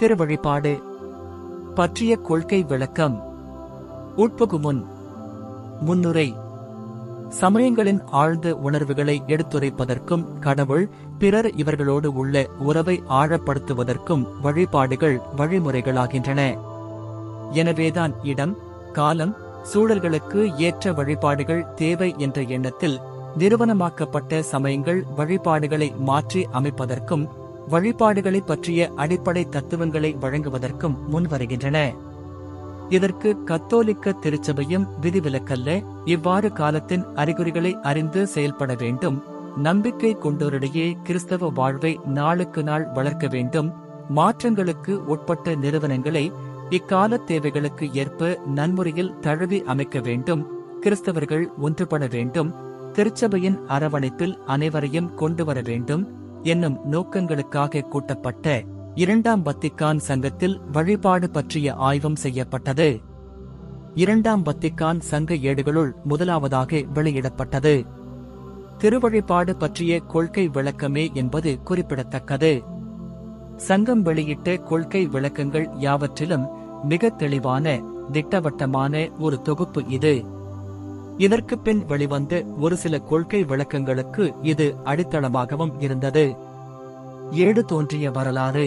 திருவழிபாடு பற்றிய கொள்கை விளக்கம். உட்புகுமுன். முன்னுரை. சமயங்களின் ஆழ்ந்த உணர்வுகளை எடுத்துரைப்பதற்கும் கடவுள், பிறர் இவர்களோடு உள்ள உறவை ஆழப்படுத்துவதற்கும் வழிபாடுகள் வழிமுறைகளாகின்றன. எனவேதான் இடம், காலம், சூழல்களுக்கு ஏற்ற வழிபாடுகள் தேவை என்ற எண்ணத்தில் நிறுவனமாக்கப்பட்ட சமயங்கள் வழிபாடுகளை மாற்றி அமைப்பதற்கும் வழிபாடுகளைப் பற்றிய அடிப்படை தத்துவங்களை வழங்குவதற்கும் முன்வருகின்றன. இதற்கு கத்தோலிக்க திருச்சபையும் விதிவிலக்கல்ல. இவ்வாறு காலத்தின் அறிகுறிகளை அறிந்து செயல்பட வேண்டும். நம்பிக்கை கொண்டோரிடையே கிறிஸ்தவ வாழ்வை நாளுக்கு நாள் வளர்க்க வேண்டும். மாற்றங்களுக்கு உட்பட்ட நிறுவனங்களை இக்கால தேவைகளுக்கு ஏற்ப நன்முறையில் தழுவி அமைக்க வேண்டும். கிறிஸ்தவர்கள் ஒன்றுபட வேண்டும். திருச்சபையின் அரவணைப்பில் அனைவரையும் கொண்டு வர வேண்டும் என்னும் நோக்கங்களுக்காக கூட்டப்பட்ட இரண்டாம் வத்திக்கான் சங்கத்தில் வழிபாடு பற்றிய ஆய்வும் செய்யப்பட்டது. இரண்டாம் வத்திக்கான் சங்க ஏடுகளுள் முதலாவதாக வெளியிடப்பட்டது திருவழிபாடு பற்றிய கொள்கை விளக்கமே என்பது குறிப்பிடத்தக்கது. சங்கம் வெளியிட்ட கொள்கை விளக்கங்கள் யாவற்றிலும் மிக தெளிவான, திட்டவட்டமான ஒரு தொகுப்பு இது. இதற்கு பின் வெளிவந்த ஒரு சில கொள்கை விளக்கங்களுக்கு இது அடித்தளமாகவும் இருந்தது. ஏடு தோன்றிய வரலாறு.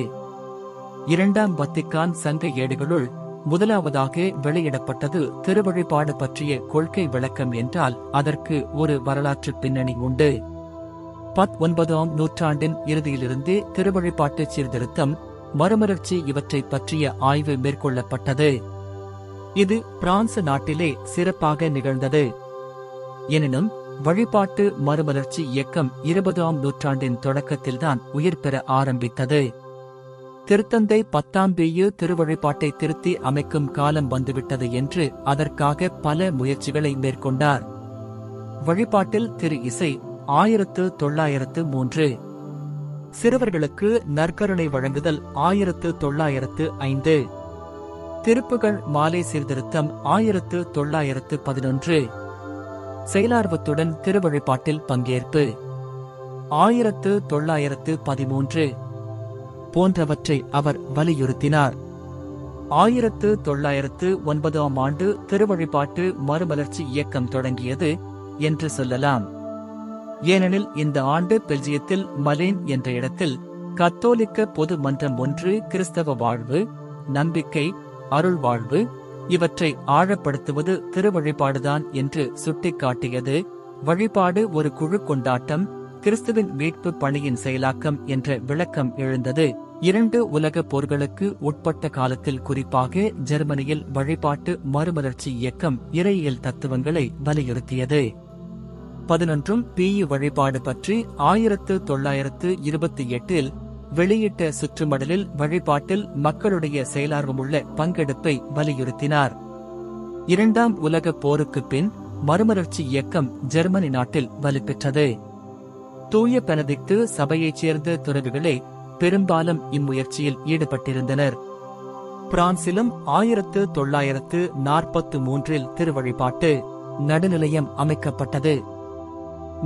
இரண்டாம் வத்திக்கான் சங்க ஏடுகளுள் முதலாவதாக வெளியிடப்பட்டது திருவழிபாடு பற்றிய கொள்கை விளக்கம் என்றால் அதற்கு ஒரு வரலாற்று பின்னணி உண்டு. 19ஆம் நூற்றாண்டின் இறுதியிலிருந்தே திருவழிபாட்டு சீர்திருத்தம், மறுமலர்ச்சி இவற்றை பற்றிய ஆய்வு மேற்கொள்ளப்பட்டது. இது பிரான்சு நாட்டிலே சிறப்பாக நிகழ்ந்தது. எனினும் வழிபாட்டு மறுமலர்ச்சி இயக்கம் 20ஆம் நூற்றாண்டின் தொடக்கத்தில்தான் உயிர் பெற ஆரம்பித்தது. திருத்தந்தை 10ஆம் பியு திருவழிபாட்டை திருத்தி அமைக்கும் காலம் வந்துவிட்டது என்று அதற்காக பல முயற்சிகளை மேற்கொண்டார். வழிபாட்டில் திரு இசை 1903, சிறுவர்களுக்கு நற்கருணை வழங்குதல் 1905, திருப்புகழ் மாலை சீர்திருத்தம் 1911, செயலார்வத்துடன் திருவழிபாட்டில் பங்கேற்பு 1913 போன்றவற்றை அவர் வலியுறுத்தினார். 1909ஆம் ஆண்டு திருவழிபாட்டு மறுமலர்ச்சி இயக்கம் தொடங்கியது என்று சொல்லலாம். ஏனெனில் இந்த ஆண்டு பெல்ஜியத்தில் மலேன் என்ற இடத்தில் கத்தோலிக்க பொது மன்றம் ஒன்று கிறிஸ்தவ வாழ்வு, நம்பிக்கை, அருள் வாழ்வு இவற்றை ஆழப்படுத்துவது திருவழிபாடுதான் என்று சுட்டிக்காட்டியது. வழிபாடு ஒரு குழு கொண்டாட்டம், கிறிஸ்துவின் மீட்பு பணியின் செயலாக்கம் என்ற விளக்கம் எழுந்தது. 2 உலக போர்களுக்கு உட்பட்ட காலத்தில் குறிப்பாக ஜெர்மனியில் வழிபாட்டு மறுமலர்ச்சி இயக்கம் இறையியல் தத்துவங்களை வலியுறுத்தியது. 11 பியு வழிபாடு பற்றி 1928இல் வெளியிட்ட சுற்றுமடலில் வழிபாட்டில் மக்களுடைய செயலார்வமுள்ள பங்கெடுப்பை வலியுறுத்தினார். 2ஆம் உலக போருக்கு பின் மறுமலர்ச்சி இயக்கம் ஜெர்மனி நாட்டில் வலுப்பெற்றது. தூய பெனடிக்து சபையைச் சேர்ந்த துறவிகளே பெரும்பாலும் இம்முயற்சியில் ஈடுபட்டிருந்தனர். பிரான்சிலும் 1943இல் திருவழிபாட்டு நடுநிலையம் அமைக்கப்பட்டது.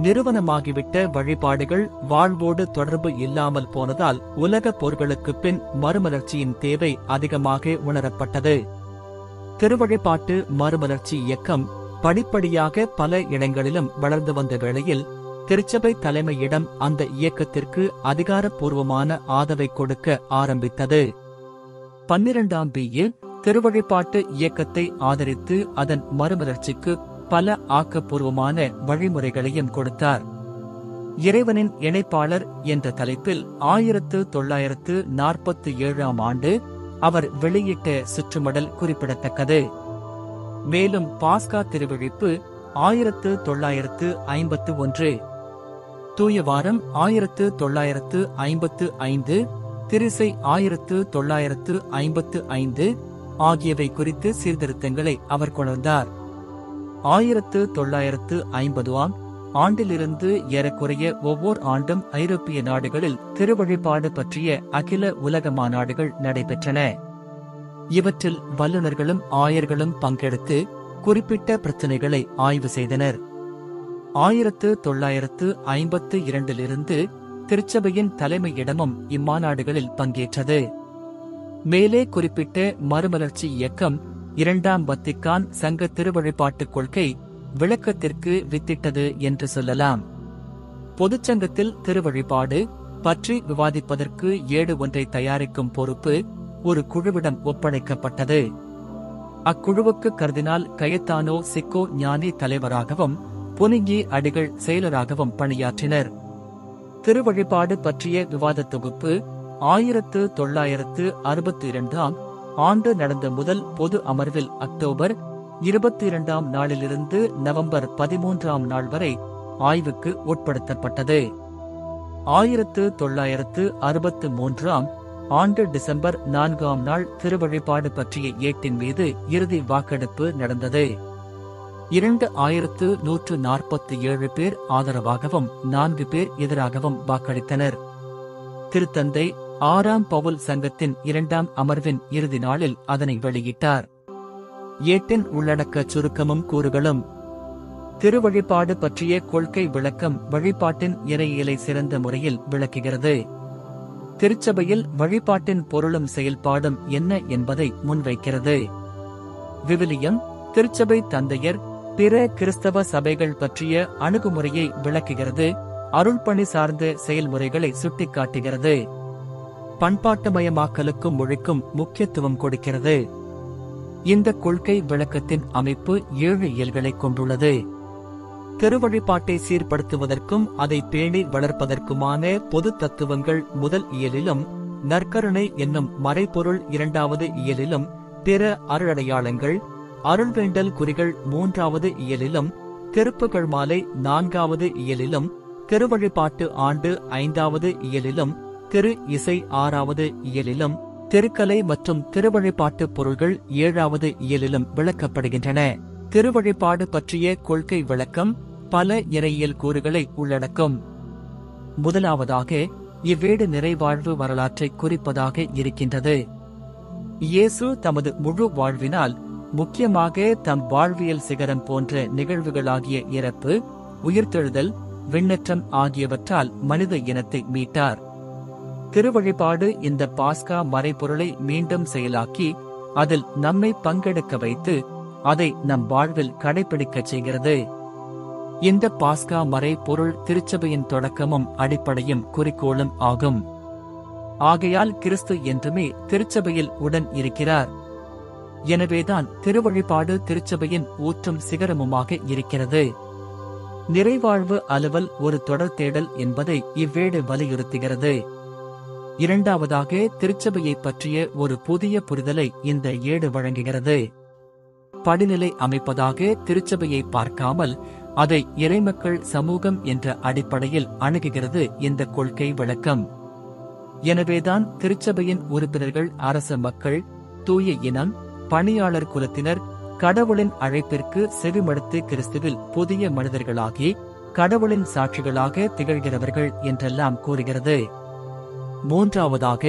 நிறுவனமாகிவிட்ட வழிபாடுகள் வாழ்வோடு தொடர்பு இல்லாமல் போனதால் உலக போர்களுக்கு பின் மறுமலர்ச்சியின் தேவை அதிகமாக உணரப்பட்டது. திருவழிபாட்டு மறுமலர்ச்சி இயக்கம் படிப்படியாக பல இடங்களிலும் வளர்ந்து வந்த வேளையில் திருச்சபை தலைமையிடம் அந்த இயக்கத்திற்கு அதிகாரப்பூர்வமான ஆதரவை கொடுக்க ஆரம்பித்தது. 12ஆம் பியு திருவழிபாட்டு இயக்கத்தை ஆதரித்து அதன் மறுமலர்ச்சிக்கு பல ஆக்கப்பூர்வமான வழிமுறைகளையும் கொடுத்தார். இறைவனின் இணைப்பாளர் என்ற தலைப்பில் 1947ஆம் ஆண்டு அவர் வெளியிட்ட சுற்றுமடல் குறிப்பிடத்தக்கது. மேலும் பாஸ்கா திருவிழிப்பு 1951, தூய வாரம் 1955, திருசை 1955 ஆகியவை குறித்து சீர்திருத்தங்களை அவர் கொணர்ந்தார். 1950ஆம் ஆண்டிலிருந்து ஏறக்குறைய ஒவ்வொரு ஆண்டும் ஐரோப்பிய நாடுகளில் திருவழிபாடு பற்றிய அகில உலக மாநாடுகள் நடைபெற்றன. இவற்றில் வல்லுநர்களும் ஆயர்களும் பங்கெடுத்து குறிப்பிட்ட பிரச்சினைகளை ஆய்வு செய்தனர். 1952இலிருந்து திருச்சபையின் தலைமையிடமும் இம்மாநாடுகளில் பங்கேற்றது. மேலே குறிப்பிட்ட மறுமலர்ச்சி இயக்கம் இரண்டாம் வத்திக்கான் சங்க திருவழிபாட்டுக் கொள்கை விளக்கத்திற்கு வித்திட்டது என்று சொல்லலாம். பொதுச்சங்கத்தில் திருவழிபாடு பற்றி விவாதிப்பதற்கு ஏடு ஒன்றை தயாரிக்கும் பொறுப்பு ஒரு குழுவிடம் ஒப்படைக்கப்பட்டது. அக்குழுவுக்கு கர்தினால் கயத்தானோ சிக்கோ ஞானி தலைவராகவும் புனிகி அடிகள் செயலராகவும் பணியாற்றினர். திருவழிபாடு பற்றிய விவாத தொகுப்பு 1962 ஆண்டு நடந்த முதல் பொது அமர்வில் அக்டோபர் 22 நாளிலிருந்து நவம்பர் 13 வரை ஆய்வுக்கு உட்படுத்தப்பட்டது. 1963 ஆண்டு டிசம்பர் 4 திருவழிபாடு பற்றிய ஏட்டின் மீது இறுதி வாக்கெடுப்பு நடந்தது. 2147 பேர் ஆதரவாகவும் 4 பேர் எதிராகவும் வாக்களித்தனர். திருத்தந்தை 6ஆம் பவுல் சங்கத்தின் 2ஆம் அமர்வின் இறுதி நாளில் அதனை வெளியிட்டார். ஏட்டின் உள்ளடக்க சுருக்கமும் கூறுகளும். திருவழிபாடு பற்றிய கொள்கை விளக்கம் வழிபாட்டின் இறையியலை சிறந்த முறையில் விளக்குகிறது. திருச்சபையில் வழிபாட்டின் பொருளும் செயல்பாடும் என்ன என்பதை முன்வைக்கிறது. விவிலியம் திருச்சபை தந்தையர் பிற கிறிஸ்தவ சபைகள் பற்றிய அணுகுமுறையை விளக்குகிறது. அருள்பணி சார்ந்த செயல்முறைகளை சுட்டிக்காட்டுகிறது. பண்பாட்டுமயமாக்கலுக்கும் மொழிக்கும் முக்கியத்துவம் கொடுக்கிறது. இந்த கொள்கை விளக்கத்தின் அமைப்பு 7 இயல்களை கொண்டுள்ளது. திருவழிபாட்டை சீர்படுத்துவதற்கும் அதை பேணி வளர்ப்பதற்குமான பொது தத்துவங்கள் முதல் இயலிலும், நற்கருணை என்னும் மறைபொருள் 2வது இயலிலும், பிற அருளடையாளங்கள் அருள்வேண்டல் குறிகள் 3வது இயலிலும், திருப்புகழ் மாலை 4வது இயலிலும், திருவழிபாட்டு ஆண்டு 5வது இயலிலும், திரு இசை 6வது இயலிலும், திருக்கலை மற்றும் திருவழிபாட்டு பொருள்கள் 7வது இயலிலும் விளக்கப்படுகின்றன. திருவழிபாடு பற்றிய கொள்கை விளக்கம் பல இறையியல் கூறுகளை உள்ளடக்கும். முதலாவதாக, இவ்வேடு நிறைவாழ்வு வரலாற்றை குறிப்பதாக இருக்கின்றது. இயேசு தமது முழு வாழ்வினால், முக்கியமாக தம் வாழ்வியல் சிகரம் போன்ற நிகழ்வுகளாகிய இறப்பு, உயிர்த்தெழுதல், விண்ணேற்றம் ஆகியவற்றால் மனித இனத்தை மீட்டார். திருவழிபாடு இந்த பாஸ்கா மறைபொருளை மீண்டும் செயலாக்கி அதில் நம்மை பங்கெடுக்க வைத்து அதை நம் வாழ்வில் கடைபிடிக்கச் செய்கிறது. இந்த பாஸ்கா மறை பொருள் திருச்சபையின் தொடக்கமும் அடிப்படையும் குறிக்கோளும் ஆகும். ஆகையால் கிறிஸ்து என்றுமே திருச்சபையில் உடன் இருக்கிறார். எனவேதான் திருவழிபாடு திருச்சபையின் ஊற்றும் சிகரமுமாக இருக்கிறது. நிறைவாழ்வு அலுவல் ஒரு தொடர் தேடல் என்பதை இவ்வேடு வலியுறுத்துகிறது. இரண்டாவதாக, திருச்சபையை பற்றிய ஒரு புதிய புரிதலை இந்த ஏடு வழங்குகிறது. படிநிலை அமைப்பதாக திருச்சபையை பார்க்காமல் அதை இறைமக்கள் சமூகம் என்ற அடிப்படையில் அணுகுகிறது இந்த கொள்கை விளக்கம். எனவேதான் திருச்சபையின் உறுப்பினர்கள் அரச மக்கள், தூய இனம், பணியாளர் குலத்தினர், கடவுளின் அழைப்பிற்கு செவிமடுத்து கிறிஸ்துவில் புதிய மனிதர்களாகி கடவுளின் சாட்சிகளாக திகழ்கிறவர்கள் என்றெல்லாம் கூறுகிறது. மூன்றாவதாக,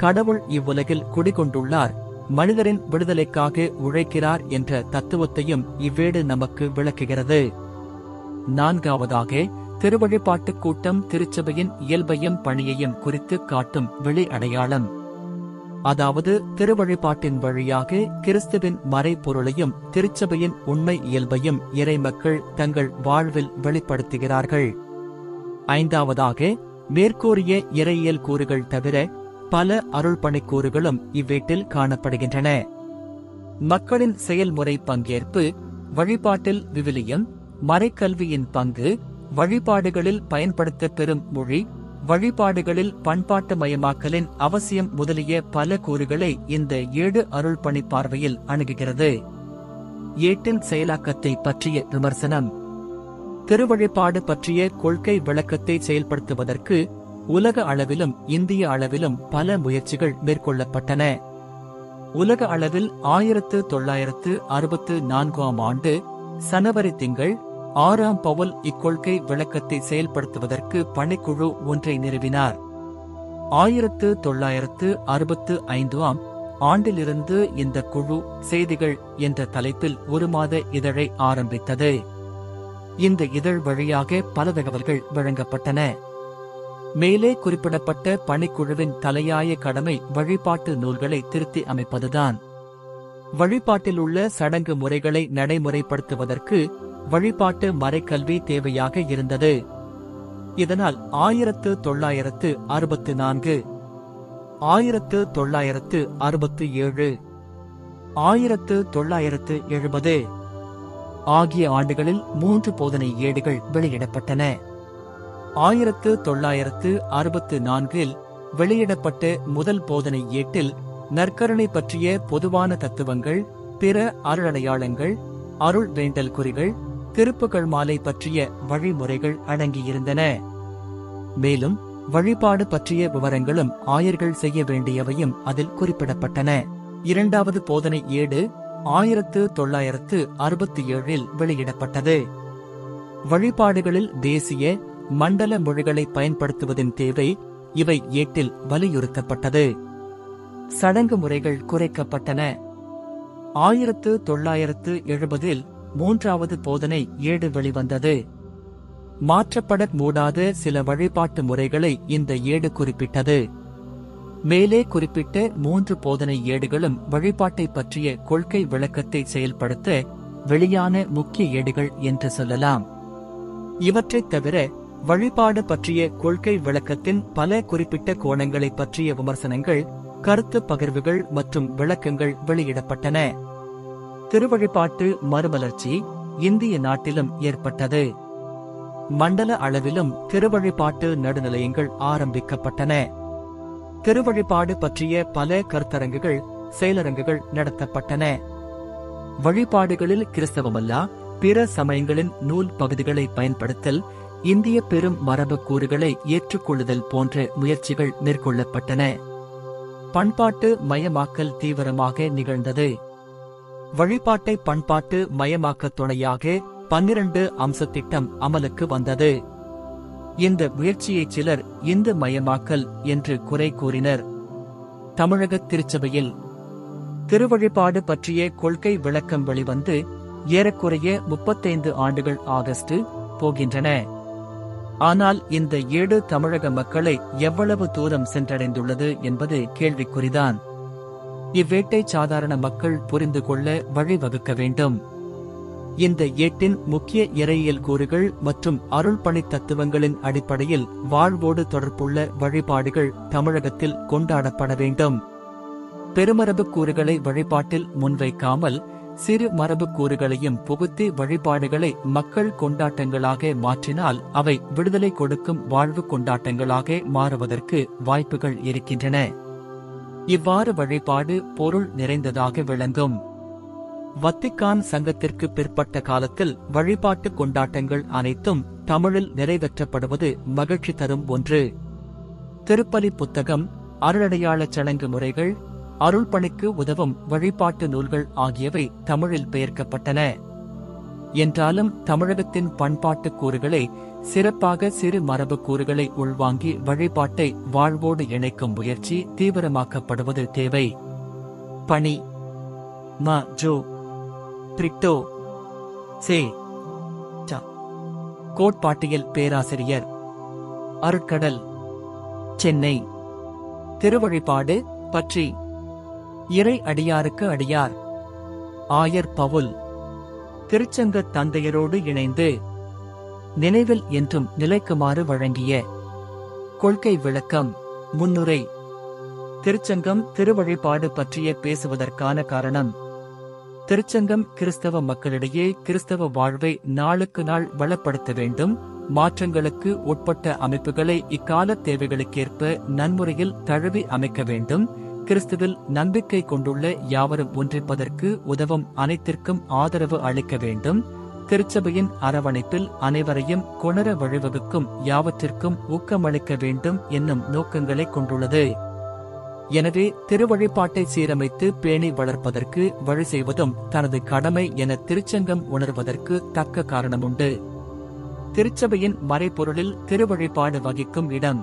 கடவுள் இவ்வுலகில் குடிகொண்டுள்ளார், மனிதரின் விடுதலைக்காக உழைக்கிறார் என்ற தத்துவத்தையும் இவ்வேடு நமக்கு விளக்குகிறது. நான்காவதாக, திருவழிபாட்டுக் கூட்டம் திருச்சபையின் இயல்பையும் பணியையும் குறித்து காட்டும் வெளி அடையாளம். அதாவது திருவழிபாட்டின் வழியாக கிறிஸ்துவின் மறைபொருளையும் திருச்சபையின் உண்மை இயல்பையும் இறைமக்கள் தங்கள் வாழ்வில் வெளிப்படுத்துகிறார்கள். ஐந்தாவதாக, மேற்கூறிய இறையியல் கூறுகள் தவிர பல அருள்பணிக் கூறுகளும் இவ்வேட்டில் காணப்படுகின்றன. மக்களின் செயல்முறை பங்கேற்பு, வழிபாட்டில் விவிலியம், மறைக்கல்வியின் பங்கு, வழிபாடுகளில் பயன்படுத்தப் பெறும் மொழி, வழிபாடுகளில் பண்பாட்டுமயமாக்கலின் அவசியம் முதலிய பல கூறுகளை இந்த 7 அருள்பணி பார்வையில் அணுகுகிறது. ஏட்டின் செயலாக்கத்தை பற்றிய விமர்சனம். திருவழிபாடு பற்றிய கொள்கை விளக்கத்தை செயல்படுத்துவதற்கு உலக அளவிலும் இந்திய அளவிலும் பல முயற்சிகள் மேற்கொள்ளப்பட்டன. உலக அளவில் 1964 ஆண்டு சனவரி திங்கள் 6ஆம் பவுல் இக்கொள்கை விளக்கத்தை செயல்படுத்துவதற்கு பணிக்குழு ஒன்றை நிறுவினார். 1965 ஆண்டிலிருந்து இந்த குழு செய்திகள் என்ற தலைப்பில் ஒரு மாத இதழை ஆரம்பித்தது. இந்த இதழ் வழியாக பல தகவல்கள் வழங்கப்பட்டன. மேலே குறிப்பிடப்பட்ட பணிக்குழுவின் தலையாய கடமை வழிபாட்டு நூல்களை திருத்தி அமைப்பதுதான். வழிபாட்டில் உள்ள சடங்கு முறைகளை நடைமுறைப்படுத்துவதற்கு வழிபாட்டு மறைக்கல்வி தேவையாக இருந்தது. இதனால் 1964, 1967, 1970 ஆகிய ஆண்டுகளில் 3 போதனை ஏடுகள் வெளியிடப்பட்டன. 1964இல் வெளியிடப்பட்ட முதல் போதனை ஏட்டில் நற்கருணை பற்றிய பொதுவான தத்துவங்கள், பிற அருளடையாளங்கள், அருள் வேண்டல் குறிகள், திருப்புகழ் மாலை பற்றிய வழிமுறைகள் அடங்கியிருந்தன. மேலும் வழிபாடு பற்றிய விவரங்களும் ஆயர்கள் செய்ய வேண்டியவையும் அதில் குறிப்பிடப்பட்டன. இரண்டாவது போதனை ஏடு 1967இல் வெளியிடப்பட்டது. வழிபாடுகளில் தேசிய, மண்டல மொழிகளை பயன்படுத்துவதின் தேவை இவை ஏட்டில் வலியுறுத்தப்பட்டது. சடங்கு முறைகள் குறைக்கப்பட்டன. 1970இல் மூன்றாவது போதனை ஏடு வெளிவந்தது. மாற்றப்பட மூடாத சில வழிபாட்டு முறைகளை இந்த ஏடு குறிப்பிட்டது. மேலே குறிப்பிட்ட 3 போதனை ஏடுகளும் வழிபாட்டை பற்றிய கொள்கை விளக்கத்தை செயல்படுத்த வெளியான முக்கிய ஏடுகள் என்று சொல்லலாம். இவற்றைத் தவிர வழிபாடு பற்றிய கொள்கை விளக்கத்தின் பல குறிப்பிட்ட கோணங்களை பற்றிய விமர்சனங்கள், கருத்து பகிர்வுகள் மற்றும் விளக்கங்கள் வெளியிடப்பட்டன. திருவழிபாட்டு மறுமலர்ச்சி இந்திய நாட்டிலும் ஏற்பட்டது. மண்டல அளவிலும் திருவழிபாட்டு நடுநிலையங்கள் ஆரம்பிக்கப்பட்டன. திருவழிபாடு பற்றிய பல கருத்தரங்குகள், செயலரங்குகள் நடத்தப்பட்டன. வழிபாடுகளில் கிறிஸ்தவமல்லா பிற சமயங்களின் நூல் பகுதிகளை பயன்படுத்தல், இந்திய பெரும் மரபு கூறுகளை ஏற்றுக்கொள்ளுதல் போன்ற முயற்சிகள் மேற்கொள்ளப்பட்டன. பண்பாட்டு மயமாக்கல் தீவிரமாக நிகழ்ந்தது. வழிபாட்டை பண்பாட்டு மயமாக்க துணையாக 12 அம்ச திட்டம் அமலுக்கு வந்தது. இந்த முயற்சியை சிலர் இந்து மயமாக்கல் என்று குறை கூறினர். தமிழக திருச்சபையில் திருவழிபாடு பற்றிய கொள்கை விளக்கம் வெளிவந்து ஏறக்குறைய 35 ஆண்டுகள் ஆகஸ்ட் போகின்றன. ஆனால் இந்த ஏடு தமிழக மக்களை எவ்வளவு தூரம் சென்றடைந்துள்ளது என்பது கேள்விக்குறிதான். இவ்வேட்டை சாதாரண மக்கள் புரிந்து கொள்ள வழிவகுக்க வேண்டும். இந்த ஏட்டின் முக்கிய இறையியல் கூறுகள் மற்றும் அருள்பணி தத்துவங்களின் அடிப்படையில் வாழ்வோடு தொடர்புள்ள வழிபாடுகள் தமிழகத்தில் கொண்டாடப்பட வேண்டும். பெருமரபு கூறுகளை வழிபாட்டில் முன்வைக்காமல் சிறு மரபு கூறுகளையும் புகுத்தி வழிபாடுகளை மக்கள் கொண்டாட்டங்களாக மாற்றினால் அவை விடுதலை கொடுக்கும் வாழ்வு கொண்டாட்டங்களாக மாறுவதற்கு வாய்ப்புகள் இருக்கின்றன. இவ்வாறு வழிபாடு பொருள் நிறைந்ததாக விளங்கும். வத்திக்கான் சங்கத்திற்கு பிற்பட்ட காலத்தில் வழிபாட்டு கொண்டாட்டங்கள் அனைத்தும் தமிழில் நிறைவேற்றப்படுவது மகிழ்ச்சி தரும் ஒன்று. திருப்பலி புத்தகம், அருளடையாளச் சடங்கு முறைகள், அருள்பணிக்கு உதவும் வழிபாட்டு நூல்கள் ஆகியவை தமிழில் பெயர்க்கப்பட்டன. என்றாலும் தமிழகத்தின் பண்பாட்டு கூறுகளை, சிறப்பாக சிறு மரபு கூறுகளை உள்வாங்கி வழிபாட்டை வாழ்வோடு இணைக்கும் முயற்சி தீவிரமாக்கப்படுவது தேவை. பணி ம ஜோ பிரிட்டோ சே ச கோட்பாட்டியல் பேராசிரியர், அருட்கடல், சென்னை. திருவழிபாடு பற்றி இறை அடியாருக்கு அடியார் ஆயர் பவுல் திருச்சங்க தந்தையரோடு இணைந்து நினைவில் என்றும் நிலைக்குமாறு வழங்கிய கொள்கை விளக்கம். முன்னுரை. திருச்சங்கம் திருவழிபாடு பற்றிய பேசுவதற்கான காரணம், திருச்சங்கம் கிறிஸ்தவ மக்களிடையே கிறிஸ்தவ வாழ்வை நாளுக்கு நாள் வளப்படுத்த வேண்டும். மாற்றங்களுக்கு உட்பட்ட அமைப்புகளை இக்கால தேவைகளுக்கேற்ப நன்முறையில் தழுவி அமைக்க வேண்டும். கிறிஸ்துவில் நம்பிக்கை கொண்டுள்ள யாவரும் ஒன்றிப்பதற்கு உதவும் அனைத்திற்கும் ஆதரவு அளிக்க வேண்டும். திருச்சபையின் அரவணைப்பில் அனைவரையும் கொணர வழிவகுக்கும் யாவற்றிற்கும் ஊக்கமளிக்க வேண்டும் என்னும் நோக்கங்களை கொண்டுள்ளது. எனவே திருவழிபாட்டை சீரமைத்து பேணி வளர்ப்பதற்கு வழி செய்வதும் தனது கடமை என திருச்சங்கம் உணர்வதற்கு தக்க காரணமுண்டு. திருச்சபையின் மறைபொருளில் திருவழிபாடு வகிக்கும் இடம்.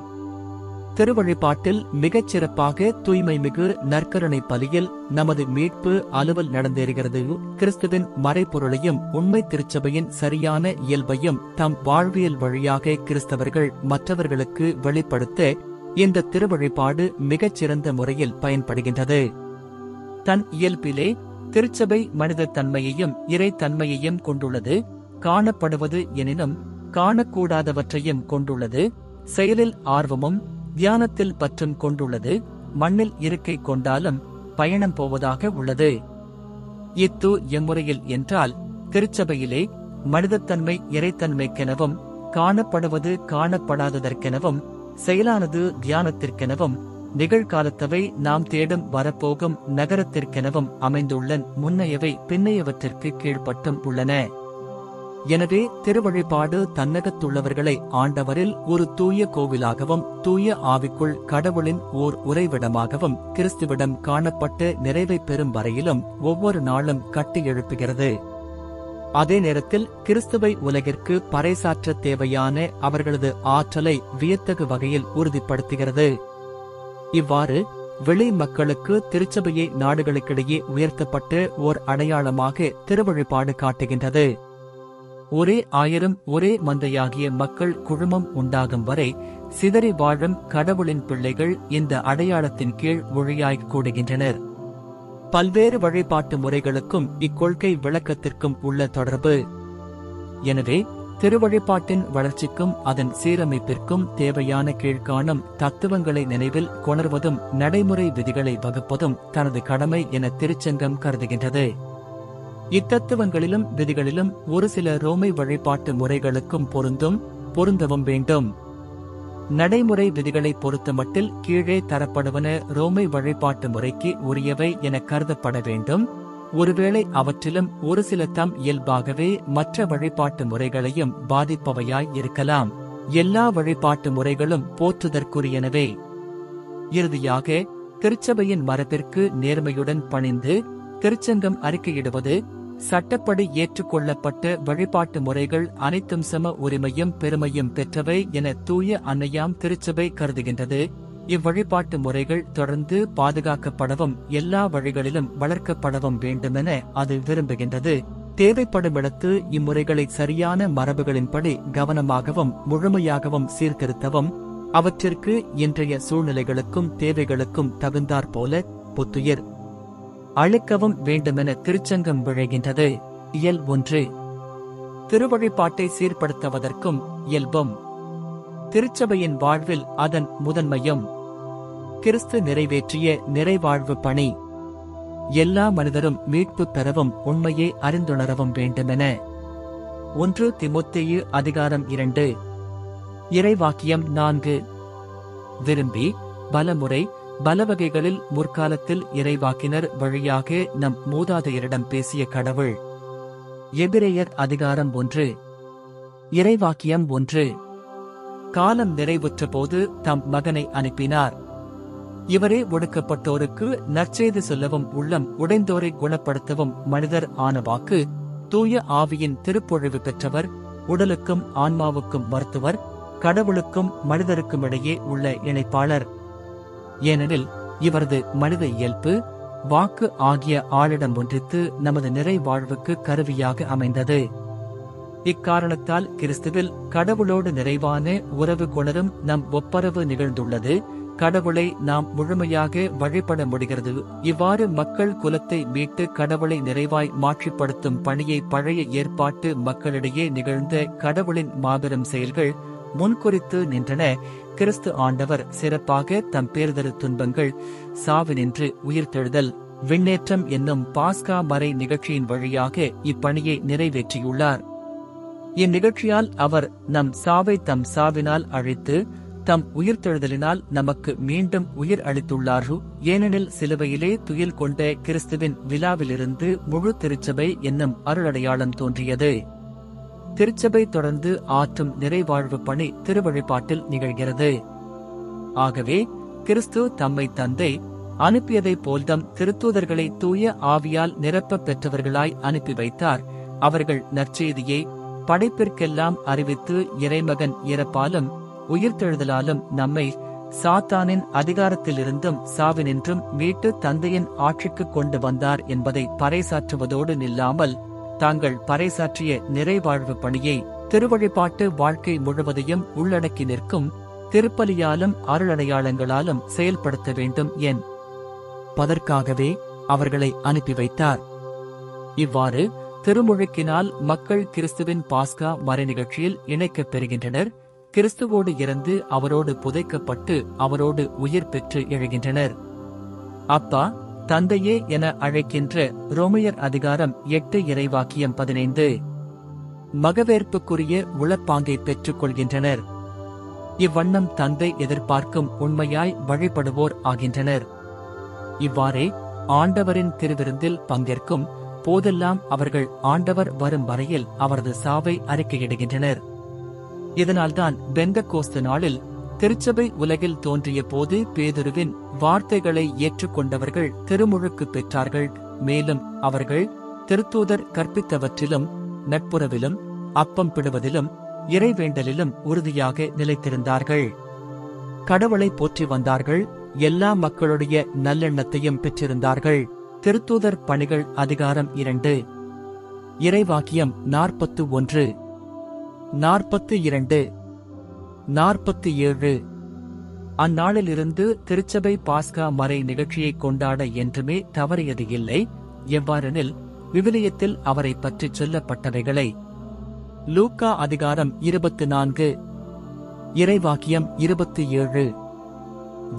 திருவழிபாட்டில் மிகச் சிறப்பாக தூய்மைமிகு நற்கருணை பலியில் நமது மீட்பு அலுவல் நடந்தேறுகிறது. கிறிஸ்துவின் மறைபொருளையும் உண்மை திருச்சபையின் சரியான இயல்பையும் தம் வாழ்வியல் வழியாக கிறிஸ்தவர்கள் மற்றவர்களுக்கு வெளிப்படுத்த இந்த திருவழிபாடு மிகச் சிறந்த முறையில் பயன்படுகின்றது. தன் இயல்பிலே திருச்சபை மனித தன்மையையும் இறை தன்மையையும் கொண்டுள்ளது. காணப்படுவது எனினும் காணக்கூடாதவற்றையும் கொண்டுள்ளது. செயலில் ஆர்வமும் தியானத்தில் பற்றும் கொண்டுள்ளது. மண்ணில் இருக்கை கொண்டாலும் பயணம் போவதாக உள்ளது. இத்து எம்முறையில் என்றால் திருச்சபையிலே மனிதத்தன்மை இறைத்தன்மைக்கெனவும், காணப்படுவது காணப்படாததற்கெனவும், செயலானது தியானத்திற்கெனவும், நிகழ்காலத்தவை நாம் தேடும் வரப்போகும் நகரத்திற்கெனவும் அமைந்துள்ள முன்னையவை பின்னையவற்றிற்கு கீழ்ப்பட்டும் உள்ளன. எனவே திருவழிபாடு தன்னகத்துள்ளவர்களை ஆண்டவரில் ஒரு தூய கோவிலாகவும் தூய ஆவிக்குள் கடவுளின் ஓர் உறைவிடமாகவும் கிறிஸ்துவிடம் காணப்பட்ட நிறைவை பெறும் வரையிலும் ஒவ்வொரு நாளும் கட்டி எழுப்புகிறது. அதே நேரத்தில் கிறிஸ்துவை உலகிற்கு பறைசாற்ற தேவையான அவர்களது ஆற்றலை வியத்தகு வகையில் உறுதிப்படுத்துகிறது. இவ்வாறு வெளி மக்களுக்கு திருச்சபையை நாடுகளுக்கிடையே உயர்த்தப்பட்ட ஓர் அடையாளமாக திருவழிபாடு காட்டுகின்றது. ஒரே ஆயிரம் ஒரே மந்தையாகிய மக்கள் குழுமம் உண்டாகும் வரை சிதறி வாழும் கடவுளின் பிள்ளைகள் இந்த அடையாளத்தின் கீழ் ஒழியாய்க் கூடுகின்றனர். பல்வேறு வழிபாட்டு முறைகளுக்கும் இக்கொள்கை விளக்கத்திற்கும் உள்ள தொடர்பு. எனவே திருவழிபாட்டின் வளர்ச்சிக்கும் அதன் சீரமைப்பிற்கும் தேவையான கீழ்காணும் தத்துவங்களை நினைவில் கொணர்வதும் நடைமுறை விதிகளை வகுப்பதும் தனது கடமை என திருச்சங்கம் கருதுகின்றது. இத்தத்துவங்களிலும் விதிகளிலும் ஒரு சில ரோமை வழிபாட்டு முறைகளுக்கும் பொருந்தவும் வேண்டும். நடைமுறை விதிகளை பொறுத்தமட்டில் கீழே தரப்படுவன ரோமை வழிபாட்டு முறைக்கு உரியவை என கருதப்பட வேண்டும். ஒருவேளை அவற்றிலும் ஒரு சில தம் இயல்பாகவே மற்ற வழிபாட்டு முறைகளையும் பாதிப்பவையாய் இருக்கலாம். எல்லா வழிபாட்டு முறைகளும் போற்றுதற்குரியனவே. இறுதியாக திருச்சபையின் மரபிற்கு நேர்மையுடன் பணிந்து திருச்சங்கம் அறிக்கையிடுவது, சட்டப்படி ஏற்றுக்கொள்ளப்பட்ட வழிபாட்டு முறைகள் அனைத்தும் சம உரிமையும் பெருமையும் பெற்றவை என தூய அன்னையாம் திருச்சபை கருதுகின்றது. இவ்வழிபாட்டு முறைகள் தொடர்ந்து பாதுகாக்கப்படவும் எல்லா வழிகளிலும் வளர்க்கப்படவும் வேண்டுமென அது விரும்புகின்றது. தேவைப்படுமிடத்து இம்முறைகளை சரியான மரபுகளின்படி கவனமாகவும் முழுமையாகவும் சீர்திருத்தவும், அவற்றிற்கு இன்றைய சூழ்நிலைகளுக்கும் தேவைகளுக்கும் தகுந்தாற்போல புத்துயிர் அளிக்கவும் வேண்டுமென திருச்சங்கம் விழைகின்றது. இயல் 1. திருவழிபாட்டை சீர்படுத்துவதற்கும் இயல்பும். திருச்சபையின் வாழ்வில் அதன் முதன்மையும். கிறிஸ்து நிறைவேற்றிய நிறைவாழ்வு பணி. எல்லா மனிதரும் மீட்பு பெறவும் உண்மையை அறிந்துணரவும் வேண்டுமென. 1 தீமோத்தேயு அதிகாரம் 2. இறைவாக்கியம் 4. விரும்பி பலமுறை பலவகைகளில் முற்காலத்தில் இறைவாக்கினர் வழியாக நம் மூதாதையரிடம் பேசிய கடவுள். எபிரேயர் அதிகாரம் 1. இறைவாக்கியம் 1. காலம் நிறைவுற்ற போது தம் மகனை அனுப்பினார். இவரே ஒடுக்கப்பட்டோருக்கு நற்செய்தி சொல்லவும் உள்ளம் உடைந்தோரை குணப்படுத்தவும் மனிதர் ஆன வாக்கு, தூய ஆவியின் திருப்பொழிவு பெற்றவர், உடலுக்கும் ஆன்மாவுக்கும் மருத்துவர், கடவுளுக்கும் மனிதருக்குமிடையே உள்ள இணைப்பாளர். ஏனெனில் இவரது மனித இயல்பு வாக்கு ஆகிய ஆளிடம் ஒன்றித்து நமது நிறைவாழ்வுக்கு கருவியாக அமைந்தது. இக்காரணத்தால் கிறிஸ்துவில் கடவுளோடு நிறைவான உறவு கொணரும் நம் ஒப்பரவு நிகழ்ந்துள்ளது. கடவுளை நாம் முழுமையாக வழிபட முடிகிறது. இவ்வாறு மக்கள் குலத்தை மீட்டு கடவுளை நிறைவாய் மாற்றிப்படுத்தும் பணியை பழைய ஏற்பாட்டு மக்களிடையே நிகழ்ந்த கடவுளின் மாபெரும் செயல்கள் முன்குறித்து நின்றன. கிறிஸ்து ஆண்டவர் சிறப்பாக தம் பேர்தரு துன்பங்கள், சாவினின்று உயிர்த்தெழுதல், விண்ணேற்றம் என்னும் பாஸ்கா மறை நிகழ்ச்சியின் வழியாக இப்பணியை நிறைவேற்றியுள்ளார். இந்நிகழ்ச்சியால் அவர் நம் சாவை தம் சாவினால் அழித்து தம் உயிர்த்தெழுதலினால் நமக்கு மீண்டும் உயிர் அளித்துள்ளார். ஏனெனில் சிலுவையிலே துயில் கொண்ட கிறிஸ்துவின் விழாவிலிருந்து முழு திருச்சபை என்னும் அருளடையாளம் தோன்றியது. திருச்சபை தொடர்ந்து ஆற்றும் நிறைவாழ்வு பணி திருவழிபாட்டில் நிகழ்கிறது. ஆகவே கிறிஸ்து தம்மை தந்தை அனுப்பியதைப் போல்தம் திருத்தூதர்களை தூய ஆவியால் நிரப்பப் பெற்றவர்களாய் அனுப்பி வைத்தார். அவர்கள் நற்செய்தியை படைப்பிற்கெல்லாம் அறிவித்து இறைமகன் இறப்பாலும் உயிர்த்தெழுதலாலும் நம்மை சாத்தானின் அதிகாரத்திலிருந்தும் சாவினின்றும் மீட்டு தந்தையின் ஆட்சிக்கு கொண்டு வந்தார் என்பதை பறைசாற்றுவதோடு நில்லாமல் தாங்கள் பறைசாற்றிய நிறைவாழ்வு பணியை திருவழிபாட்டு வாழ்க்கை முழுவதையும் உள்ளடக்கி நிற்கும் திருப்பலியாலும் அருளடையாளங்களாலும் செயல்படுத்த வேண்டும் என்பதற்காகவே அவர்களை அனுப்பி வைத்தார். இவ்வாறு திருமுழுக்கினால் மக்கள் கிறிஸ்துவின் பாஸ்கா மறை நிகழ்ச்சியில் இணைக்கப் பெறுகின்றனர். கிறிஸ்துவோடு இறந்து அவரோடு புதைக்கப்பட்டு அவரோடு உயிர் பெற்று எழுகின்றனர். அப்பா தந்தையே என அழைக்கின்ற ரோமையர் அதிகாரம் 8 இறைவாக்கியம் 15 மகவேற்புக்குரிய உளப்பாங்கை பெற்றுக் கொள்கின்றனர். இவ்வண்ணம் தந்தை எதிர்பார்க்கும் உண்மையாய் வழிபடுவோர் ஆகின்றனர். இவ்வாறே ஆண்டவரின் திருவிருந்தில் பங்கேற்கும் போதெல்லாம் அவர்கள் ஆண்டவர் வரும் வரையில் அவரது சாவை அறிக்கையிடுகின்றனர். இதனால்தான் பெந்தகோஸ்து நாளில் திருச்சபை உலகில் தோன்றிய போது பேதுருவின் வார்த்தைகளை ஏற்றுக்கொண்டவர்கள் திருமுழுக்கு பெற்றார்கள். மேலும் அவர்கள் திருத்தூதர் கற்பித்தவற்றிலும் நட்புறவிலும் அப்பம் பிடுவதிலும் இறைவேண்டலிலும் உறுதியாக நிலைத்திருந்தார்கள். கடவுளை போற்றி வந்தார்கள். எல்லா மக்களுடைய நல்லெண்ணத்தையும் பெற்றிருந்தார்கள். திருத்தூதர் பணிகள் அதிகாரம் 2 இறைவாக்கியம் 41 42 47 அந்நாளிலிருந்து திருச்சபை பாஸ்கா மறை நிகழ்ச்சியை கொண்டாட என்றுமே தவறியது இல்லை. எவ்வாறெனில் விவிலியத்தில் அவரை பற்றி சொல்லப்பட்டவைகளை லூக்கா அதிகாரம் 24 இறைவாக்கியம் 27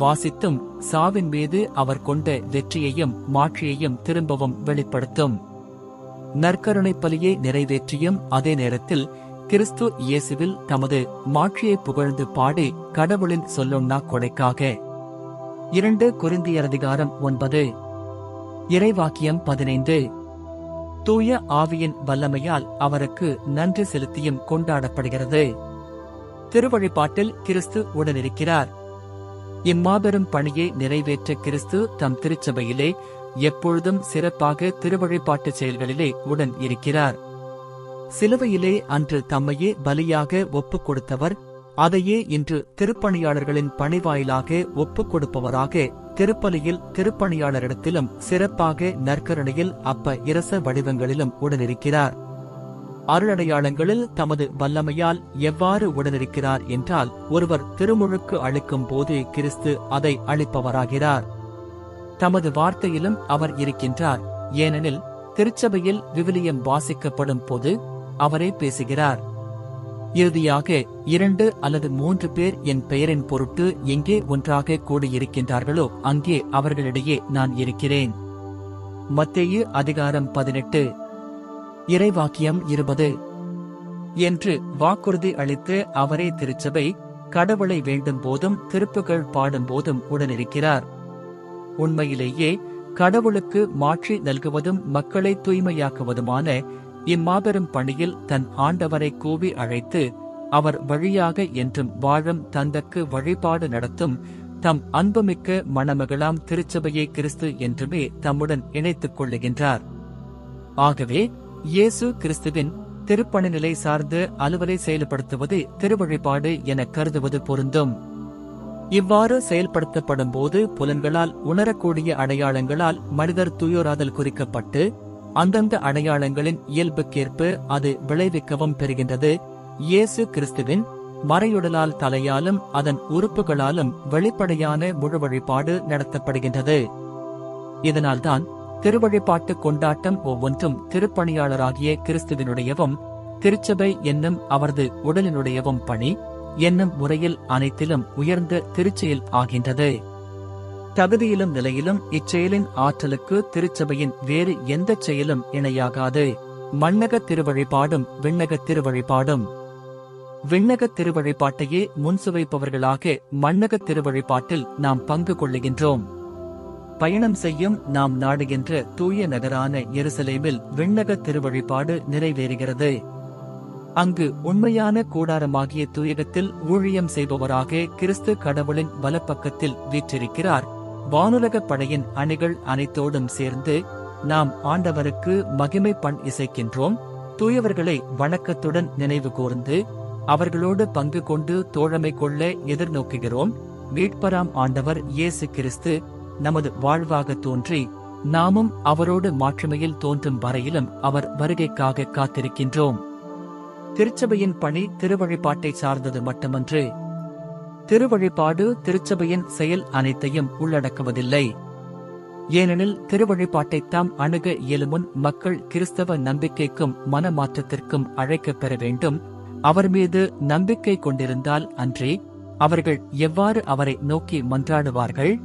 வாசித்தும் சாவின் மீது அவர் கொண்ட வெற்றியையும் மாட்சியையும் திரும்பவும் வெளிப்படுத்தும். நற்கருணை பலியை நிறைவேற்றியும் அதே நேரத்தில் கிறிஸ்து இயேசுவில் தமது மாட்சியை புகழ்ந்து பாடி கடவுளின் சொல்லொன்னா கொடைக்காக 2 கொரிந்தியர் அதிகாரம் 9 இறைவாக்கியம் 15 தூய ஆவியின் வல்லமையால் அவருக்கு நன்றி செலுத்தியும் கொண்டாடப்படுகிறது. திருவழிபாட்டில் கிறிஸ்து உடனிருக்கிறார். இம்மாபெரும் பணியை நிறைவேற்ற கிறிஸ்து தம் திருச்சபையிலே எப்பொழுதும் சிறப்பாக திருவழிபாட்டு செயல்களிலே உடன் இருக்கிறார். சிலுவையிலே அன்று தம்மையே பலியாக ஒப்புக் கொடுத்தவர் அதையே இன்று திருப்பணியாளர்களின் பணிவாயிலாக ஒப்புக் கொடுப்பவராக திருப்பலியில் திருப்பணியாளரிடத்திலும் சிறப்பாக நற்கருணையில் அப்ப இரச வடிவங்களிலும் உடனிருக்கிறார். அருளடையாளங்களில் தமது வல்லமையால் எவ்வாறு உடனிருக்கிறார் என்றால் ஒருவர் திருமுழுக்கு அளிக்கும் போது கிறிஸ்து அதை அளிப்பவராகிறார். தமது வார்த்தையிலும் அவர் இருக்கின்றார். ஏனெனில் திருச்சபையில் விவிலியம் வாசிக்கப்படும் போது அவரே பேசுகிறார். இறுதியாக 2 அல்லது 3 பேர் என் பெயரின் பொருட்டு எங்கே ஒன்றாக கூடியிருக்கின்றார்களோ அங்கே அவர்களிடையே நான் இருக்கிறேன். மத்தேயு அதிகாரம் 18 இறைவாக்கியம் 20 என்று வாக்குறுதி அளித்து அவரே திருச்சபை கடவுளை வேண்டும் போதும் திருப்புகள் பாடும் போதும் உடனிருக்கிறார். உண்மையிலேயே கடவுளுக்கு மாட்சி நல்குவதும் மக்களை தூய்மையாக்குவதுமான இம்மாபெரும் பணியில் தன் ஆண்டவரை கூவி அழைத்து அவர் வழியாக என்றும் வாழும் தந்தக்கு வழிபாடு நடத்தும் தம் அன்புமிக்க மணமகளாம் திருச்சபையை கிறிஸ்து என்றுமே தம்முடன் இணைத்துக் கொள்ளுகின்றார். ஆகவே இயேசு கிறிஸ்துவின் திருப்பணிநிலை சார்ந்து அலுவலை செயல்படுத்துவது திருவழிபாடு என கருதுவது பொருந்தும். இவ்வாறு செயல்படுத்தப்படும் போது புலன்களால் உணரக்கூடிய அடையாளங்களால் மனிதர் தூயோராதல் குறிக்கப்பட்டு அந்தந்த அடையாளங்களின் இயல்புக்கேற்ப அது விளைவிக்கவும் பெறுகின்றது. இயேசு கிறிஸ்துவின் மறையுடலால் தலையாலும் அதன் உறுப்புகளாலும் வெளிப்படையான முழு வழிபாடு நடத்தப்படுகின்றது. இதனால்தான் திருவழிபாட்டு கொண்டாட்டம் ஒவ்வொன்றும் திருப்பணியாளராகிய கிறிஸ்துவினுடையவும் திருச்சபை என்னும் அவரது உடலினுடையவும் பணி என்னும் முறையில் அனைத்திலும் உயர்ந்த திருச்செயல் ஆகின்றது. தகுதியிலும் நிலையிலும் இச்செயலின் ஆற்றலுக்கு திருச்சபையின் வேறு எந்தச் செயலும் இணையாகாது. மண்ணக திருவழிபாடும் விண்ணக திருவழிபாடும். விண்ணக திருவழிபாட்டையே முன்சுவைப்பவர்களாக மண்ணக திருவழிபாட்டில் நாம் பங்கு கொள்ளுகின்றோம். பயணம் செய்யும் நாம் நாடுகின்ற தூய நகரான எருசலேமில் விண்ணக திருவழிபாடு நிறைவேறுகிறது. அங்கு உண்மையான கூடாரமாகிய தூயகத்தில் ஊழியம் செய்பவராக கிறிஸ்து கடவுளின் வலப்பக்கத்தில் வீற்றிருக்கிறார். வானுலக படையின் அணிகள் அனைத்தோடும் சேர்ந்து நாம் ஆண்டவருக்கு மகிமை பண் இசைக்கின்றோம். தூயவர்களை வணக்கத்துடன் நினைவு கூர்ந்து அவர்களோடு பங்கு கொண்டு தோழமை கொள்ள எதிர்நோக்குகிறோம். மீட்பராம் ஆண்டவர் இயேசு கிறிஸ்து நமது வாழ்வாக தோன்றி நாமும் அவரோடு மாட்சிமையில் தோன்றும் வரையிலும் அவர் வருகைக்காக காத்திருக்கின்றோம். திருச்சபையின் பணி திருவழிபாட்டை சார்ந்தது மட்டுமன்று. திருவழிபாடு திருச்சபையின் செயல் அனைத்தையும் உள்ளடக்குவதில்லை. ஏனெனில் திருவழிபாட்டைத் தாம் அணுக இயலுமுன் மக்கள் கிறிஸ்தவ நம்பிக்கைக்கும் மனமாற்றத்திற்கும் அழைக்கப் பெற வேண்டும். அவர் மீது நம்பிக்கை கொண்டிருந்தால் அன்றே அவர்கள் எவ்வாறு அவரை நோக்கி மன்றாடுவார்கள்?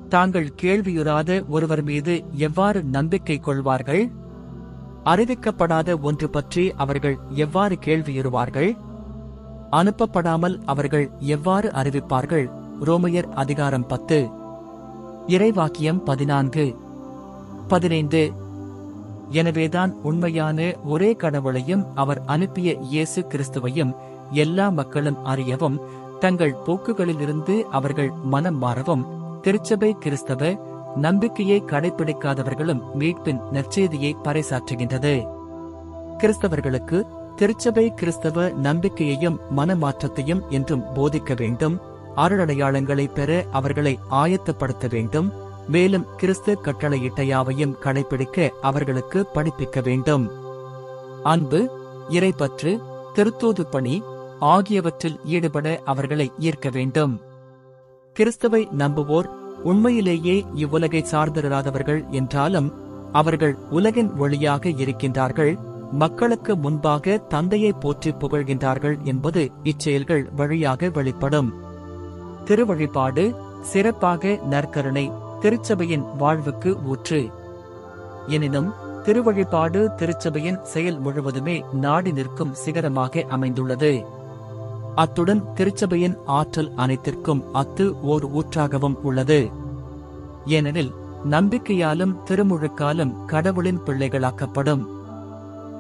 தாங்கள் கேள்வியுறாத ஒருவர் மீது எவ்வாறு நம்பிக்கை கொள்வார்கள்? அறிவிக்கப்படாத ஒன்று பற்றி அவர்கள் எவ்வாறு கேள்வியுறுவார்கள்? அனுப்பப்படாமல் அவர்கள் எவ்வாறு அறிவிப்பார்கள்? ரோமையர் அதிகாரம் 10 இறைவாக்கியம் 14-15. எனவேதான் உண்மையான ஒரே கடவுளையும் அவர் அனுப்பிய இயேசு கிறிஸ்துவையும் எல்லா மக்களும் அறியவும் தங்கள் போக்குகளிலிருந்து அவர்கள் மனம் மாறவும் திருச்சபை கிறிஸ்தவ நம்பிக்கையை கடைபிடிக்காதவர்களும் மீட்பின் நற்செய்தியை பறைசாற்றுகின்றது. கிறிஸ்தவர்களுக்கு திருச்சபை கிறிஸ்தவ நம்பிக்கையையும் மனமாற்றத்தையும் என்றும் போதிக்க வேண்டும். அருளடையாளங்களை பெற அவர்களை ஆயத்தப்படுத்த வேண்டும். மேலும் கிறிஸ்து கட்டளையிட்ட யாவையும் கடைபிடிக்க அவர்களுக்கு படிப்பிக்க வேண்டும். அன்பு, இறைப்பற்று, திருத்தூது பணி ஆகியவற்றில் ஈடுபட அவர்களை ஈர்க்க வேண்டும். கிறிஸ்துவை நம்புவோர் உண்மையிலேயே இவ்வுலகை சார்ந்திராதவர்கள் என்றாலும் அவர்கள் உலகின் ஒளியாக இருக்கின்றார்கள். மக்களுக்கு முன்பாக தந்தையை போற்றி புகழ்கின்றார்கள் என்பது இச்செயல்கள் வழியாக வெளிப்படும். திருவழிபாடு, சிறப்பாக நற்கருணை திருச்சபையின் வாழ்வுக்கு ஊற்று. எனினும் திருவழிபாடு திருச்சபையின் செயல் முழுவதுமே நாடி நிற்கும் சிகரமாக அமைந்துள்ளது. அத்துடன் திருச்சபையின் ஆற்றல் அனைத்திற்கும் அத்து ஓர் ஊற்றாகவும் உள்ளது. ஏனெனில் நம்பிக்கையாலும் திருமுழுக்காலும் கடவுளின் பிள்ளைகளாக்கப்படும்.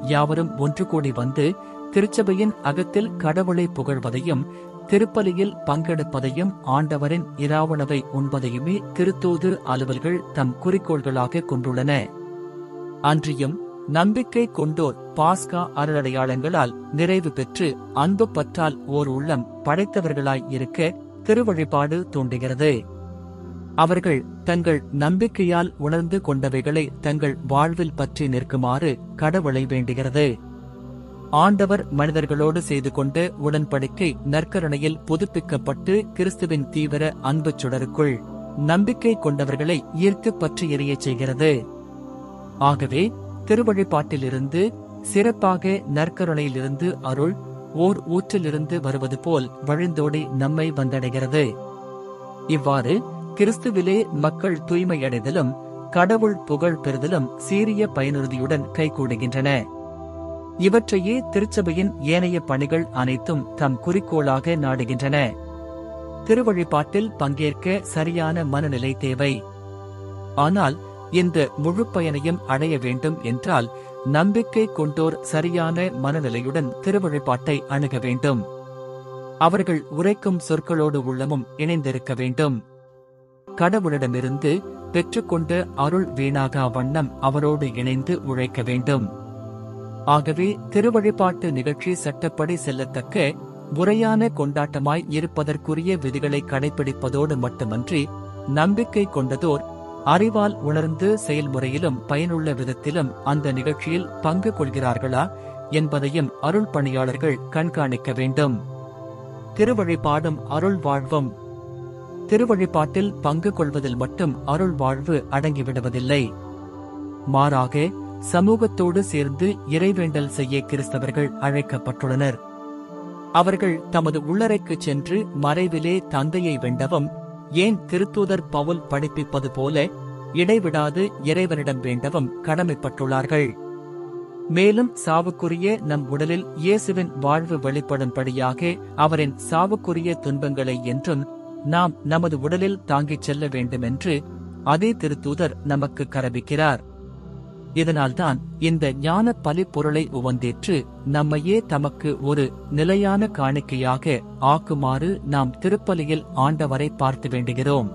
யாவரும் ஒன்று கூடி வந்து திருச்சபையின் அகத்தில் கடவுளை புகழ்வதையும் திருப்பலியில் பங்கெடுப்பதையும் ஆண்டவரின் இராவுணவை உண்பதையுமே திருத்தூது அலுவல்கள் தம் குறிக்கோள்களாக கொண்டுள்ளன. அன்றியும் நம்பிக்கை கொண்டோர் பாஸ்கா அருளடையாளங்களால் நிறைவு பெற்று அன்பு பற்றால் ஓர் உள்ளம் படைத்தவர்களாய் இருக்க திருவழிபாடு தூண்டுகிறது. அவர்கள் தங்கள் நம்பிக்கையால் உணர்ந்து கொண்டவைகளை தங்கள் வாழ்வில் பற்றி நிற்குமாறு கடவுளை வேண்டுகிறது. ஆண்டவர் மனிதர்களோடு செய்து கொண்ட உடன்படிக்கை நற்கருணையில் புதுப்பிக்கப்பட்டு கிறிஸ்துவின் தீவிர அன்புச் சுடருக்குள் நம்பிக்கை கொண்டவர்களை ஈர்த்து பற்றி எரியச் செய்கிறது. ஆகவே திருவழிபாட்டிலிருந்து, சிறப்பாக நற்கருணையிலிருந்து அருள் ஓர் ஊற்றிலிருந்து வருவது போல் வழிந்தோடி நம்மை வந்தடைகிறது. இவ்வாறு கிறிஸ்துவிலே மக்கள் தூய்மையடைதலும் கடவுள் புகழ் பெறுதலும் சீரிய பயனுறுதியுடன் கைகூடுகின்றன. இவற்றையே திருச்சபையின் ஏனைய பணிகள் அனைத்தும் தம் குறிக்கோளாக நாடுகின்றன. திருவழிபாட்டில் பங்கேற்க சரியான மனநிலை தேவை. ஆனால் இந்த முழு பயனையும் அடைய வேண்டும் என்றால் நம்பிக்கை கொண்டோர் சரியான மனநிலையுடன் திருவழிபாட்டை அணுக வேண்டும். அவர்கள் உரைக்கும் சொற்களோடு உள்ளமும் இணைந்திருக்க வேண்டும். கடவுளிடமிருந்து பெற்றுக்கொண்ட அருள் வீணாகா வண்ணம் அவரோடு இணைந்து உழைக்க வேண்டும். ஆகவே திருவழிபாட்டு நிகழ்ச்சி சட்டப்படி செல்லத்தக்க முறையான கொண்டாட்டமாய் இருப்பதற்குரிய விதிகளை கடைபிடிப்பதோடு மட்டுமன்றி நம்பிக்கை கொண்டதோர் அறிவால் உணர்ந்து செயல்முறையிலும் பயனுள்ள விதத்திலும் அந்த நிகழ்ச்சியில் பங்கு கொள்கிறார்களா என்பதையும் அருள் பணியாளர்கள் கண்காணிக்க வேண்டும். திருவழிபாடும் அருள் வாழ்வும். திருவழிபாட்டில் பங்கு கொள்வதில் மட்டும் அருள் வாழ்வு அடங்கிவிடுவதில்லை. மாறாக சமூகத்தோடு சேர்ந்து இறைவேண்டல் செய்ய கிறிஸ்தவர்கள் அழைக்கப்பட்டுள்ளனர். அவர்கள் தமது உள்ளறைக்கு சென்று மறைவிலே தந்தையை வேண்டவும், ஏன் திருத்தூதர் பவுல் படிப்பிப்பது போல இடைவிடாது இறைவனிடம் வேண்டவும் கடமைப்பட்டுள்ளார்கள். மேலும் சாவுக்குரிய நம் உடலில் இயேசுவின் வாழ்வு வெளிப்படும்படியாக அவரின் சாவுக்குரிய துன்பங்களை என்றும் நாம் நமது உடலில் தாங்கிச் செல்ல வேண்டுமென்று அதே திருத்தூதர் நமக்கு கற்பிக்கிறார். இதனால்தான் இந்த ஞான பலி பொருளை உவந்தேற்று நம்மையே தமக்கு ஒரு நிலையான காணிக்கையாக ஆக்குமாறு நாம் திருப்பலியில் ஆண்டவரை பார்த்து வேண்டுகிறோம்.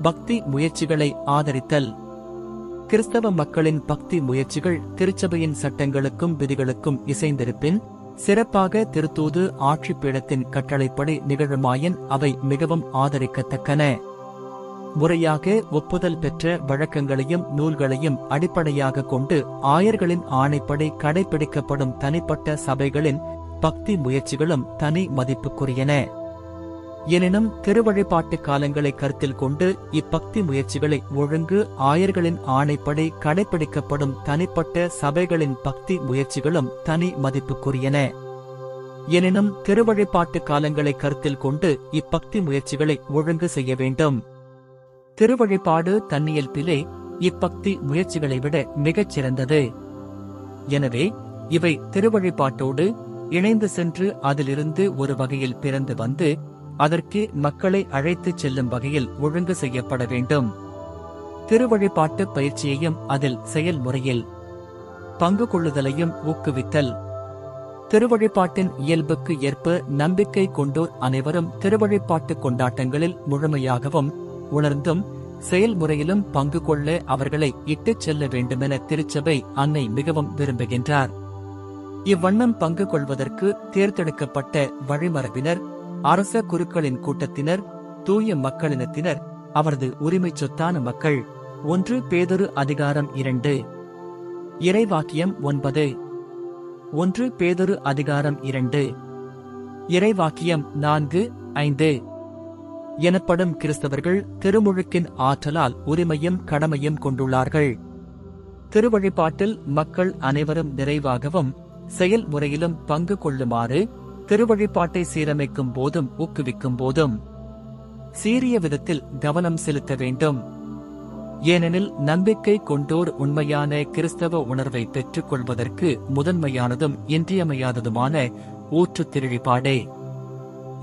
பக்தி முயற்சிகளை ஆதரித்தல். கிறிஸ்தவ மக்களின் பக்தி முயற்சிகள் திருச்சபையின் சட்டங்களுக்கும் விதிகளுக்கும் இசைந்திருப்பின் சிறப்பாக திருத்தூது ஆட்சி பீடத்தின் கட்டளைப்படி நிகழுமாயின் அவை மிகவும் ஆதரிக்கத்தக்கன. முறையாக ஒப்புதல் பெற்ற வழக்கங்களையும் நூல்களையும் அடிப்படையாக கொண்டு ஆயர்களின் ஆணைப்படி கடைபிடிக்கப்படும் தனிப்பட்ட சபைகளின் பக்தி முயற்சிகளும் தனி மதிப்புக்குரியன. எனினும் திருவழிபாட்டு காலங்களை கருத்தில் கொண்டு இப்பக்தி முயற்சிகளை ஒழுங்கு ஆயர்களின் ஆணைப்படி கடைபிடிக்கப்படும் தனிப்பட்ட சபைகளின் பக்தி முயற்சிகளும் தனி மதிப்புக்குரியன. எனினும் திருவழிபாட்டு காலங்களை கருத்தில் கொண்டு இப்பக்தி முயற்சிகளை ஒழுங்கு செய்ய வேண்டும். திருவழிபாடு தன்னியல்பிலே இப்பக்தி முயற்சிகளை விட மிகச் சிறந்தது. எனவே இவை திருவழிபாட்டோடு இணைந்து சென்று அதிலிருந்து ஒரு வகையில் பிறந்து வந்து அதற்கு மக்களை அழைத்துச் செல்லும் வகையில் ஒழுங்கு செய்யப்பட வேண்டும். திருவழிபாட்டு பயிற்சியையும் அதில் செயல்முறையில் பங்கு கொள்ளுதலையும் ஊக்குவித்தல். திருவழிபாட்டின் இயல்புக்கு ஏற்ப நம்பிக்கை கொண்டோர் அனைவரும் திருவழிபாட்டு கொண்டாட்டங்களில் முழுமையாகவும் உணர்ந்தும் செயல்முறையிலும் பங்கு கொள்ள அவர்களை இட்டுச் செல்ல வேண்டுமென திருச்சபை அன்னை மிகவும் விரும்புகின்றார். இவ்வண்ணம் பங்கு கொள்வதற்கு தேர்ந்தெடுக்கப்பட்ட வழிமரபினர், அரச குருக்களின் கூட்டத்தினர், தூய மக்களினத்தினர், அவரது உரிமைச் சொத்தான மக்கள். 1 பேதுரு அதிகாரம் 2. இறைவாக்கியம் 9. 1 பேதுரு அதிகாரம் 2. இறைவாக்கியம் 4-5. எனப்படும் கிறிஸ்தவர்கள் திருமுழுக்கின் ஆற்றலால் உரிமையும் கடமையும் கொண்டுள்ளார்கள். திருவழிபாட்டில் மக்கள் அனைவரும் நிறைவாகவும் செயல்முறையிலும் பங்கு கொள்ளுமாறு திருவழிபாட்டை சீரமைக்கும் போதும் ஊக்குவிக்கும் போதும் சீரிய விதத்தில் கவனம் செலுத்த வேண்டும். ஏனெனில் நம்பிக்கை கொண்டோர் உண்மையான கிறிஸ்தவ உணர்வை பெற்றுக் கொள்வதற்கு முதன்மையானதும் இன்றியமையாததுமான ஊற்று திருவழிபாடே.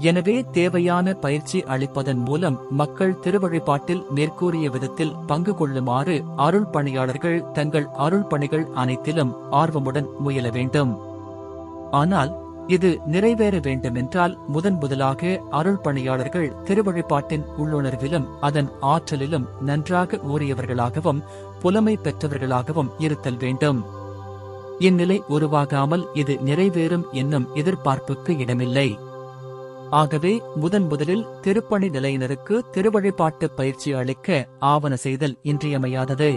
எனவே தேவையான பயிற்சி அளிப்பதன் மூலம் மக்கள் திருவழிபாட்டில் மேற்கூறிய விதத்தில் பங்கு கொள்ளுமாறு அருள் பணியாளர்கள் தங்கள் அருள் பணிகள் அனைத்திலும் ஆர்வமுடன் முயல வேண்டும். ஆனால் இது நிறைவேற வேண்டுமென்றால் முதலாக அருள் பணியாளர்கள் திருவழிபாட்டின் உள்ளுணர்விலும் அதன் ஆற்றலிலும் நன்றாக ஊறியவர்களாகவும் புலமை பெற்றவர்களாகவும் இருத்தல் வேண்டும். இந்நிலை உருவாகாமல் இது நிறைவேறும் என்னும் எதிர்பார்ப்புக்கு இடமில்லை. ஆகவே முதலில் திருப்பணி நிலையினருக்கு திருவழிபாட்டு பயிற்சி அளிக்க ஆவண செய்தல் இன்றியமையாதது.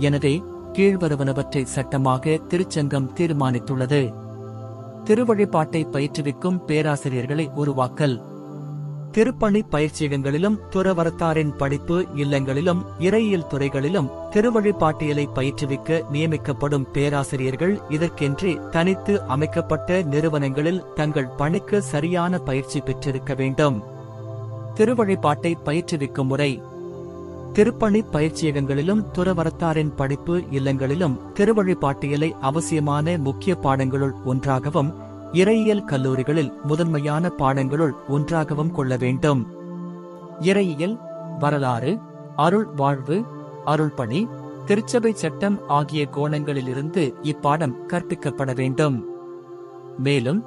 எனவே கீழ்வருவனவற்றை சட்டமாக திருச்சங்கம் தீர்மானித்துள்ளது. திருவழிபாட்டை பயிற்றுவிக்கும் பேராசிரியர்களை உருவாக்கல். திருப்பணி பயிற்சியகங்களிலும் துறவரத்தாரின் படிப்பு இல்லங்களிலும் இறையியல் துறைகளிலும் திருவழிபாட்டியலை பயிற்றுவிக்க நியமிக்கப்படும் பேராசிரியர்கள் இதற்கென்றே தனித்து அமைக்கப்பட்ட நிறுவனங்களில் தங்கள் பணிக்கு சரியான பயிற்சி பெற்றிருக்க வேண்டும். திருவழிபாட்டை பயிற்றுவிக்கும் முறை. திருப்பணி பயிற்சியகங்களிலும் துறவரத்தாரின் படிப்பு இல்லங்களிலும் திருவழிபாட்டியலை அவசியமான முக்கிய பாடங்களுள் ஒன்றாகவும் இறையியல் கல்லூரிகளில் முதன்மையான பாடங்களுள் ஒன்றாகவும் கொள்ள வேண்டும். இறையியல், வரலாறு, அருள் வாழ்வு, அருள்பணி, திருச்சபை சட்டம் ஆகிய கோணங்களிலிருந்து இப்பாடம் கற்பிக்கப்பட வேண்டும். மேலும்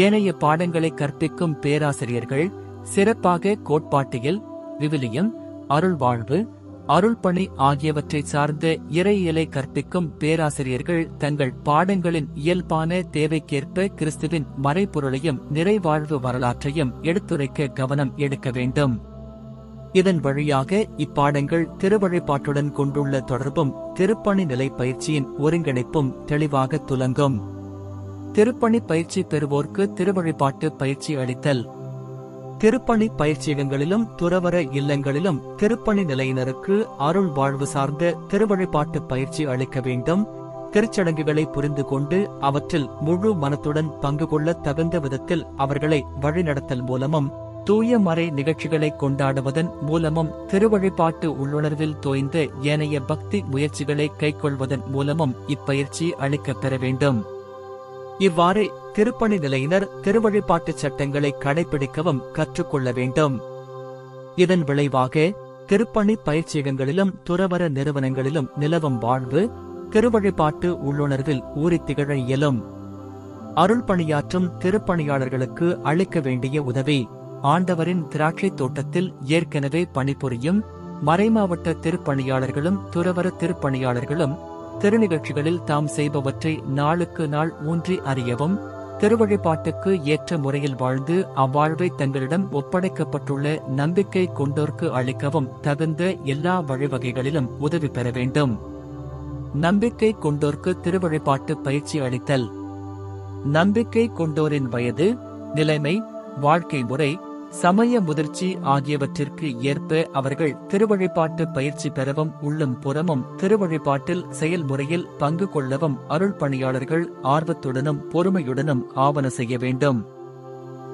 ஏனைய பாடங்களை கற்பிக்கும் பேராசிரியர்கள் சிறப்பாக கோட்பாட்டியல், விவிலியம், அருள் வாழ்வு, அருள்பணி ஆகியவற்றை சார்ந்த இறையியலை கற்பிக்கும் பேராசிரியர்கள் தங்கள் பாடங்களின் இயல்பான தேவைக்கேற்ப கிறிஸ்துவின் மறைபொருளையும் நிறைவாழ்வு வரலாற்றையும் எடுத்துரைக்க கவனம் எடுக்க வேண்டும். இதன் வழியாக இப்பாடங்கள் திருவழிபாட்டுடன் கொண்டுள்ள தொடர்பும் திருப்பணி நிலை பயிற்சியின் ஒருங்கிணைப்பும் தெளிவாக துலங்கும். திருப்பணி பயிற்சி பெறுவோர்க்கு திருவழிபாட்டு பயிற்சி அளித்தல். திருப்பணி பயிற்சியகங்களிலும் துறவர இல்லங்களிலும் திருப்பணி நிலையினருக்கு அருள் வாழ்வு சார்ந்த திருவழிபாட்டு பயிற்சி அளிக்க வேண்டும். திருச்சடங்குகளை புரிந்து கொண்டு அவற்றில் முழு மனத்துடன் பங்கு கொள்ள தகுந்த விதத்தில் அவர்களை வழிநடத்தல் மூலமும் தூய மறை நிகழ்ச்சிகளை கொண்டாடுவதன் மூலமும் திருவழிபாட்டு உள்ளுணர்வில் தோய்ந்த ஏனைய பக்தி முயற்சிகளை கைக்கொள்வதன் மூலமும் இப்பயிற்சி அளிக்கப் பெற வேண்டும். இவ்வாறு திருப்பணி நிலையினர் திருவழிபாட்டு சட்டங்களை கடைபிடிக்கவும் கற்றுக்கொள்ள வேண்டும். இதன் விளைவாக திருப்பணி பயிற்சியகங்களிலும் துறவர நிறுவனங்களிலும் நிலவும் வாழ்வு திருவழிபாட்டு உள்ளுணர்வில் ஊறித் திகழ இயலும். அருள் பணியாற்றும் திருப்பணியாளர்களுக்கு அளிக்க வேண்டிய உதவி. ஆண்டவரின் திராட்சை தோட்டத்தில் ஏற்கனவே பணிபுரியும் மறைமாவட்ட திருப்பணியாளர்களும் துறவர திருப்பணியாளர்களும் திருநிகழ்ச்சிகளில் தாம் செய்பவற்றை நாளுக்கு நாள் ஊன்றி அறியவும் திருவழிபாட்டுக்கு ஏற்ற முறையில் வாழ்ந்து அவ்வாழ்வை தங்களிடம் ஒப்படைக்கப்பட்டுள்ள நம்பிக்கை கொண்டோர்க்கு அளிக்கவும் தகுந்த எல்லா வழிவகைகளிலும் உதவி பெற வேண்டும். நம்பிக்கை கொண்டோர்க்கு திருவழிபாட்டு பயிற்சி அளித்தல். நம்பிக்கை கொண்டோரின் வயது, நிலைமை, வாழ்க்கை முறை, சமய முதிர்ச்சி ஆகியவற்றிற்கு ஏற்ப அவர்கள் திருவழிபாட்டு பயிற்சி பெறவும் உள்ளும் புறமும் திருவழிபாட்டில் செயல்முறையில் பங்கு கொள்ளவும் அருள் பணியாளர்கள் ஆர்வத்துடனும் பொறுமையுடனும் ஆவன செய்ய வேண்டும்.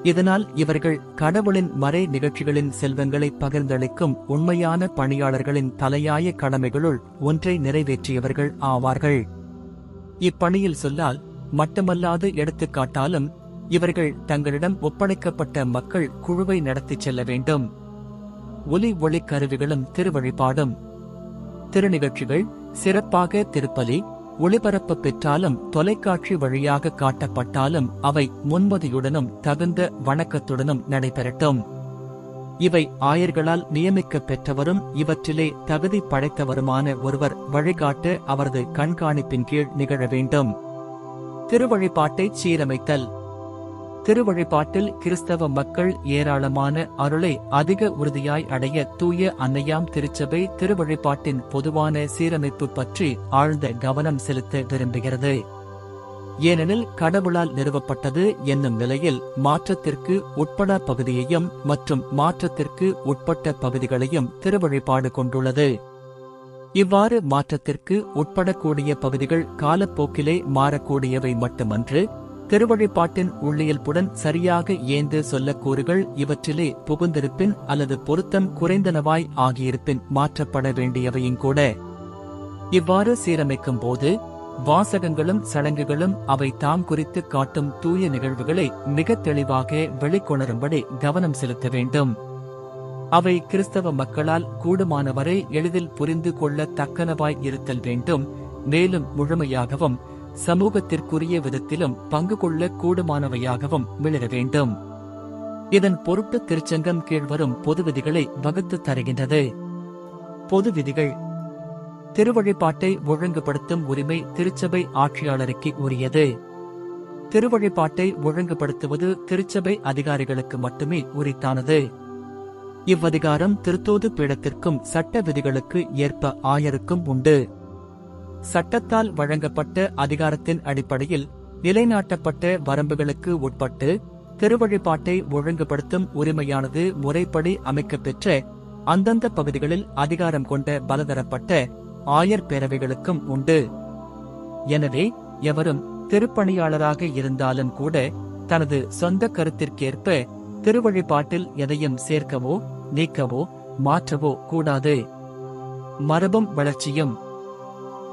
இதனால் இவர்கள் கடவுளின் மறை நிகழ்ச்சிகளின் செல்வங்களை பகிர்ந்தளிக்கும் உண்மையான பணியாளர்களின் தலையாய கடமைகளுள் ஒன்றை நிறைவேற்றியவர்கள் ஆவார்கள். இப்பணியில் சொல்லால் மட்டுமல்லாது எடுத்துக்காட்டாலும் இவர்கள் தங்களிடம் ஒப்படைக்கப்பட்ட மக்கள் குழுவை நடத்திச் செல்ல வேண்டும். ஒலி ஒளி கருவிகளும் திருவழிபாடும். திருநிகழ்ச்சிகள் சிறப்பாக திருப்பலி ஒளிபரப்பு பெற்றாலும் தொலைக்காட்சி வழியாக காட்டப்பட்டாலும் அவை முன்மதியுடனும் தகுந்த வணக்கத்துடனும் நடைபெறட்டும். இவை ஆயர்களால் நியமிக்கப் பெற்றவரும் இவற்றிலே தகுதி படைத்தவருமான ஒருவர் வழிகாட்ட அவரது கண்காணிப்பின் கீழ் நிகழ வேண்டும். திருவழிபாட்டை சீரமைத்தல். திருவழிபாட்டில் கிறிஸ்தவ மக்கள் ஏராளமான அருளை அதிக உறுதியாய் அடைய தூய அன்னையாம் திருச்சபை திருவழிபாட்டின் பொதுவான சீரமைப்பு பற்றி ஆழ்ந்த கவனம் செலுத்த விரும்புகிறது. ஏனெனில் கடவுளால் நிறுவப்பட்டது என்னும் நிலையில் மாற்றத்திற்கு உட்பட பகுதியையும் மற்றும் மாற்றத்திற்கு உட்பட்ட பகுதிகளையும் திருவழிபாடு கொண்டுள்ளது. இவ்வாறு மாற்றத்திற்கு உட்படக்கூடிய பகுதிகள் காலப்போக்கிலே மாறக்கூடியவை மட்டுமன்று, திருவழிபாட்டின் உள்ளியல்புடன் சரியாக ஏந்து சொல்லக்கூறுகள் இவற்றிலே புகுந்திருப்பின் அல்லது பொருத்தம் குறைந்தனவாய் ஆகியிருப்பின் மாற்றப்பட வேண்டியவையுங்கூட. இவ்வாறு சீரமைக்கும் போது வாசகங்களும் சடங்குகளும் அவை தாம் குறித்து காட்டும் தூய நிகழ்வுகளை மிக தெளிவாக வெளிக்கொணரும்படி கவனம் செலுத்த வேண்டும். அவை கிறிஸ்தவ மக்களால் கூடுமானவரை எளிதில் புரிந்து கொள்ள தக்கனவாய் இருத்தல் வேண்டும். மேலும் முழுமையாகவும் சமூகத்திற்குரிய விதத்திலும் பங்கு கொள்ள கூடுமானவையாகவும் மிளிர வேண்டும். இதன் பொருட்டு திருச்சங்கம் கீழ்வரும் பொது விதிகளை வகுத்து தருகின்றது. பொது விதிகள். திருவழிபாட்டை ஒழுங்குபடுத்தும் உரிமை திருச்சபை ஆட்சியாளருக்கு உரியது. திருவழிபாட்டை ஒழுங்குபடுத்துவது திருச்சபை அதிகாரிகளுக்கு மட்டுமே உரித்தானது. இவ்வதிகாரம் திருத்தூது பீடத்திற்கும் சட்ட விதிகளுக்கு ஏற்ப ஆயருக்கும் உண்டு. சட்டத்தால் வழங்கப்பட்ட அதிகாரத்தின் அடிப்படையில் நிலைநாட்டப்பட்ட வரம்புகளுக்கு உட்பட்டு திருவழிபாட்டை ஒழுங்குபடுத்தும் உரிமையானது முறைப்படி அமைக்கப்பெற்ற அந்தந்த பகுதிகளில் அதிகாரம் கொண்ட பலதரப்பட்ட ஆயர் பேரவைகளுக்கும் உண்டு. எனவே எவரும் திருப்பணியாளராக இருந்தாலும் கூட தனது சொந்த கருத்திற்கேற்ப திருவழிபாட்டில் எதையும் சேர்க்கவோ நீக்கவோ மாற்றவோ கூடாது. மரபும் வளர்ச்சியும்.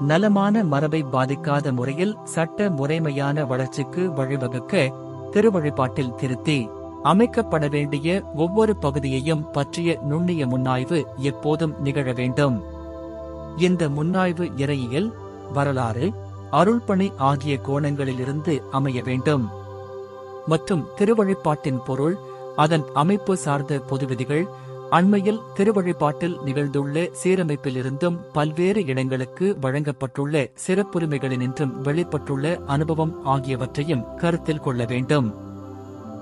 நலமான மரபை பாதிக்காத முறையில் சட்ட முறைமையான வளர்ச்சிக்கு வழிவகுக்க திருவழிபாட்டில் திருத்தி அமைக்கப்பட வேண்டிய ஒவ்வொரு பகுதியையும் பற்றிய நுண்ணிய முன்னாய்வு எப்போதும் நிகழ வேண்டும். இந்த முன்னாய்வு இறையியல், வரலாறு, அருள்பணி ஆகிய கோணங்களிலிருந்து அமைய வேண்டும். மற்றும் திருவழிபாட்டின் பொருள், அதன் அமைப்பு சார்ந்த பொது விதிகள், அண்மையில் திருவழிபாட்டில் நிகழ்ந்துள்ள சீரமைப்பிலிருந்தும் பல்வேறு இடங்களுக்கு வழங்கப்பட்டுள்ள சிறப்புரிமைகளினின்றும் வெளிப்பட்டுள்ள அனுபவம் ஆகியவற்றையும் கருத்தில் கொள்ள வேண்டும்.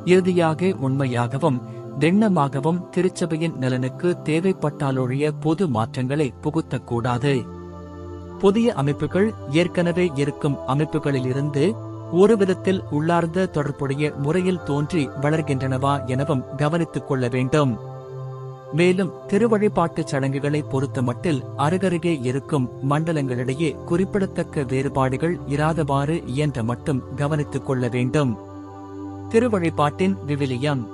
இறுதியாக உண்மையாகவும் திண்ணமாகவும் திருச்சபையின் நலனுக்கு தேவைப்பட்டாலொழிய பொது மாற்றங்களை புகுத்தக்கூடாது. புதிய அமைப்புகள் ஏற்கனவே இருக்கும் அமைப்புகளிலிருந்து ஒரு விதத்தில் உள்ளார்ந்த தொடர்புடைய முறையில் தோன்றி வளர்கின்றனவா எனவும் கவனித்துக் கொள்ள வேண்டும். மேலும் திருவழிபாட்டுச் சடங்குகளை பொறுத்தமட்டில் அருகருகே இருக்கும் மண்டலங்களிடையே குறிப்பிடத்தக்க வேறுபாடுகள் இராதவாறு இயன்ற மட்டும் கவனித்துக் கொள்ள வேண்டும். திருவழிபாட்டின் விவிலியம்.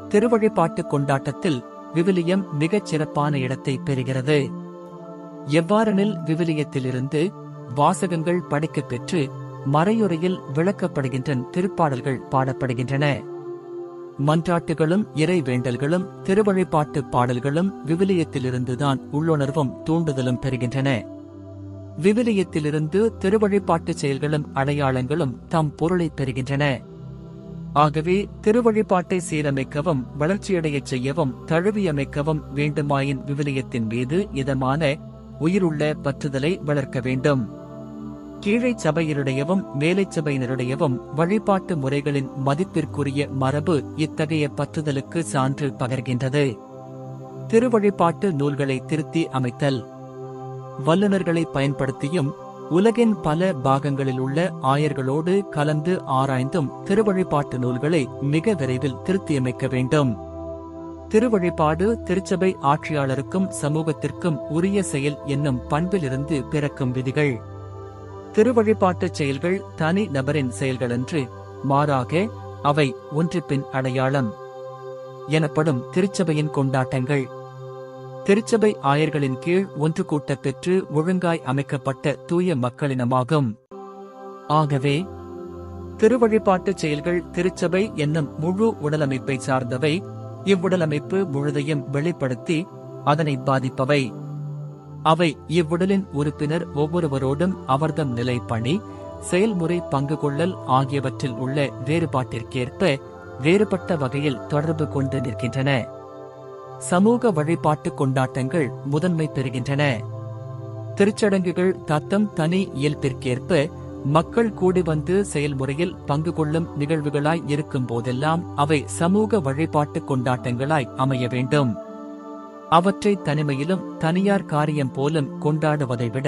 திருவழிபாட்டு கொண்டாட்டத்தில் விவிலியம் மிகச் சிறப்பான இடத்தை பெறுகிறது. எவ்வாறெனில் விவிலியத்திலிருந்து வாசகங்கள் படிக்கப் பெற்று மறையுறையில் விளக்கப்படுகின்ற திருப்பாடல்கள் பாடப்படுகின்றன. மன்றாட்டுகளும் இறை வேண்டல்களும் திருவழிபாட்டு பாடல்களும் விவிலியத்திலிருந்துதான் உள்ளுணர்வும் தூண்டுதலும் பெறுகின்றன. விவிலியத்திலிருந்து திருவழிபாட்டுச் செயல்களும் அடையாளங்களும் தம் பொருளை பெறுகின்றன. ஆகவே திருவழிபாட்டை சீரமைக்கவும் வளர்ச்சியடையச் செய்யவும் தழுவியமைக்கவும் வேண்டுமாயின் விவிலியத்தின் மீது இதமான உயிருள்ள பற்றுதலை வளர்க்க வேண்டும். கீழைச் சபையினுடையவும் மேலைச் சபையினருடையவும் வழிபாட்டு முறைகளின் மதிப்பிற்குரிய மரபு இத்தகைய பற்றுதலுக்கு சான்று பகர்கின்றது. திருவழிபாட்டு நூல்களை திருத்தி அமைத்தல். வல்லுநர்களை பயன்படுத்தியும் உலகின் பல பாகங்களில் உள்ள ஆயர்களோடு கலந்து ஆராய்ந்தும் திருவழிபாட்டு நூல்களை மிக விரைவில் திருத்தியமைக்க வேண்டும். திருவழிபாடு திருச்சபை ஆட்சியாளருக்கும் சமூகத்திற்கும் உரிய செயல் என்னும் பண்பிலிருந்து பிறக்கும் விதிகள். திருவழிபாட்டுச் செயல்கள் தனி நபரின் செயல்களன்று, மாறாக அவை ஒன்றுபின் அடையாளம் எனப்படும் திருச்சபையின் கொண்டாட்டங்கள். திருச்சபை ஆயர்களின் கீழ் ஒன்று கூட்டப் பெற்று ஒழுங்காய் அமைக்கப்பட்ட தூய மக்களினமாகும். ஆகவே திருவழிபாட்டுச் செயல்கள் திருச்சபை என்னும் முழு உடலமைப்பை சார்ந்தவை. இவ்வுடலமைப்பு முழுதையும் வெளிப்படுத்தி அதனை பாதிப்பவை. அவை இவ்வுடலின் உறுப்பினர் ஒவ்வொருவரோடும் அவர்தம் நிலை, பணி, செயல்முறை, பங்கு கொள்ளல் ஆகியவற்றில் உள்ள வேறுபாட்டிற்கேற்ப வேறுபட்ட வகையில் தொடர்பு கொண்டு நிற்கின்றன. சமூக வழிபாட்டு கொண்டாட்டங்கள் முதன்மை பெறுகின்றன. திருச்சடங்குகள் தத்தம் தனி இயல்பிற்கேற்ப மக்கள் கூடி வந்து செயல்முறையில் பங்கு கொள்ளும் நிகழ்வுகளாய் இருக்கும் போதெல்லாம் அவை சமூக வழிபாட்டு கொண்டாட்டங்களாய் அமைய வேண்டும். அவற்றை தனிமையிலும் தனியார் காரியம் போலும் கொண்டாடுவதை விட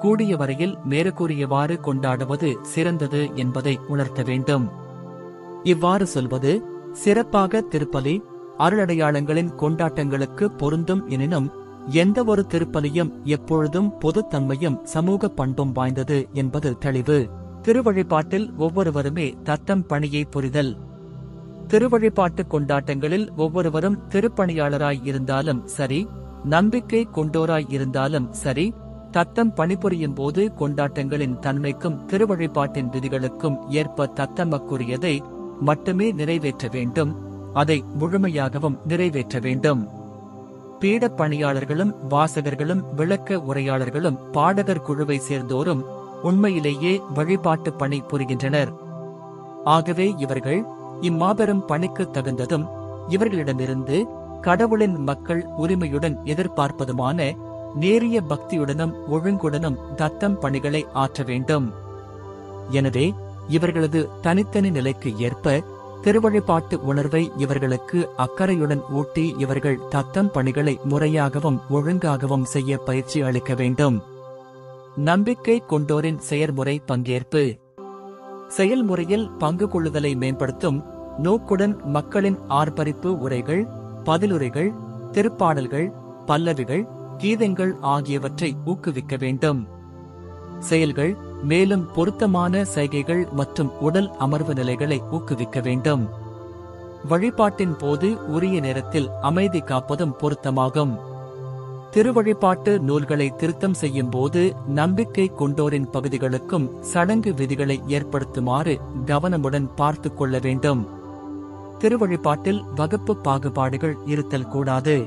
கூடிய வரையில் மேற்கூறியவாறு கொண்டாடுவது சிறந்தது என்பதை உணர்த்த வேண்டும். இவ்வாறு சொல்வது சிறப்பாக திருப்பலி அருளடையாளங்களின் கொண்டாட்டங்களுக்கு பொருந்தும். எனினும் எந்த ஒரு திருப்பலியும் எப்பொழுதும் பொதுத்தன்மையும் சமூக பண்பும் வாய்ந்தது என்பது தெளிவு. திருவழிபாட்டில் ஒவ்வொருவருமே தத்தம் பணியை புரிதல். திருவழிபாட்டு கொண்டாட்டங்களில் ஒவ்வொருவரும் திருப்பணியாளராய் இருந்தாலும் சரி, நம்பிக்கை கொண்டோராய் இருந்தாலும் சரி, தத்தம் பணிபுரியும் போது கொண்டாட்டங்களின் தன்மைக்கும் திருவழிபாட்டின் விதிகளுக்கும் ஏற்ப தத்தமக்குரியதை மட்டுமே நிறைவேற்ற வேண்டும். அதை முழுமையாகவும் நிறைவேற்ற வேண்டும். பீடப் பணியாளர்களும் வாசகர்களும் விளக்க உரையாளர்களும் பாடகர் குழுவை சேர்ந்தோரும் உண்மையிலேயே வழிபாட்டு பணி புரிகின்றனர். ஆகவே இவர்கள் இம்மாபெரும் பணிக்கு தகுந்ததும் இவர்களிடமிருந்து கடவுளின் மக்கள் உரிமையுடன் எதிர்பார்ப்பதுமான நேரிய பக்தியுடனும் ஒழுங்குடனும் தத்தம் பணிகளை ஆற்ற வேண்டும். எனவே இவர்களது தனித்தனி நிலைக்கு ஏற்ப திருவழிபாட்டு உணர்வை இவர்களுக்கு அக்கறையுடன் ஊட்டி இவர்கள் தத்தம் பணிகளை முறையாகவும் ஒழுங்காகவும் செய்ய பயிற்சி அளிக்க வேண்டும். நம்பிக்கை கொண்டோரின் செயல்முறை பங்கேற்பு. செயல்முறையில் பங்கு கொள்ளுதலை மேம்படுத்தும் நோக்குடன் மக்களின் ஆர்ப்பரிப்பு உரைகள், பதிலுரைகள், திருப்பாடல்கள், பல்லவிகள், கீதங்கள் ஆகியவற்றை ஊக்குவிக்க வேண்டும். செயல்கள் மேலும் பொருத்தமான சைகைகள் மற்றும் உடல் அமர்வு நிலைகளை ஊக்குவிக்க வேண்டும். வழிபாட்டின் போது உரிய நேரத்தில் அமைதி காப்பதும் பொருத்தமாகும். திருவழிபாட்டு நூல்களை திருத்தம் செய்யும் போது நம்பிக்கை கொண்டோரின் பகுதிகளுக்கும் சடங்கு விதிகளை ஏற்படுத்துமாறு கவனமுடன் பார்த்துக் கொள்ள வேண்டும். திருவழிபாட்டில் வகுப்பு பாகுபாடுகள் இருத்தல் கூடாது.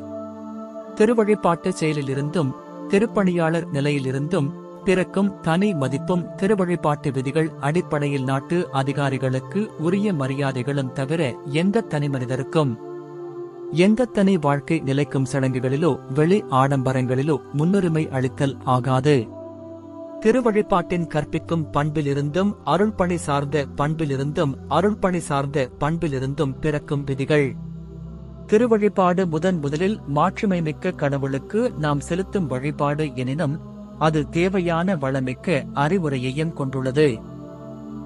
திருவழிபாட்டு செயலிலிருந்தும் திருப்பணியாளர் நிலையிலிருந்தும் பிறக்கும் தனி மதிப்பும் திருவழிபாட்டு விதிகள் அடிப்படையில் நாட்டு அதிகாரிகளுக்கு உரிய மரியாதைகளும் தவிர எந்த தனி மனிதருக்கும் எந்த தனி வாழ்க்கை நிலைக்கும் சடங்குகளிலோ வெளி ஆடம்பரங்களிலோ முன்னுரிமை அளித்தல் ஆகாது. திருவழிபாட்டின் கற்பிக்கும் பண்பிலிருந்தும் அருள்பணி சார்ந்த பண்பிலிருந்தும் அருள்பணி சார்ந்த பண்பிலிருந்தும் பிறக்கும் விதிகள். திருவழிபாடு முதலில் மாட்சிமைமிக்க கடவுளுக்கு நாம் செலுத்தும் வழிபாடு எனினும் அது தேவையான வளமிக்க அறிவுரையையும் கொண்டுள்ளது.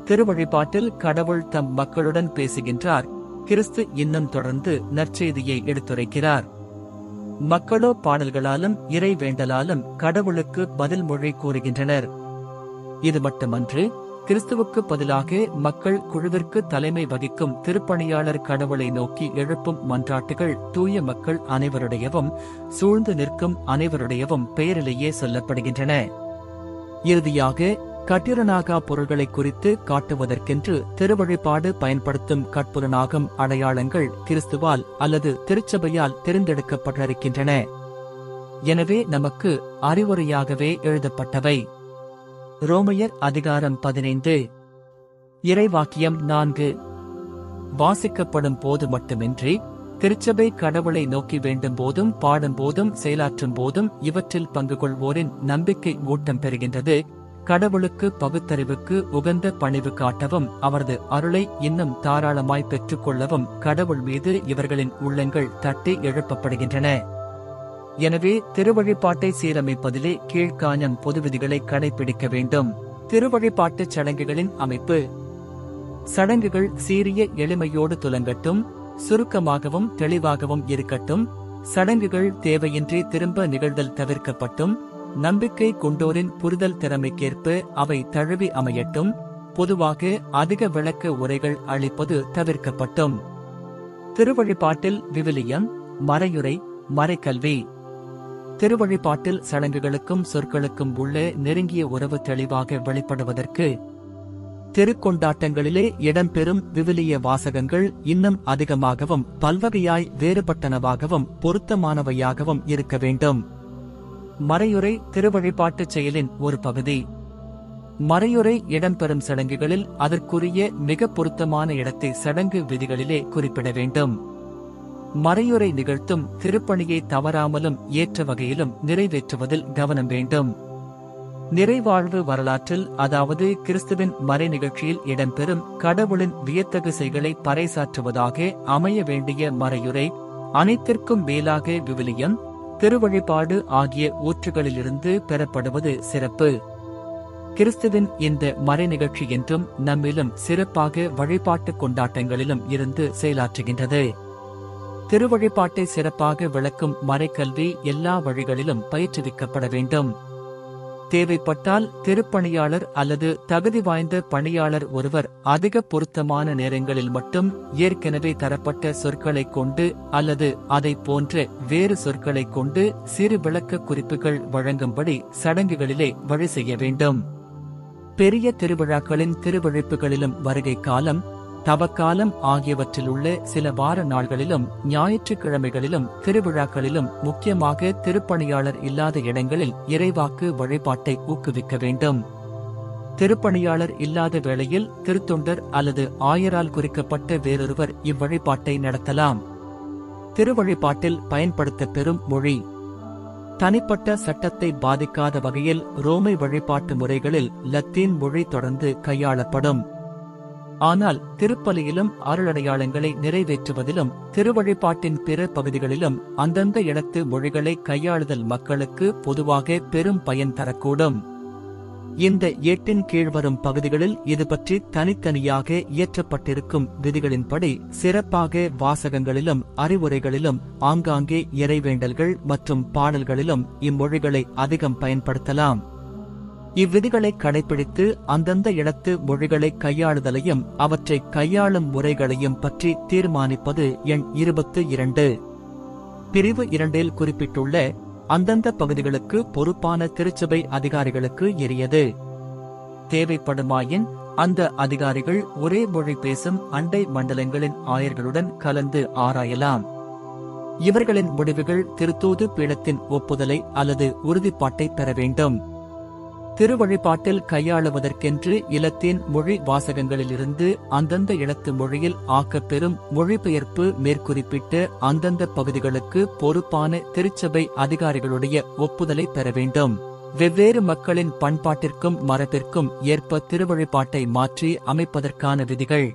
திருவழிபாட்டில் கடவுள் தம் மக்களுடன் பேசுகின்றார். கிறிஸ்து இன்னும் தொடர்ந்து நற்செய்தியை எடுத்துரைக்கிறார். மக்களோ பாடல்களாலும் இறை வேண்டலாலும் கடவுளுக்கு பதில் மொழி கூறுகின்றனர். இது மட்டுமன்று, கிறிஸ்துவுக்கு பதிலாக மக்கள் குழுவிற்கு தலைமை வகிக்கும் திருப்பணியாளர் கடவுளை நோக்கி எழுப்பும் மன்றாட்டுகள் தூய மக்கள் அனைவருடையவும் சூழ்ந்து நிற்கும் அனைவருடையவும் பெயரிலேயே சொல்லப்படுகின்றன. இறுதியாக கட்டிரனாகா பொருள்களை குறித்து காட்டுவதற்கென்று திருவழிபாடு பயன்படுத்தும் கட்புலனாகும் அடையாளங்கள் கிறிஸ்துவால் அல்லது திருச்சபையால் தெரிந்தெடுக்கப்பட்டிருக்கின்றன. எனவே நமக்கு அறிவுரையாகவே எழுதப்பட்டவை. ரோமையர் அதிகாரம் 15. இறைவாக்கியம் 4 வாசிக்கப்படும் போது மட்டுமின்றி திருச்சபை கடவுளை நோக்கி வேண்டும் போதும் பாடும் போதும் செயலாற்றும் போதும் இவற்றில் பங்கு கொள்வோரின் நம்பிக்கை ஊட்டம் பெறுகின்றது. கடவுளுக்கு பகுத்தறிவுக்கு உகந்த பணிவு காட்டவும் அவரது அருளை இன்னும் தாராளமாய் பெற்றுக்கொள்ளவும் கடவுள் மீது இவர்களின் உள்ளங்கள் தட்டி எழுப்பப்படுகின்றன. எனவே திருவழிபாட்டை சீரமைப்பதிலே கீழ்காணும் பொது விதிகளை கடைபிடிக்க வேண்டும். திருவழிபாட்டுச் சடங்குகளின் அமைப்பு. சடங்குகள் சீரிய எளிமையோடு துலங்கட்டும், சுருக்கமாகவும் தெளிவாகவும் இருக்கட்டும். சடங்குகள் தேவையின்றி திரும்ப நிகழ்தல் தவிர்க்கப்பட்டும். நம்பிக்கை கொண்டோரின் புரிதல் திறமைக்கேற்ப அவை தழுவி அமையட்டும். பொதுவாக அதிக விளக்க உரைகள் அளிப்பது தவிர்க்கப்பட்டும். திருவழிபாட்டில் விவிலியம், மறையுரை, மறைக்கல்வி. திருவழிபாட்டில் சடங்குகளுக்கும் சொற்களுக்கும் உள்ள நெருங்கிய உறவு தெளிவாக வெளிப்படுவதற்கு திருக்கொண்டாட்டங்களிலே இடம்பெறும் விவிலிய வாசகங்கள் இன்னும் அதிகமாகவும் பல்வகையாய் வேறுபட்டனவாகவும் பொருத்தமானவையாகவும் இருக்க வேண்டும். மறையுரை திருவழிபாட்டுச் செயலின் ஒரு பகுதி. மறையுரை இடம்பெறும் சடங்குகளில் அதற்குரிய மிக பொருத்தமான இடத்தை சடங்கு விதிகளிலே குறிப்பிட வேண்டும். மறையுரை நிகழ்த்தும் திருப்பணியை தவறாமலும் ஏற்ற வகையிலும் நிறைவேற்றுவதில் கவனம் வேண்டும். நிறைவாழ்வு வரலாற்றில், அதாவது கிறிஸ்துவின் மறை நிகழ்ச்சியில் இடம்பெறும் கடவுளின் வியத்தகு செய்களை பறைசாற்றுவதாக அமைய வேண்டிய மறையுரை அனைத்திற்கும் மேலாக விவிலியம், திருவழிபாடு ஆகிய ஊற்றுகளிலிருந்து பெறப்படுவது சிறப்பு. கிறிஸ்துவின் இந்த மறை நிகழ்ச்சி என்றும் நம்மிலும் சிறப்பாக வழிபாட்டுக் கொண்டாட்டங்களிலும் இருந்து செயலாற்றுகின்றது. திருவழிபாட்டை சிறப்பாக விளக்கும் மறைக்கல்வி எல்லா வழிகளிலும் பயிற்றுவிக்கப்பட வேண்டும். தேவைப்பட்டால் திருப்பணியாளர் அல்லது தகுதி வாய்ந்த பணியாளர் ஒருவர் அதிக பொருத்தமான நேரங்களில் மட்டும் ஏற்கனவே தரப்பட்ட சொற்களைக் கொண்டு அல்லது அதை போன்ற வேறு சொற்களைக் கொண்டு சிறு விளக்க குறிப்புகள் வழங்கும்படி சடங்குகளிலே வழி செய்ய வேண்டும். பெரிய திருவிழாக்களின் திருவிழிப்புகளிலும் வருகை காலம், தவக்காலம் ஆகியவற்றிலுள்ள சில வார நாள்களிலும் ஞாயிற்றுக்கிழமைகளிலும் திருவிழாக்களிலும் முக்கியமாக திருப்பணியாளர் இல்லாத இடங்களில் இறைவாக்கு வழிபாட்டை ஊக்குவிக்க வேண்டும். திருப்பணியாளர் இல்லாத வேளையில் திருத்தொண்டர் அல்லது ஆயரால் குறிக்கப்பட்ட வேறொருவர் இவ்வழிபாட்டை நடத்தலாம். திருவழிபாட்டில் பயன்படுத்தப் பெறும் மொழி. தனிப்பட்ட சட்டத்தை பாதிக்காத வகையில் ரோமை வழிபாட்டு முறைகளில் லத்தீன் மொழி தொடர்ந்து கையாளப்படும். ஆனால் திருப்பலியிலும் அருளடையாளங்களை நிறைவேற்றுவதிலும் திருவழிபாட்டின் பிற பகுதிகளிலும் அந்தந்த இடத்து மொழிகளை கையாளுதல் மக்களுக்கு பொதுவாக பெரும் பயன் தரக்கூடும். இந்த ஏட்டின் கீழ்வரும் பகுதிகளில் இது பற்றி தனித்தனியாக இயற்றப்பட்டிருக்கும் விதிகளின்படி சிறப்பாக வாசகங்களிலும் அறிவுரைகளிலும் ஆங்காங்கே இறைவேண்டல்கள் மற்றும் பாடல்களிலும் இம்மொழிகளை அதிகம் பயன்படுத்தலாம். இவ்விதிகளை கடைபிடித்து அந்தந்த இடத்து மொழிகளை கையாளுதலையும் அவற்றை கையாளும் முறைகளையும் பற்றி தீர்மானிப்பது எண் 22. பிரிவு 2 குறிப்பிட்டுள்ள அந்தந்த பகுதிகளுக்கு பொறுப்பான திருச்சபை அதிகாரிகளுக்கு எரியது. தேவைப்படுமாயின் அந்த அதிகாரிகள் ஒரே மொழி பேசும் அண்டை மண்டலங்களின் ஆயர்களுடன் கலந்து ஆராயலாம். இவர்களின் முடிவுகள் திருத்தூது பீடத்தின் ஒப்புதலை அல்லது உறுதிப்பாட்டை பெற வேண்டும். திருவழிபாட்டில் கையாளுவதற்கென்று இலத்தீன் மொழி வாசகங்களிலிருந்து அந்தந்த இடத்து மொழியில் ஆக்கப்பெறும் மொழிபெயர்ப்பு மேற்குறிப்பிட்டு அந்தந்த பகுதிகளுக்கு பொறுப்பான திருச்சபை அதிகாரிகளுடைய ஒப்புதலை பெற வேண்டும். வெவ்வேறு மக்களின் பண்பாட்டிற்கும் மரபிற்கும் ஏற்ப திருவழிபாட்டை மாற்றி அமைப்பதற்கான விதிகள்.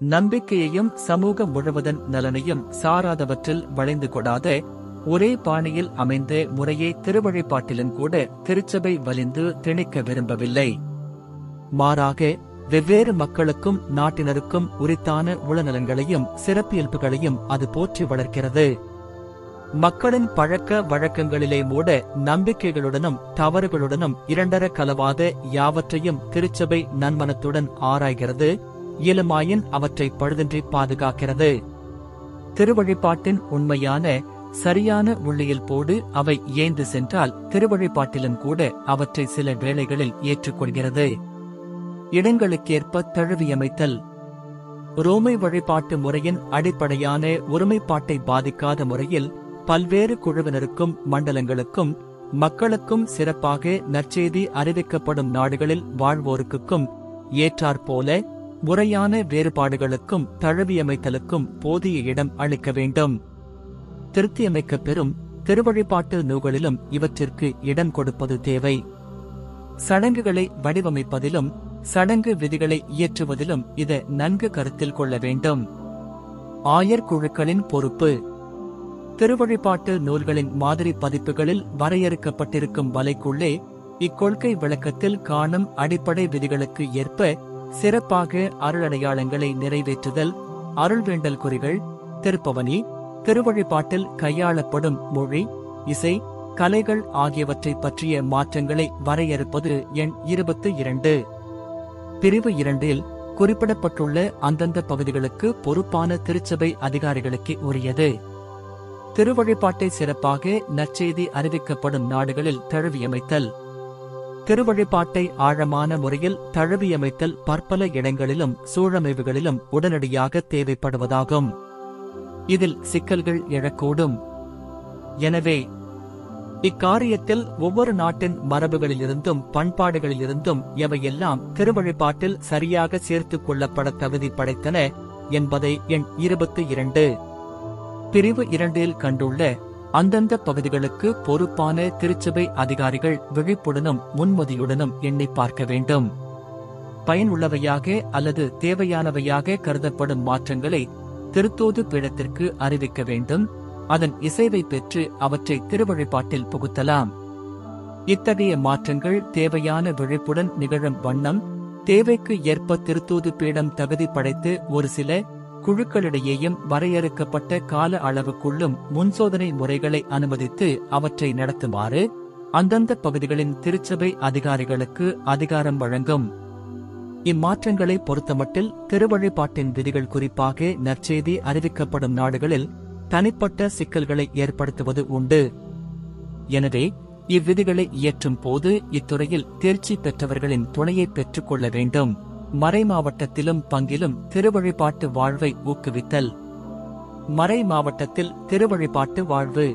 நம்பிக்கையையும் சமூக முழுவதன் நலனையும் சாராதவற்றில் வளைந்து கொடாத ஒரே பாணியில் அமைந்த முறையை திருவழிபாட்டிலும் கூட திருச்சபை வலிந்து திணிக்க விரும்பவில்லை. மாறாக வெவ்வேறு மக்களுக்கும் நாட்டினருக்கும் உரித்தான உளநலன்களையும் சிறப்பியல்புகளையும் அது போற்றி வளர்க்கிறது. மக்களின் பழக்க வழக்கங்களிலே மூட நம்பிக்கைகளுடனும் தவறுகளுடனும் இரண்டர கலவாத யாவற்றையும் திருச்சபை நன்மனத்துடன் ஆராய்கிறது. இயலுமாயின் அவற்றை பழுதின்றி பாதுகாக்கிறது. திருவழிபாட்டின் உண்மையான சரியான உள்ளியல் போடு அவை ஏந்து சென்றால் திருவழிபாட்டிலும் கூட அவற்றை சில வேளைகளில் ஏற்றுக்கொள்கிறது. இடங்களுக்கேற்ப தழுவியமைத்தல். ரோமை வழிபாட்டு முறையின் அடிப்படையான ஒருமைப்பாட்டை பாதிக்காத முறையில் பல்வேறு குழுவினருக்கும் மண்டலங்களுக்கும் மக்களுக்கும் சிறப்பாக நற்செய்தி அறிவிக்கப்படும் நாடுகளில் வாழ்வோருக்கும் ஏற்றாற்போல முறையான வேறுபாடுகளுக்கும் தழுவியமைத்தலுக்கும் போதிய இடம் அளிக்க வேண்டும். திருத்தியமைக்கப் பெறும் திருவழிபாட்டு நூல்களிலும் இவற்றிற்கு இடம் கொடுப்பது தேவை. சடங்குகளை வடிவமைப்பதிலும் சடங்கு விதிகளை இயற்றுவதிலும் இதை நன்கு கருத்தில் கொள்ள வேண்டும். ஆயர் குழுக்களின் பொறுப்பு. திருவழிபாட்டு நூல்களின் மாதிரி பதிப்புகளில் வரையறுக்கப்பட்டிருக்கும் வலைக்குள்ளே இக்கொள்கை விளக்கத்தில் காணும் அடிப்படை விதிகளுக்கு ஏற்ப சிறப்பாக அருளடையாளங்களை நிறைவேற்றுதல், அருள்வேண்டல் குறிகள், திருப்பவனி, திருவழிபாட்டில் கையாளப்படும் மொழி, இசை, கலைகள் ஆகியவற்றை பற்றிய மாற்றங்களை வரையறுப்பது எண் 22. பிரிவு 2 குறிப்பிடப்பட்டுள்ள அந்தந்த பகுதிகளுக்கு பொறுப்பான திருச்சபை அதிகாரிகளுக்கு உரியது. திருவழிபாட்டை சிறப்பாக நற்செய்தி அறிவிக்கப்படும் நாடுகளில் தழுவியமைத்தல். திருவழிபாட்டை ஆழமான முறையில் தழுவியமைத்தல் பற்பல இடங்களிலும் சூழமைவுகளிலும் உடனடியாக தேவைப்படுவதாகும். இதில் சிக்கல்கள் எழக்கூடும். எனவே இக்காரியத்தில் ஒவ்வொரு நாட்டின் மரபுகளிலிருந்தும் பண்பாடுகளிலிருந்தும் எவையெல்லாம் திருவழிபாட்டில் சரியாக சேர்த்துக் கொள்ளப்பட தகுதி படைத்தன என்பதை எண் 22 பிரிவு 2 கண்டுள்ள அந்தந்த பகுதிகளுக்கு பொறுப்பான திருச்சபை அதிகாரிகள் விழிப்புடனும் முன்மதியுடனும் எண்ணி பார்க்க வேண்டும். பயனுள்ளவையாக அல்லது தேவையானவையாக கருதப்படும் மாற்றங்களை திருத்தூது பீடத்திற்கு அறிவிக்க வேண்டும். அதன் இசைவை பெற்று அவற்றை திருவழிபாட்டில் புகுத்தலாம். இத்தகைய மாற்றங்கள் தேவையான விழிப்புடன் நிகழும் வண்ணம் தேவைக்கு ஏற்ப திருத்தூது பீடம் தகுதி படைத்து ஒரு சில குழுக்களிடையேயும் வரையறுக்கப்பட்ட கால அளவுக்குள்ளும் முன்சோதனை முறைகளை அனுமதித்து அவற்றை நடத்துமாறு அந்தந்த பகுதிகளின் திருச்சபை அதிகாரிகளுக்கு அதிகாரம் வழங்கும். இம்மாற்றங்களை பொறுத்தமட்டில் திருவழிபாட்டின் விதிகள் குறிப்பாக நற்செய்தி அறிவிக்கப்படும் நாடுகளில் தனிப்பட்ட சிக்கல்களை ஏற்படுத்துவது உண்டு. எனவே இவ்விதிகளை இயற்றும் போது இத்துறையில் தேர்ச்சி பெற்றவர்களின் துணையை பெற்றுக் கொள்ள வேண்டும். மறைமாவட்டத்திலும் பங்கிலும் திருவழிபாட்டு வாழ்வை ஊக்குவித்தல். மறைமாவட்டத்தில் திருவழிபாட்டு வாழ்வு.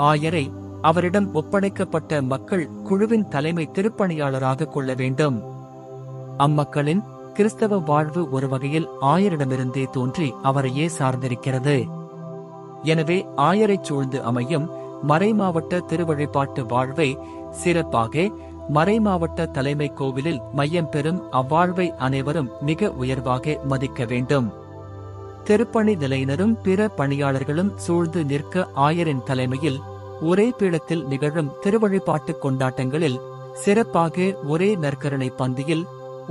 ஆயரை அவரிடம் ஒப்படைக்கப்பட்ட மக்கள் குழுவின் தலைமை திருப்பணியாளராக கொள்ள வேண்டும். அம்மக்களின் கிறிஸ்தவ வாழ்வு ஒரு வகையில் ஆயரிடமிருந்தே தோன்றி அவரையே சார்ந்திருக்கிறது. எனவே ஆயரைச் சூழ்ந்து அமையும் மறைமாவட்ட திருவழிபாட்டு வாழ்வை சிறப்பாக மறைமாவட்ட தலைமை கோவிலில் மையம் பெறும் அவ்வாழ்வை அனைவரும் மிக உயர்வாக மதிக்க வேண்டும். திருப்பணி நிலையினரும் பிற பணியாளர்களும் சூழ்ந்து நிற்க ஆயரின் தலைமையில் ஒரே பீடத்தில் நிகழும் திருவழிபாட்டு கொண்டாட்டங்களில் சிறப்பாக ஒரே நற்கருணை பந்தியில்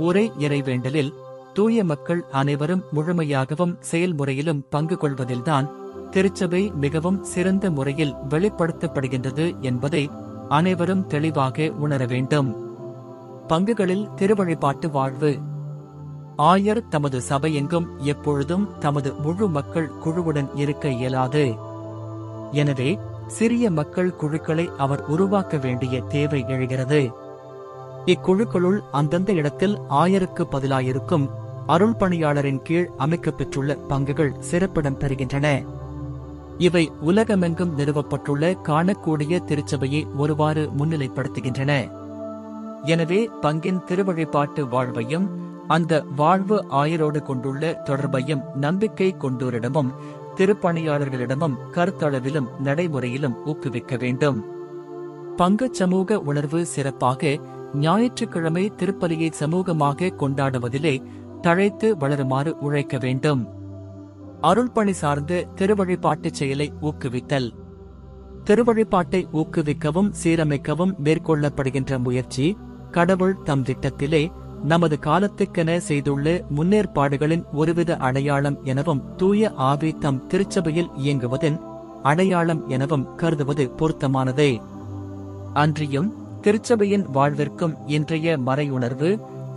ஒரே இறைவேண்டலில் தூய மக்கள் அனைவரும் முழுமையாகவும் செயல்முறையிலும் பங்கு கொள்வதில்தான் திருச்சபை மிகவும் சிறந்த முறையில் வெளிப்படுத்தப்படுகின்றது என்பதை அனைவரும் தெளிவாக உணர வேண்டும். பங்குகளில் திருவழிபாட்டு வாழ்வு. ஆயர் தமது சபையெங்கும் எப்பொழுதும் தமது முழு மக்கள் குழுவுடன் இருக்க இயலாது. எனவே சிறிய மக்கள் குழுக்களை அவர் உருவாக்க வேண்டிய தேவை எழுகிறது. இக்குழுக்களுள் அந்தந்த இடத்தில் ஆயருக்கு பதிலாயிருக்கும் அருள் பணியாளரின் கீழ் அமைக்கப்பெற்றுள்ள பங்குகள் சிறப்பிடம் பெறுகின்றன. இவை உலகமெங்கும் நிறுவப்பட்டுள்ள காணக்கூடிய திருச்சபையை ஒருவாறு முன்னிலைப்படுத்துகின்றன. எனவே பங்கின் திருவழிபாட்டு வாழ்வையும் அந்த வாழ்வு ஆயரோடு கொண்டுள்ள தொடர்பையும் நம்பிக்கை கொண்டோரிடமும் திருப்பணியாளர்களிடமும் கருத்தளவிலும் நடைமுறையிலும் ஊக்குவிக்க வேண்டும். பங்கு சமூக உணர்வு சிறப்பாக ஞாயிற்றுக்கிழமை திருப்பலியை சமூகமாக கொண்டாடுவதிலே தழைத்து வளருமாறு உழைக்க வேண்டும். அருள்பணி சார்ந்த திருவழிபாட்டுச் செயலை ஊக்குவித்தல். திருவழிபாட்டை ஊக்குவிக்கவும் சீரமைக்கவும் மேற்கொள்ளப்படுகின்ற முயற்சி கடவுள் தம் திட்டத்திலே நமது காலத்துக்கென செய்துள்ள முன்னேற்பாடுகளின் ஒருவித அடையாளம் எனவும் தூய ஆவி தம் திருச்சபையில் இயங்குவதன் அடையாளம் எனவும் கருதுவது பொருத்தமானதே. அன்றியும் திருச்சபையின் வாழ்விற்கும் இன்றைய மறையுணர்வு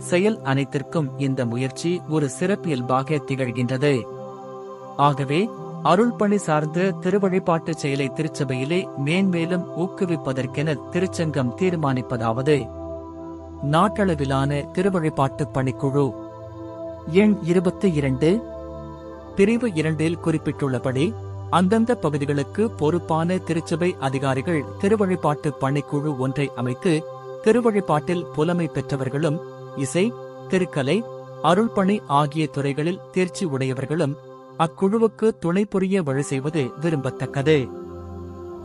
செயல் அனைத்திற்கும் இந்த முயற்சி ஒரு சிறப்பியல்பாக திகழ்கின்றது. ஆகவே அருள்பணி சார்ந்த திருவழிபாட்டுச் செயலை திருச்சபையிலே மேன்மேலும் ஊக்குவிப்பதற்கென திருச்சங்கம் தீர்மானிப்பதாவது: நாட்டளவிலான திருவழிபாட்டு பணிக்குழு. எண் 22 பிரிவு 2 குறிப்பிட்டுள்ளபடி அந்தந்த பகுதிகளுக்கு பொறுப்பான திருச்சபை அதிகாரிகள் திருவழிபாட்டு பணிக்குழு ஒன்றை அமைத்து திருவழிபாட்டில் புலமை பெற்றவர்களும் இசை, திருக்கலை, அருள்பணி ஆகிய துறைகளில் தேர்ச்சி உடையவர்களும் அக்குழுவுக்கு துணை புரிய வழி செய்வது விரும்பத்தக்கது.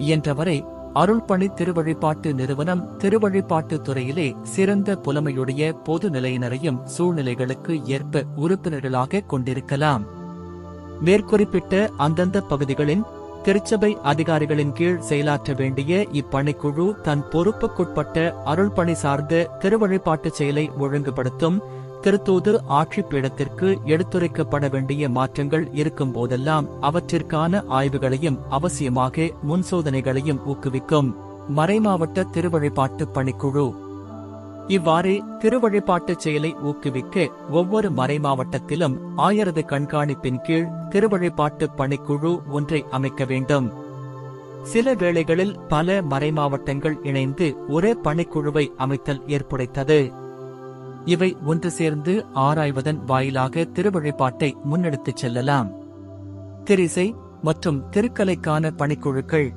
இயன்றவரை அருள்பணி திருவழிபாட்டு நிறுவனம் திருவழிபாட்டு துறையிலே சிறந்த புலமையுடைய பொது நிலையினரையும் சூழ்நிலைகளுக்கு ஏற்ப உறுப்பினர்களாக கொண்டிருக்கலாம். மேற்குறிப்பிட்ட அந்தந்த பகுதிகளின் திருச்சபை அதிகாரிகளின் கீழ் செயலாற்ற வேண்டிய இப்பணிக்குழு தன் பொறுப்புக்குட்பட்ட அருள்பணி சார்ந்த திருவழிபாட்டு செயலை ஒழுங்குபடுத்தும். திருத்தூது ஆட்சி பீடத்திற்கு எடுத்துரைக்கப்பட வேண்டிய மாற்றங்கள் இருக்கும் போதெல்லாம் அவற்றிற்கான ஆய்வுகளையும் அவசியமாக முன்சோதனைகளையும் ஊக்குவிக்கும். மறைமாவட்ட திருவழிபாட்டு பணிக்குழு இவ்வாறு திருவழிபாட்டு செயலை ஊக்குவிக்க ஒவ்வொரு மறைமாவட்டத்திலும் ஆயரது கண்காணிப்பின் கீழ் திருவழிபாட்டு பணிக்குழு ஒன்றை அமைக்க வேண்டும். சில வேளைகளில் பல மறைமாவட்டங்கள் இணைந்து ஒரே பணிக்குழுவை அமைத்தல் ஏற்புடைத்தது. இவை ஒன்று சேர்ந்து ஆராய்வதன் வாயிலாக திருவழிபாட்டை முன்னெடுத்துச் செல்லலாம். திரிசை மற்றும் திருக்கலைக்கான பணிக்குழுக்கள்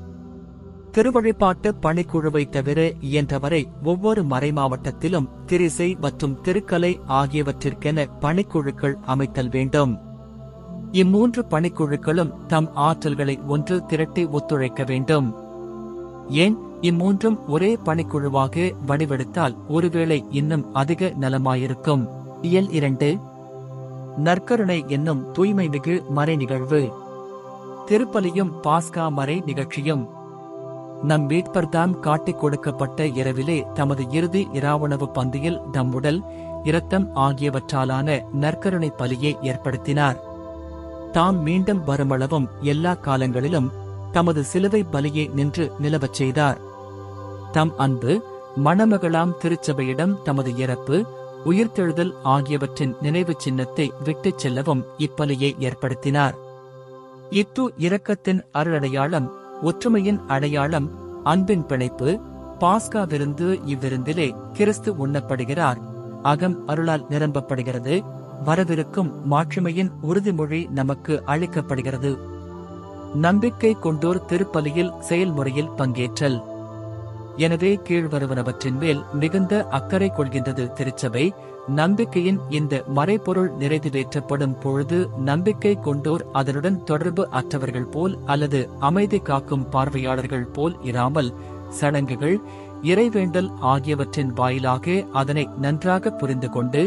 திருவழிபாட்டு பணிக்குழுவை தவிர இயன்றவரை ஒவ்வொரு மறைமாவட்டத்திலும் திரிசை மற்றும் திருக்கலை ஆகியவற்றிற்கென பணிக்குழுக்கள் அமைத்தல் வேண்டும். இம்மூன்று பணிக்குழுக்களும் தம் ஆற்றல்களை ஒன்று திரட்டி ஒத்துழைக்க வேண்டும். ஏன் இம்மூன்றும் ஒரே பணிக்குழுவாக வடிவெடுத்தால் ஒருவேளை இன்னும் அதிக நலமாயிருக்கும். இயல் 2 நற்கருணை என்னும் தூய்மை மிகு மறை நிகழ்வு. திருப்பலியும் பாஸ்கா மறை நிகழ்ச்சியும். நம் மீட்பர்தாம் காட்டிக் கொடுக்கப்பட்ட இரவிலே தமது இறுதி இராவுணவு பந்தியில் தம் உடல் இரத்தம் ஆகியவற்றாலான நற்கருணை பலியை ஏற்படுத்தினார். தாம் மீண்டும் வருமளவும் எல்லா காலங்களிலும் தமது சிலுவை பலியை நின்று நிலவச் செய்தார். தம் அன்பு மணமகளாம் திருச்சபையிடம் தமது இறப்பு உயிர்த்தெழுதல் ஆகியவற்றின் நினைவு சின்னத்தை விட்டுச் செல்லவும் இப்பலியை ஏற்படுத்தினார். இத்து இரக்கத்தின் அருளடையாளம், ஒற்றுமையின் அடையாளம், அன்பின் பிணைப்பு. பாஸ்கா விருந்து. இவ்விருந்திலே கிறிஸ்து உண்ணப்படுகிறார். அகம் அருளால் நிரம்பப்படுகிறது. வரவிருக்கும் மாட்சிமையின் உறுதிமொழி நமக்கு அளிக்கப்படுகிறது. நம்பிக்கை கொண்டோர் திருப்பலியில் செயல்முறையில் பங்கேற்றல். எனவே கீழ்வருவனவற்றின் மேல் மிகுந்த அக்கறை கொள்கின்றது திருச்சபை. நம்பிக்கையின் இந்த மறைபொருள் நிறைவேற்றப்படும் பொழுது நம்பிக்கை கொண்டோர் அதனுடன் தொடர்பு அற்றவர்கள் போல் அல்லது அமைதி காக்கும் பார்வையாளர்கள் போல் இராமல் சடங்குகள், இறைவேண்டல் ஆகியவற்றின் வாயிலாக அதனை நன்றாக புரிந்து கொண்டு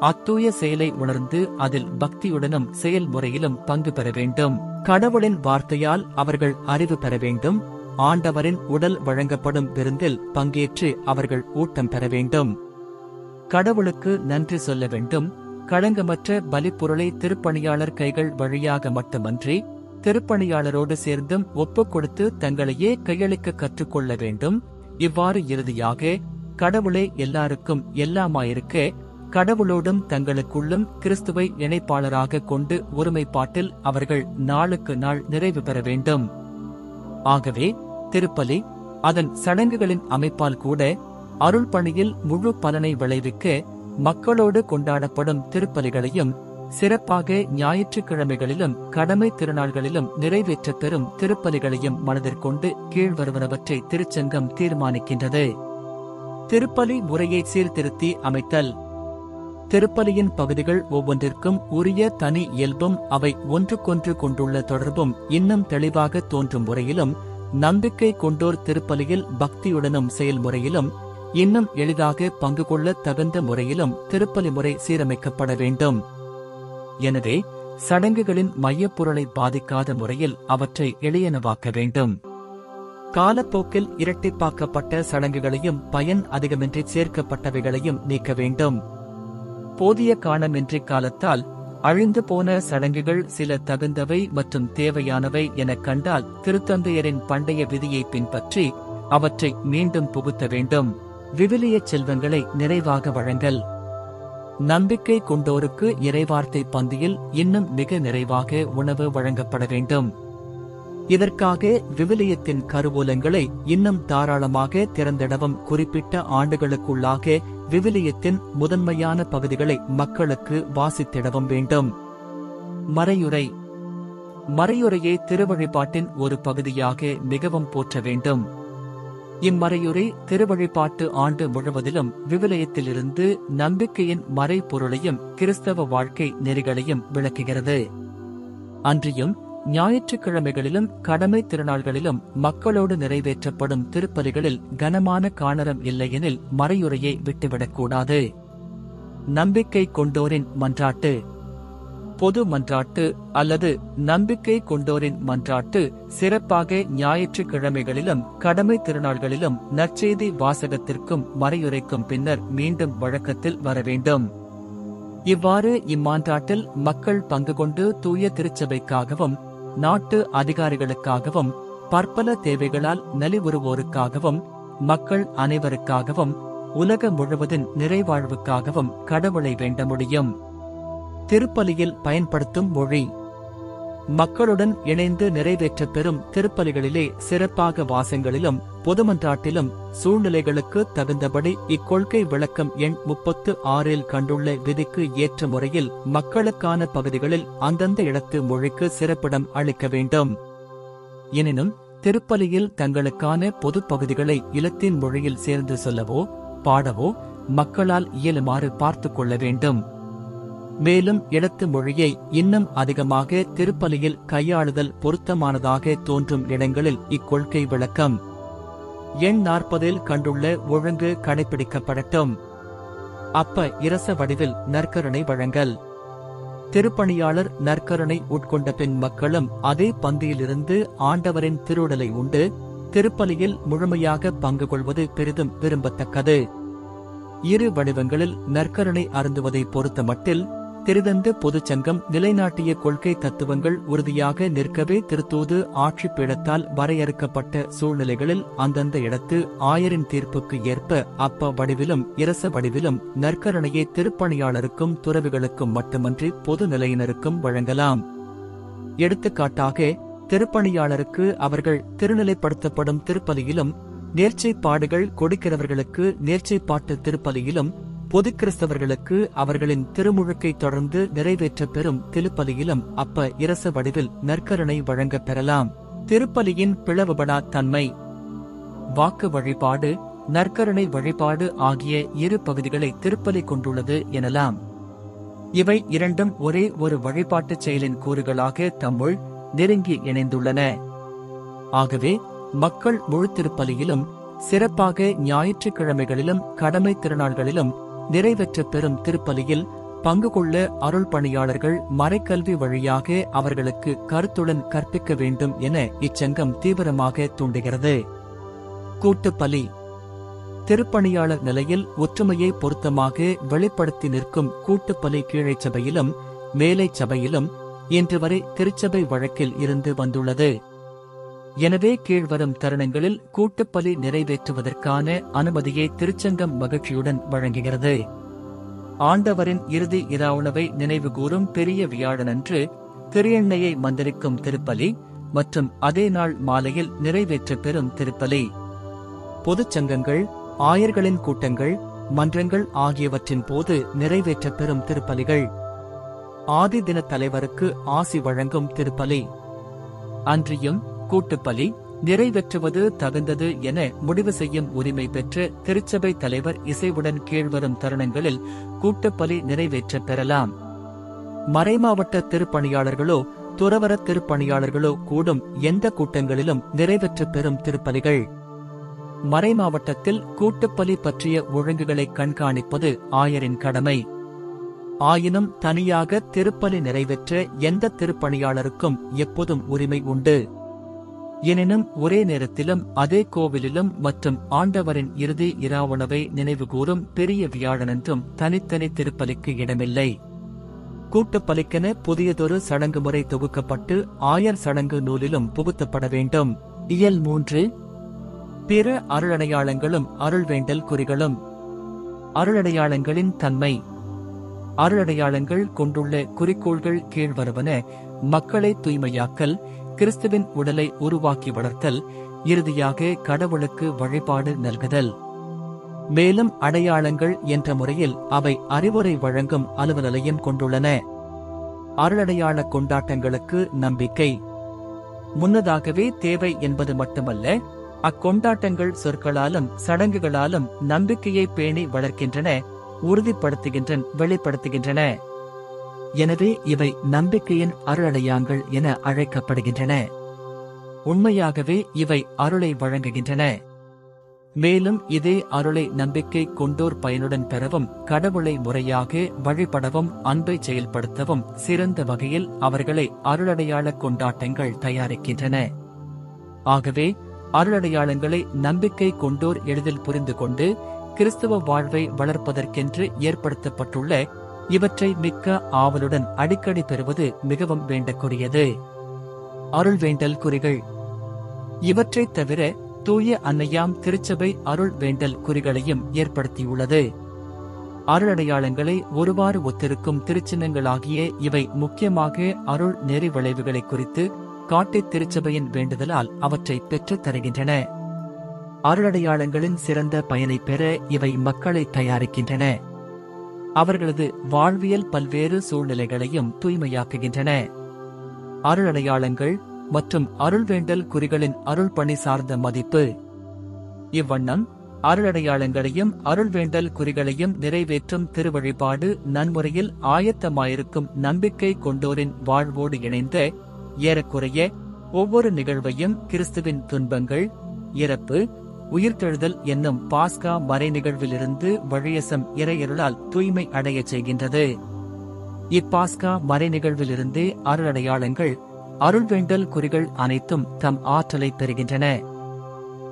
அத்தூய செயலை உணர்ந்து அதில் பக்தியுடனும் செயல்முறையிலும் பங்கு பெற வேண்டும். கடவுளின் வார்த்தையால் அவர்கள் அறிவு பெற வேண்டும். ஆண்டவரின் உடல் வழங்கப்படும் விருந்தில் பங்கேற்று அவர்கள் ஊட்டம் பெற வேண்டும். கடவுளுக்கு நன்றி சொல்ல வேண்டும். களங்கமற்ற பலிப்பொருளை திருப்பணியாளர் கைகள் வழியாக மட்டுமன்றி திருப்பணியாளரோடு சேர்ந்தும் ஒப்புக் கொடுத்து தங்களையே கையளிக்க கற்றுக்கொள்ள வேண்டும். இவ்வாறு இறுதியாக கடவுளே எல்லாருக்கும் எல்லாமாயிருக்க கடவுளோடும் தங்களுக்குள்ளும் கிறிஸ்துவை இணைப்பாளராக கொண்டு ஒருமைப்பாட்டில் அவர்கள் நாளுக்கு நாள் நிறைவு பெற வேண்டும். ஆகவே திருப்பலி அதன் சடங்குகளின் அமைப்பால் கூட அருள்பணியில் முழு பலனை விளைவிக்க மக்களோடு கொண்டாடப்படும் திருப்பலிகளையும் சிறப்பாக ஞாயிற்றுக்கிழமைகளிலும் கடமை திருநாள்களிலும் நிறைவேற்றப் பெறும் திருப்பலிகளையும் மனதிற்கொண்டு கீழ்வருவனவற்றை திருச்சங்கம் தீர்மானிக்கின்றது. திருப்பலி முறையை சீர்திருத்தி அமைத்தல். திருப்பலியின் பகுதிகள் ஒவ்வொன்றிற்கும் உரிய தனி இயல்பும் அவை ஒன்றுக்கொன்று கொண்டுள்ள தொடர்பும் இன்னும் தெளிவாக தோன்றும் முறையிலும் நம்பிக்கை கொண்டோர் திருப்பலியில் பக்தியுடனும் செயல்முறையிலும் இன்னும் எளிதாக பங்கு கொள்ள தகுந்த முறையிலும் திருப்பலி முறை சீரமைக்கப்பட வேண்டும். எனவே சடங்குகளின் மையப்பொருளை பாதிக்காத முறையில் அவற்றை எளியனவாக்க வேண்டும். காலப்போக்கில் இரட்டிப்பாக்கப்பட்ட சடங்குகளையும் பயன் அதிகமின்றி சேர்க்கப்பட்டவைகளையும் நீக்க வேண்டும். போதிய காலமின்றி காலத்தால் அழிந்து போன சடங்குகள் சில தகுந்தவை மற்றும் தேவையானவை எனக் கண்டால் திருத்தந்தையரின் பண்டைய விதியை பின்பற்றி அவற்றை மீண்டும் புகுத்த வேண்டும். விவிலிய செல்வங்களை நிறைவாக வழங்கல். நம்பிக்கை கொண்டோருக்கு இறைவார்த்தை பந்தியில் இன்னும் மிக நிறைவாக உணவு வழங்கப்பட வேண்டும். இதற்காக விவிலியத்தின் கருவூலங்களை இன்னும் தாராளமாக திறந்திடவும் குறிப்பிட்ட ஆண்டுகளுக்குள்ளாக விவிலியத்தின் முதன்மையான பகுதிகளை மக்களுக்கு வாசித்திடவும் வேண்டும். மறையுரை. மறையுரையை திருவழிபாட்டின் ஒரு பகுதியாக மிகவும் போற்ற வேண்டும். இம்மறையுரை திருவழிபாட்டு ஆண்டு முழுவதிலும் விவிலியத்திலிருந்து நம்பிக்கையின் மறைபொருளையும் கிறிஸ்தவ வாழ்க்கை நெறிகளையும் விளக்குகிறது. அன்றியும் ஞாயிற்றுக்கிழமைகளிலும் கடமை திருநாள்களிலும் மக்களோடு நிறைவேற்றப்படும் திருப்பலிகளில் கனமான காணரம் இல்லையெனில் மறையுறையை விட்டுவிடக்கூடாது. நம்பிக்கை கொண்டோரின் மன்றாட்டு. பொது மன்றாட்டு அல்லது நம்பிக்கை கொண்டோரின் மன்றாட்டு சிறப்பாக ஞாயிற்றுக்கிழமைகளிலும் கடமை திருநாள்களிலும் நற்செய்தி வாசகத்திற்கும் மறையுரைக்கும் பின்னர் மீண்டும் வழக்கத்தில் வர வேண்டும். இவ்வாறு இம்மான்றாட்டில் மக்கள் பங்கு கொண்டு தூய திருச்சபைக்காகவும் நாட்டு அதிகாரிகளுக்காகவும் பற்பல தேவைகளால் நலிவுறுவோருக்காகவும் மக்கள் அனைவருக்காகவும் உலக முழுவதின் நிறைவாழ்வுக்காகவும் கடவுளை வேண்ட முடியும். திருப்பலியில் பயன்படுத்தும் மொழி. மக்களுடன் இணைந்து நிறைவேற்றப் பெறும் திருப்பலிகளிலே சிறப்பாக வாசங்களிலும் பொதுமன்றாட்டிலும் சூழ்நிலைகளுக்கு தகுந்தபடி இக்கொள்கை விளக்கம் எண் 36 கண்டுள்ள விதிக்கு ஏற்ற முறையில் மக்களுக்கான பகுதிகளில் அந்தந்த இடத்து மொழிக்கு சிறப்பிடம் அளிக்க வேண்டும். எனினும் திருப்பலியில் தங்களுக்கான பொது பகுதிகளை இலத்தீன் மொழியில் சேர்ந்து சொல்லவோ பாடவோ மக்களால் இயலுமாறு பார்த்துக் கொள்ள வேண்டும். மேலும் இடத்து மொழியை இன்னும் அதிகமாக திருப்பலியில் கையாளுதல் பொருத்தமானதாக தோன்றும் இடங்களில் இக்கொள்கை விளக்கம் எண் 40 கண்டுள்ள ஒழுங்கு கடைபிடிக்கப்படட்டும். அப்ப இரச வடிவில் நற்கருணை வழங்கல். திருப்பணியாளர் நற்கருணை உட்கொண்ட பின் மக்களும் அதே பந்தியிலிருந்து ஆண்டவரின் திருவுடலை உண்டு திருப்பலியில் முழுமையாக பங்கு கொள்வது பெரிதும் விரும்பத்தக்கது. இரு வடிவங்களில் நற்கருணை அருந்துவதை பொறுத்தமட்டில் திருதந்து பொதுச்சங்கம் நிலைநாட்டிய கொள்கை தத்துவங்கள் உறுதியாக நிற்கவே திருத்தூது ஆட்சி பீடத்தால் வரையறுக்கப்பட்ட சூழ்நிலைகளில் அந்தந்த இடத்து ஆயரின் தீர்ப்புக்கு ஏற்ப அப்ப வடிவிலும் இரச வடிவிலும் நற்கருணையை திருப்பணியாளருக்கும் துறவிகளுக்கும் மட்டுமன்றி பொது நிலையினருக்கும் வழங்கலாம். எடுத்துக்காட்டாக திருப்பணியாளருக்கு அவர்கள் திருநிலைப்படுத்தப்படும் திருப்பலியிலும் நேர்ச்சைப்பாடுகள் கொடுக்கிறவர்களுக்கு நேர்ச்சைப்பாட்டு திருப்பலியிலும் பொது கிறிஸ்தவர்களுக்கு அவர்களின் திருமுழுக்கை தொடர்ந்து நிறைவேற்றப் பெறும் திருப்பலியிலும் அப்ப இரச வடிவில் நற்கருணை வழங்கப் பெறலாம். திருப்பலியின் பிளவுபடா தன்மை. வாக்கு வழிபாடு நற்கருணை வழிபாடு ஆகிய இரு பகுதிகளை திருப்பலி கொண்டுள்ளது எனலாம். இவை இரண்டும் ஒரே ஒரு வழிபாட்டுச் செயலின் கூறுகளாக தம்முள் நெருங்கி இணைந்துள்ளன. ஆகவே மக்கள் முழு திருப்பலியிலும் சிறப்பாக ஞாயிற்றுக்கிழமைகளிலும் கடமை திருநாள்களிலும் நிறைவேற்றப் பெறும் திருப்பலியில் பங்கு கொள்ள அருள் பணியாளர்கள் மறைக்கல்வி வழியாக அவர்களுக்கு கருத்துடன் கற்பிக்க வேண்டும் என இச்சங்கம் தீவிரமாக தூண்டுகிறது. கூட்டுப்பலி. திருப்பணியாளர் நிலையில் ஒற்றுமையை பொருத்தமாக வெளிப்படுத்தி நிற்கும் கூட்டுப்பலி கீழைச் சபையிலும் மேலைச் சபையிலும் இன்று வரை திருச்சபை வழக்கில் இருந்து வந்துள்ளது. எனவே கீழ்வரும் தருணங்களில் கூட்டுப்பலி நிறைவேற்றுவதற்கான அனுமதியை திருச்சங்கம் மகிழ்ச்சியுடன் வழங்குகிறது. ஆண்டவரின் இறுதி இராவுணவை நினைவுகூரும் பெரிய வியாழனன்று திரு-எண்ணெயை மந்திரிக்கும் திருப்பலி மற்றும் அதே நாள் மாலையில் நிறைவேற்றப் பெறும் திருப்பலி. பொதுச்சங்கங்கள் ஆயர்களின் கூட்டங்கள் மன்றங்கள் ஆகியவற்றின் போது நிறைவேற்றப் பெறும் திருப்பலிகள். ஆதி தின தலைவருக்கு ஆசி வழங்கும் திருப்பலி. அன்றியும் கூட்டுப்பலி நிறைவேற்றுவது தகுந்தது என முடிவு செய்யும் உரிமை பெற்ற திருச்சபை தலைவர் இசைவுடன் கீழ்வரும் தருணங்களில் கூட்டுப்பலி நிறைவேற்றப் பெறலாம். மறைமாவட்ட திருப்பணியாளர்களோ துறவர திருப்பணியாளர்களோ கூடும் எந்த கூட்டங்களிலும் நிறைவேற்றப் பெறும் திருப்பலிகள். மறைமாவட்டத்தில் கூட்டுப்பலி பற்றிய ஒழுங்குகளை கண்காணிப்பது ஆயரின் கடமை. ஆயினும் தனியாக திருப்பலி நிறைவேற்ற எந்த திருப்பணியாளருக்கும் எப்போதும் உரிமை உண்டு. எனினும் ஒரே நேரத்திலும் அதே கோவிலிலும் மற்றும் ஆண்டவரின் இறுதி இராவுணவை நினைவுகூரும் பெரிய வியாழனன்றும் தனித்தனி திருப்பலிக்கு இடமில்லை. கூட்டுப்பலிக்கென புதியதொரு சடங்கு முறை தொகுக்கப்பட்டு ஆயர் சடங்கு நூலிலும் புகுத்தப்பட வேண்டும். இயல் 3. பிற அருளடையாளங்களும் அருள்வேண்டல் குறிகளும். அருளடையாளங்களின் தன்மை. அருளடையாளங்கள் கொண்டுள்ள குறிக்கோள்கள் கீழ்வருவன: மக்களை தூய்மையாக்கல், கிறிஸ்துவின் உடலை உருவாக்கி வளர்த்தல், இறுதியாக கடவுளுக்கு வழிபாடு நல்குதல். மேலும் அடையாளங்கள் என்ற முறையில் அவை அறிவுரை வழங்கும் அலுவலையும் கொண்டுள்ளன. அருளடையாள கொண்டாட்டங்களுக்கு நம்பிக்கை முன்னதாகவே தேவை என்பது மட்டுமல்ல, அக்கொண்டாட்டங்கள் சொற்களாலும் சடங்குகளாலும் நம்பிக்கையை பேணி வளர்க்கின்றன, உறுதிப்படுத்துகின்றன, வெளிப்படுத்துகின்றன. எனவே இவை நம்பிக்கையின் அருளடையாங்கள் என அழைக்கப்படுகின்றன. உண்மையாகவே இவை அருளை வழங்குகின்றன. மேலும் இதே அருளை நம்பிக்கை கொண்டோர் பயனுடன் பெறவும், கடவுளை முறையாக வழிபடவும், அன்பை செயல்படுத்தவும் சிறந்த வகையில் அவர்களை அருளடையாள கொண்டாட்டங்கள் தயாரிக்கின்றன. ஆகவே அருளடையாளங்களை நம்பிக்கை கொண்டோர் எளிதில் புரிந்து கொண்டு கிறிஸ்தவ வாழ்வை வளர்ப்பதற்கென்று ஏற்படுத்தப்பட்டுள்ள இவற்றை மிக்க ஆவலுடன் அடிக்கடி பெறுவது மிகவும் வேண்டக்கூடியது. அருள் வேண்டல் குறிகள். இவற்றைத் தவிர தூய அன்னையாம் திருச்சபை அருள் வேண்டல் குறிகளையும் ஏற்படுத்தியுள்ளது. அருளடையாளங்களை ஒருவாறு ஒத்திருக்கும் திருச்சின்னங்களாகிய இவை முக்கியமாக அருள் நெறி விளைவுகளை குறித்து காட்டித் திருச்சபையின் வேண்டுதலால் அவற்றை பெற்றுத் தருகின்றன. அருளடையாளங்களின் சிறந்த பயனை பெற இவை மக்களை தயாரிக்கின்றன. அவர்களது வாழ்வியல் பல்வேறு சூழ்நிலைகளையும் தூய்மையாக்குகின்றன. அருளடையாளங்கள் மற்றும் அருள்வேண்டல் குறிகளின் அருள் பணி சார்ந்த மதிப்பு. இவ்வண்ணம் அருளடையாளங்களையும் அருள்வேண்டல் குறிகளையும் நிறைவேற்றும் திருவழிபாடு நன்முறையில் ஆயத்தமாயிருக்கும் நம்பிக்கை கொண்டோரின் வாழ்வோடு இணைந்த ஏறக்குறைய ஒவ்வொரு நிகழ்வையும் கிறிஸ்துவின் துன்பங்கள், இறப்பு, உயிர்த்தெழுதல் என்னும் பாஸ்கா மறை நிகழ்விலிருந்து வழியசம் இறையருளால் தூய்மை அடையச் செய்கின்றது. இப்பாஸ்கா மறை நிகழ்விலிருந்தே அருளடையாளங்கள், அருள்வேண்டல் குறிகள் அனைத்தும் தம் ஆற்றலை பெறுகின்றன.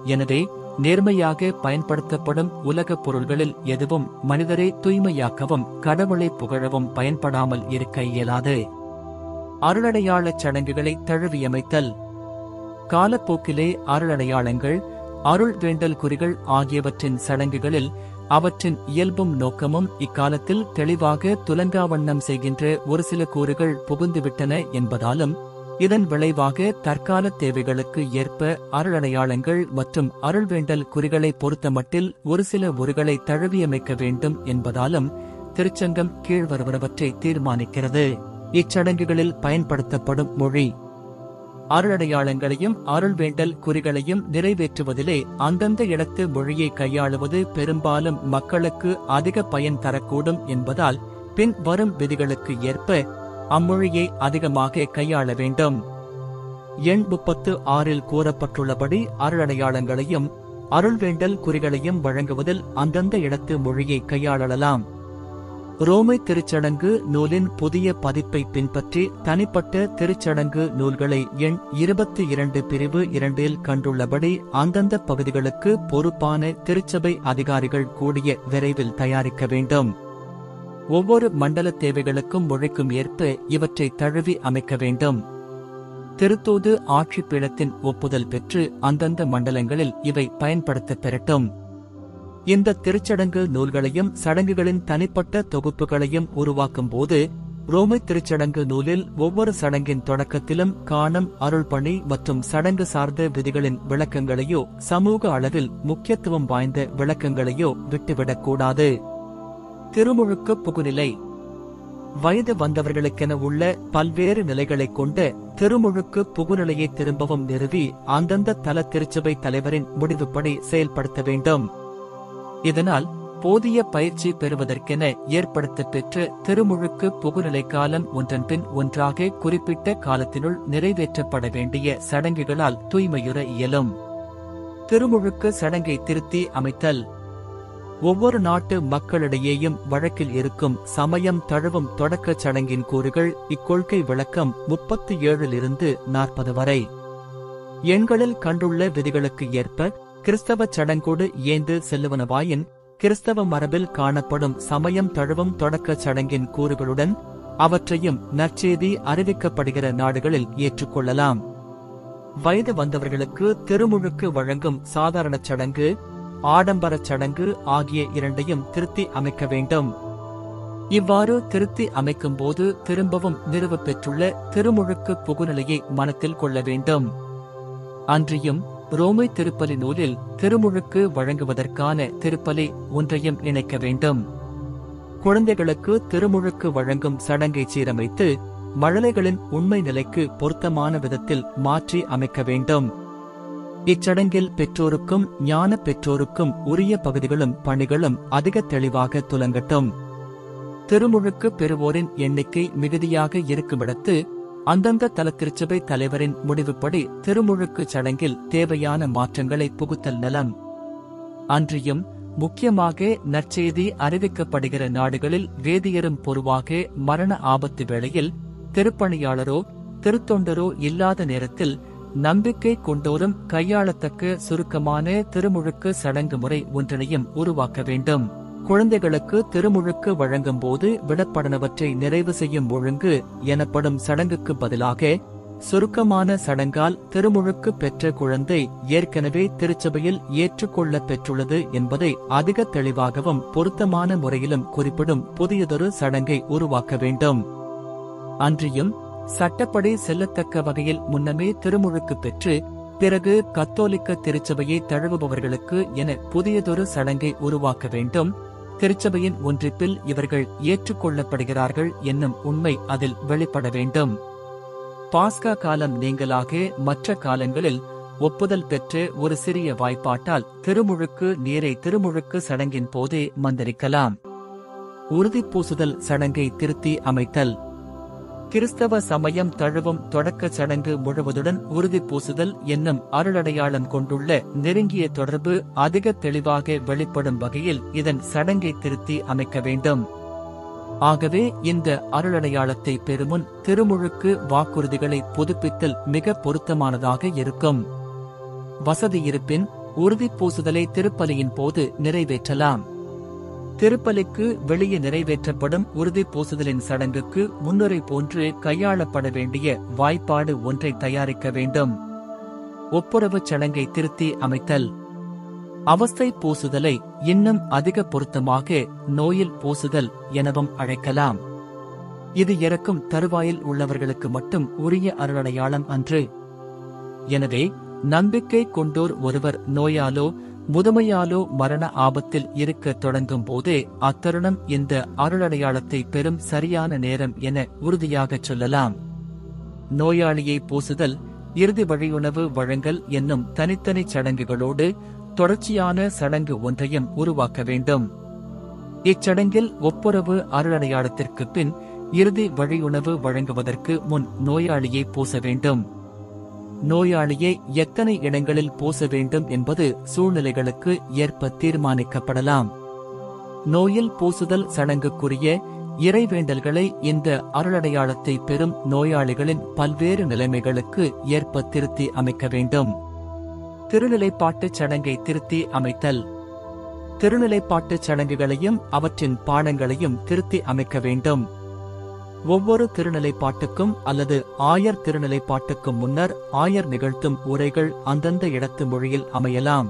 எனவே நேர்மையாக பயன்படுத்தப்படும் உலகப் பொருள்களில் எதுவும் மனிதரை தூய்மையாக்கவும் கடவுளை புகழவும் பயன்படாமல் இருக்க இயலாது. அருளடையாளச் சடங்குகளை தழுவியமைத்தல். காலப்போக்கிலே அருளடையாளங்கள், அருள் வேண்டல் குறிகள் ஆகியவற்றின் சடங்குகளில் அவற்றின் இயல்பும் நோக்கமும் இக்காலத்தில் தெளிவாக துலங்காவண்ணம் செய்கின்ற ஒரு சில கூறுகள் புகுந்துவிட்டன என்பதாலும், இதன் விளைவாக தற்கால தேவைகளுக்கு ஏற்ப அருளடையாளங்கள் மற்றும் அருள்வேண்டல் குறிகளை பொறுத்தமட்டில் ஒரு சில உருகளை தழுவியமைக்க வேண்டும் என்பதாலும் திருச்சங்கம் கீழ்வருவனவற்றை தீர்மானிக்கிறது. இச்சடங்குகளில் பயன்படுத்தப்படும் மொழி. அருளடையாளங்களையும் அருள்வேண்டல் குறிகளையும் நிறைவேற்றுவதிலே அந்தந்த இடத்து மொழியை கையாளுவது பெரும்பாலும் மக்களுக்கு அதிக பயன் தரக்கூடும் என்பதால் பின் வரும் விதிகளுக்கு ஏற்ப அம்மொழியை அதிகமாக கையாள வேண்டும். எண் 36 கூறப்பட்டுள்ளபடி அருளடையாளங்களையும் அருள்வேண்டல் குறிகளையும் வழங்குவதில் அந்தந்த இடத்து மொழியை கையாளலாம். ரோமை திருச்சடங்கு நூலின் புதிய பதிப்பை பின்பற்றி தனிப்பட்ட திருச்சடங்கு நூல்களை எண் 22 பிரிவு 2 கண்டுள்ளபடி அந்தந்த பகுதிகளுக்கு பொறுப்பான திருச்சபை அதிகாரிகள் கூடிய விரைவில் தயாரிக்க வேண்டும். ஒவ்வொரு மண்டல தேவைகளுக்கும் மொழிக்கும் ஏற்ப இவற்றை தழுவி அமைக்க வேண்டும். திருத்தூது ஆட்சி பீடத்தின் ஒப்புதல் பெற்று அந்தந்த மண்டலங்களில் இவை பயன்படுத்தப் பெறட்டும். இந்த திருச்சடங்கு நூல்களையும் சடங்குகளின் தனிப்பட்ட தொகுப்புகளையும் உருவாக்கும் போது ரோமை திருச்சடங்கு நூலில் ஒவ்வொரு சடங்கின் தொடக்கத்திலும் காணும் அருள்பணி மற்றும் சடங்கு சார்ந்த விதிகளின் விளக்கங்களையோ சமூக அளவில் முக்கியத்துவம் வாய்ந்த விளக்கங்களையோ விட்டுவிடக்கூடாது. திருமுழுக்கு புகுநிலை. வயது வந்தவர்களுக்கென உள்ள பல்வேறு நிலைகளைக் கொண்ட திருமுழுக்கு புகுநிலையை திரும்பவும் நிறுவி அந்தந்த தல திருச்சபை தலைவரின் முடிவுப்படி செயல்படுத்த வேண்டும். இதனால் போதிய பயிற்சி பெறுவதற்கென ஏற்படுத்தப் பெற்ற திருமுழுக்கு புகுநிலை காலம் ஒன்றன்பின் ஒன்றாக குறிப்பிட்ட காலத்தினுள் நிறைவேற்றப்பட வேண்டிய சடங்குகளால் தூய்மையுற இயலும். திருமுழுக்கு சடங்கை திருத்தி அமைத்தல். ஒவ்வொரு நாட்டு மக்களிடையேயும் வழக்கில் இருக்கும் சமயம் தழுவும் தொடக்கச் சடங்கின் கூறுகள் இக்கொள்கை விளக்கம் 37 40 வரை எண்களில் கண்டுள்ள விதிகளுக்கு ஏற்ப கிறிஸ்தவ சடங்கோடு ஏந்து செல்லுவனவாயின் கிறிஸ்தவ மரபில் காணப்படும் சமயம் தழுவும் தொடக்கச் சடங்கின் கூறுகளுடன் அவற்றையும் நற்செய்தி அறிவிக்கப்படுகிற நாடுகளில் ஏற்றுக்கொள்ளலாம். வயது வந்தவர்களுக்கு திருமுழுக்கு வழங்கும் சாதாரணச் சடங்கு, ஆடம்பரச் சடங்கு ஆகிய இரண்டையும் திருத்தி அமைக்க வேண்டும். இவ்வாறு திருத்தி அமைக்கும் போது திரும்பவும் நிறுவப் பெற்றுள்ள திருமுழுக்கு புகுநிலையை மனத்தில் கொள்ள வேண்டும். அன்றியும் ரோமை திருப்பலி நூலில் திருமுழுக்கு வழங்குவதற்கான திருப்பலி ஒன்றையும் இணைக்க வேண்டும். குழந்தைகளுக்கு திருமுழுக்கு வழங்கும் சடங்கை சீரமைத்து மழலைகளின் உண்மை நிலைக்கு பொருத்தமான விதத்தில் மாற்றி அமைக்க வேண்டும். இச்சடங்கில் பெற்றோருக்கும் ஞான பெற்றோருக்கும் உரிய பகுதிகளும் பணிகளும் அதிக தெளிவாக துலங்கட்டும். திருமுழுக்கு பெறுவோரின் எண்ணிக்கை மிகுதியாக இருக்குமிடத்து அந்தந்த தல திருச்சபை தலைவரின் முடிவுப்படி திருமுழுக்கு சடங்கில் தேவையான மாற்றங்களை புகுத்தல் நலம். அன்றியும் முக்கியமாக நற்செய்தி அறிவிக்கப்படுகிற நாடுகளில் வேதியரும் பொதுவாக மரண ஆபத்து வேளையில் திருப்பணியாளரோ திருத்தொண்டரோ இல்லாத நேரத்தில் நம்பிக்கை கொண்டோரும் கையாளத்தக்க சுருக்கமான திருமுழுக்கு சடங்கு முறை ஒன்றினையும் உருவாக்க வேண்டும். குழந்தைகளுக்கு திருமுழுக்கு வழங்கும் போது விடப்படனவற்றை நிறைவு செய்யும் ஒழுங்கு எனப்படும் சடங்குக்கு பதிலாக சுருக்கமான சடங்கால் திருமுழுக்கு பெற்ற குழந்தை ஏற்கனவே திருச்சபையில் ஏற்றுக்கொள்ள பெற்றுள்ளது என்பதை அதிக தெளிவாகவும் பொருத்தமான முறையிலும் குறிப்பிடும் புதியதொரு சடங்கை உருவாக்க வேண்டும். அன்றியும் சட்டப்படி செல்லத்தக்க வகையில் முன்னமே திருமுழுக்கு பெற்று பிறகு கத்தோலிக்க திருச்சபையை தழுவுபவர்களுக்கு என புதியதொரு சடங்கை உருவாக்க வேண்டும். திருச்சபையின் ஒன்றிப்பில் இவர்கள் ஏற்றுக்கொள்ளப்படுகிறார்கள் என்னும் உண்மை அதில் வெளிப்பட வேண்டும். பாஸ்கா காலம் நீங்களாக மற்ற காலங்களில் ஒப்புதல் பெற்று ஒரு சிறிய வாய்ப்பாட்டால் திருமுழுக்கு நீரை திருமுழுக்கு சடங்கின் போதே மந்திரிக்கலாம். உறுதிப்பூசுதல் சடங்கை திருத்தி அமைத்தல். கிறிஸ்தவ சமயம் தழுவும் தொடக்க சடங்கு முழுவதுடன் உறுதிப்பூசுதல் என்னும் அருளடையாளம் கொண்டுள்ள நெருங்கிய தொடர்பு அதிக தெளிவாக வெளிப்படும் வகையில் இதன் சடங்கை திருத்தி அமைக்க வேண்டும். ஆகவே இந்த அருளடையாளத்தை பெறுமுன் திருமுழுக்கு வாக்குறுதிகளை புதுப்பித்தல் மிக பொருத்தமானதாக இருக்கும். வசதி இருப்பின் உறுதிப்பூசுதலை திருப்பலியின் போது நிறைவேற்றலாம். திருப்பலிக்கு வெளியே நிறைவேற்றப்படும் உறுதிப்பூசுதலின் சடங்குக்கு முன்னுரை போன்று கையாளப்பட வேண்டிய வாய்ப்பாடு ஒன்றை தயாரிக்க வேண்டும். ஒப்புரவுச் சடங்கை திருத்தி அமைத்தல். அவஸ்தை பூசுதலை இன்னும் அதிக பொருத்தமாக நோயில் பூசுதல் எனவும் அழைக்கலாம். இது இறக்கும் தருவாயில் உள்ளவர்களுக்கு மட்டும் உரிய அருளடையாளம் அன்று. எனவே நம்பிக்கை கொண்டோர் ஒருவர் நோயாலோ முதுமையாலோ மரண ஆபத்தில் இருக்க தொடங்கும் போதே அத்தருணம் இந்த அருளடையாளத்தை பெறும் சரியான நேரம் என உறுதியாகச் சொல்லலாம். நோயாளியை பூசுதல், இறுதி வழியுணவு வழங்கல் என்னும் தனித்தனி சடங்குகளோடு தொடர்ச்சியான சடங்கு ஒன்றையும் உருவாக்க வேண்டும். இச்சடங்கில் ஒப்புரவு அருளடையாளத்திற்கு பின் இறுதி வழியுணவு வழங்குவதற்கு முன் நோயாளியை பூச வேண்டும். நோயாளியை எத்தனை இடங்களில் பூச வேண்டும் என்பது சூழ்நிலைகளுக்கு ஏற்ப தீர்மானிக்கப்படலாம். நோயில் பூசுதல் சடங்குக்குரிய இறைவேண்டல்களை இந்த அருளடையாளத்தை பெறும் நோயாளிகளின் பல்வேறு நிலைமைகளுக்கு ஏற்ப திருத்தி அமைக்க வேண்டும். திருநிலைப்பாட்டுச் சடங்கை திருத்தி அமைத்தல். திருநிலைப்பாட்டுச் சடங்குகளையும் அவற்றின் பாடங்களையும் திருத்தி அமைக்க வேண்டும். ஒவ்வொரு திருநிலைப்பாட்டுக்கும் அல்லது ஆயர் திருநிலைப்பாட்டுக்கும் முன்னர் ஆயர் நிகழ்த்தும் உரைகள் அந்தந்த இடத்து மொழியில் அமையலாம்.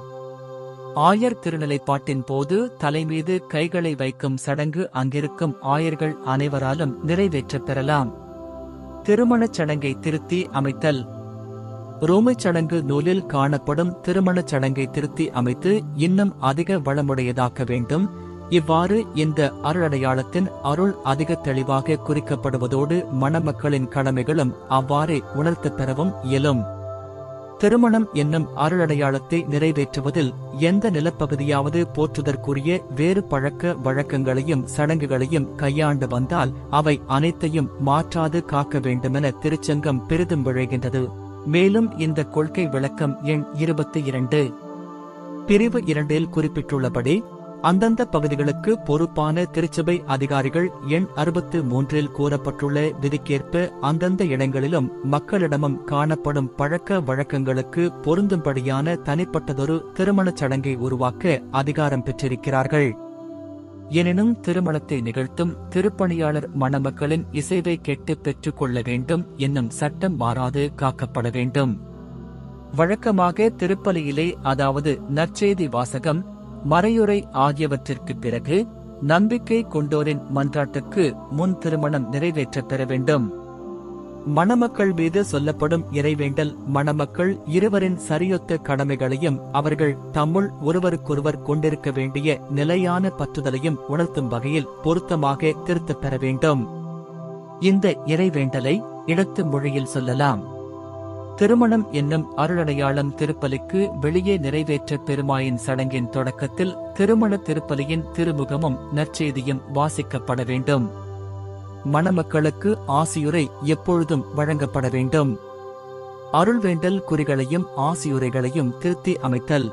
ஆயர் திருநிலைப்பாட்டின் போது தலைமீது கைகளை வைக்கும் சடங்கு அங்கிருக்கும் ஆயர்கள் அனைவராலும் நிறைவேற்றப் பெறலாம். திருமணச் சடங்கை திருத்தி அமைத்தல். ரோமைச் சடங்கு நூலில் காணப்படும் திருமணச் சடங்கை திருத்தி அமைத்து இன்னும் அதிக வளமுடையதாக்க வேண்டும். இவ்வாறு இந்த அருளடையாளத்தின் அருள் அதிக தெளிவாக குறிக்கப்படுவதோடு மணமக்களின் கடமைகளும் அவ்வாறே உணர்த்தப் பெறவும் இயலும். திருமணம் என்னும் அருளடையாளத்தை நிறைவேற்றுவதில் எந்த நிலப்பகுதியாவது போற்றுதற்குரிய வேறு பழக்க வழக்கங்களையும் சடங்குகளையும் கையாண்டு வந்தால் அவை அனைத்தையும் மாற்றாது காக்க வேண்டுமென திருச்சங்கம் பெரிதும் விழைகின்றது. மேலும் இந்த கொள்கை விளக்கம் எண் 22 பிரிவு 2 குறிப்பிட்டுள்ளபடி அந்தந்த பகுதிகளுக்கு பொறுப்பான திருச்சபை அதிகாரிகள் எண் 63 கூறப்பட்டுள்ள விதிக்கேற்ப அந்தந்த இடங்களிலும் மக்களிடமும் காணப்படும் பழக்க வழக்கங்களுக்கு பொருந்தும்படியான தனிப்பட்டதொரு திருமணச் சடங்கை உருவாக்க அதிகாரம் பெற்றிருக்கிறார்கள். எனினும் திருமணத்தை நிகழ்த்தும் திருப்பணியாளர் மணமக்களின் இசைவை கேட்டு பெற்றுக் கொள்ள வேண்டும் என்னும் சட்டம் மாறாது காக்கப்பட வேண்டும். வழக்கமாக திருப்பலியிலே, அதாவது நற்செய்தி வாசகம், மறையுரை ஆகியவற்றிற்கு பிறகு நம்பிக்கை கொண்டோரின் மன்றாட்டுக்கு முன் திருமணம் நிறைவேற்றப் பெற வேண்டும். மணமக்கள் மீது சொல்லப்படும் இறைவேண்டல் மணமக்கள் இருவரின் சரியொத்த கடமைகளையும் அவர்கள் தம்முள் ஒருவருக்கொருவர் கொண்டிருக்க வேண்டிய நிலையான பற்றுதலையும் உணர்த்தும் வகையில் பொருத்தமாக திருத்தப் பெற வேண்டும். இந்த இறைவேண்டலை இடத்து மொழியில் சொல்லலாம். திருமணம் என்னும் அருளடையாளம் திருப்பலிக்கு வெளியே நிறைவேற்ற பெருமாயின் சடங்கின் தொடக்கத்தில் திருமண திருப்பலியின் திருமுகமும் நற்செய்தியும் வாசிக்கப்பட வேண்டும். மணமக்களுக்கு ஆசியுரை எப்பொழுதும் வழங்கப்பட வேண்டும். அருள்வேண்டல் குறிகளையும் ஆசியுரைகளையும் திருத்தி அமைத்தல்.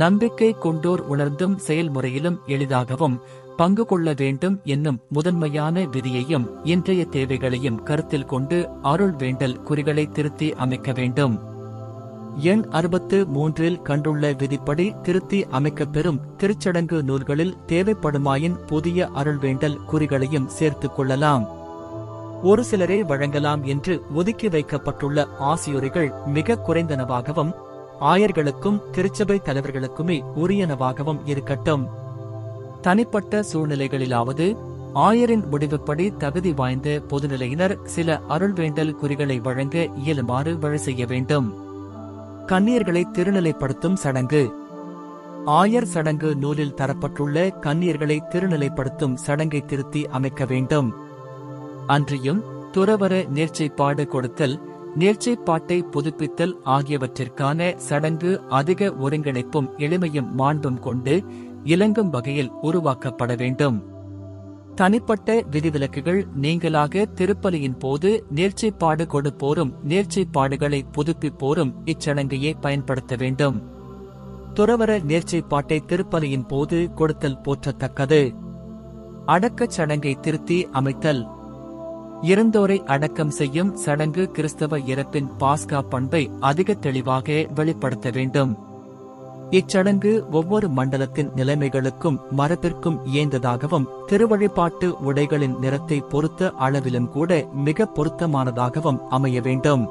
நம்பிக்கை கொண்டோர் உணர்ந்தும் செயல்முறையிலும் எளிதாகவும் பங்கு கொள்ள வேண்டும் என்னும் முதன்மையான விதியையும் இன்றைய தேவைகளையும் கருத்தில் கொண்டு அருள் வேண்டல் குறிகளை திருத்தி அமைக்க வேண்டும். எண் 63 கண்டுள்ள விதிப்படி திருத்தி அமைக்கப்பெறும் திருச்சடங்கு நூல்களில் தேவைப்படுமாயின் புதிய அருள்வேண்டல் குறிகளையும் சேர்த்துக் கொள்ளலாம். ஒரு சிலரே வழங்கலாம் என்று ஒதுக்கி வைக்கப்பட்டுள்ள ஆசியுரைகள் மிக குறைந்தனவாகவும் ஆயர்களுக்கும் திருச்சபை தலைவர்களுக்குமே உரியனவாகவும் இருக்கட்டும். தனிப்பட்ட சூழ்நிலைகளிலாவது ஆயரின் முடிவுப்படி தகுதி வாய்ந்த பொதுநிலையினர் சில அருள்வேண்டல் குறிகளை வழங்க இயலுமாறு வழி செய்ய வேண்டும். கன்னியர்களை திருநிலைப்படுத்தும் சடங்கு. ஆயர் சடங்கு நூலில் தரப்பட்டுள்ள கன்னியர்களை திருநிலைப்படுத்தும் சடங்கை திருத்தி அமைக்க வேண்டும். அன்றியும் துறவற நேர்ச்சைப்பாடு கொடுத்தல், நேர்ச்சைப்பாட்டை புதுப்பித்தல் ஆகியவற்றிற்கான சடங்கு அதிக ஒருங்கிணைப்பும் எளிமையும் மாண்பும் கொண்டு இலங்கும் வகையில் உருவாக்கப்பட வேண்டும். தனிப்பட்ட விதிவிலக்குகள் நீங்களாக திருப்பலியின் போது நேர்ச்சைப்பாடு கொடுப்போரும் நேர்ச்சைப்பாடுகளை புதுப்பிப்போரும் இச்சடங்கையே பயன்படுத்த வேண்டும். துறவற நேர்ச்சைப்பாட்டை திருப்பலியின் போது கொடுத்தல் போற்றத்தக்கது. அடக்கச் சடங்கை திருத்தி அமைத்தல். இறந்தோரை அடக்கம் செய்யும் சடங்கு கிறிஸ்தவ இறப்பின் பாஸ்கா பண்பை அதிக தெளிவாக வெளிப்படுத்த வேண்டும். இச்சடங்கு ஒவ்வொரு மண்டலத்தின் நிலைமைகளுக்கும் மரபிற்கும் இயைந்ததாகவும் திருவழிபாட்டு உடைகளின் நிறத்தை பொறுத்த அளவிலும் கூட மிக பொருத்தமானதாகவும் அமைய வேண்டும்.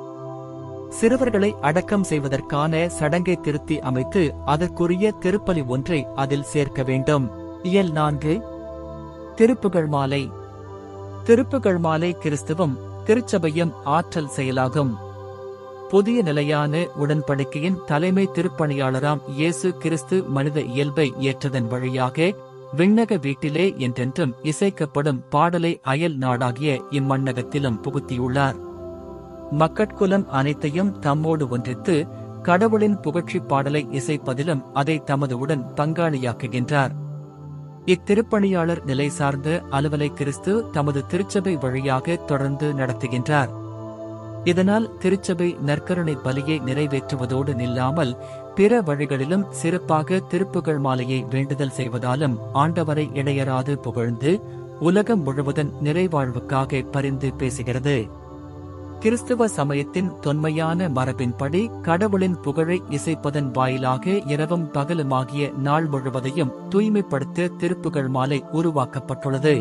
சிறுவர்களை அடக்கம் செய்வதற்கான சடங்கை திருத்தி அமைத்து அதற்குரிய திருப்பலி ஒன்றை அதில் சேர்க்க வேண்டும். இயல் 4 திருப்புகழ் மாலை. திருப்புகழ் மாலை கிறிஸ்துவும் திருச்சபையும் ஆற்றல் செயலாகும். புதிய நிலையான உடன்படிக்கையின் தலைமை திருப்பணியாளராம் இயேசு கிறிஸ்து மனித இயல்பை ஏற்றதன் வழியாக விண்ணக வீட்டிலே என்றென்றும் இசைக்கப்படும் பாடலை அயல் நாடாகிய இம்மண்ணகத்திலும் புகுத்தியுள்ளார். மக்கட்குலம் அனைத்தையும் தம்மோடு ஒன்றித்து கடவுளின் புகழ்ச்சி பாடலை இசைப்பதிலும் அதை தமது உடன் பங்காளியாக்குகின்றார். இத்திருப்பணியாளர் நிலை சார்ந்த அலுவலை கிறிஸ்து தமது திருச்சபை வழியாக தொடர்ந்து நடத்துகின்றார். இதனால் திருச்சபை நற்கருணை பலியை நிறைவேற்றுவதோடு நில்லாமல் பிற வழிகளிலும் சிறப்பாக திருப்புகழ் மாலையை வேண்டுதல் செய்வதாலும் ஆண்டவரை இடையராது புகழ்ந்து உலகம் முழுவதன் நிறைவாழ்வுக்காக பரிந்து பேசுகிறது. கிறிஸ்துவ சமயத்தின் தொன்மையான மரபின்படி கடவுளின் புகழை இசைப்பதன் வாயிலாக இரவும் பகலுமாகிய நாள் முழுவதையும் தூய்மைப்படுத்த திருப்புகழ் மாலை உருவாக்கப்பட்டுள்ளது.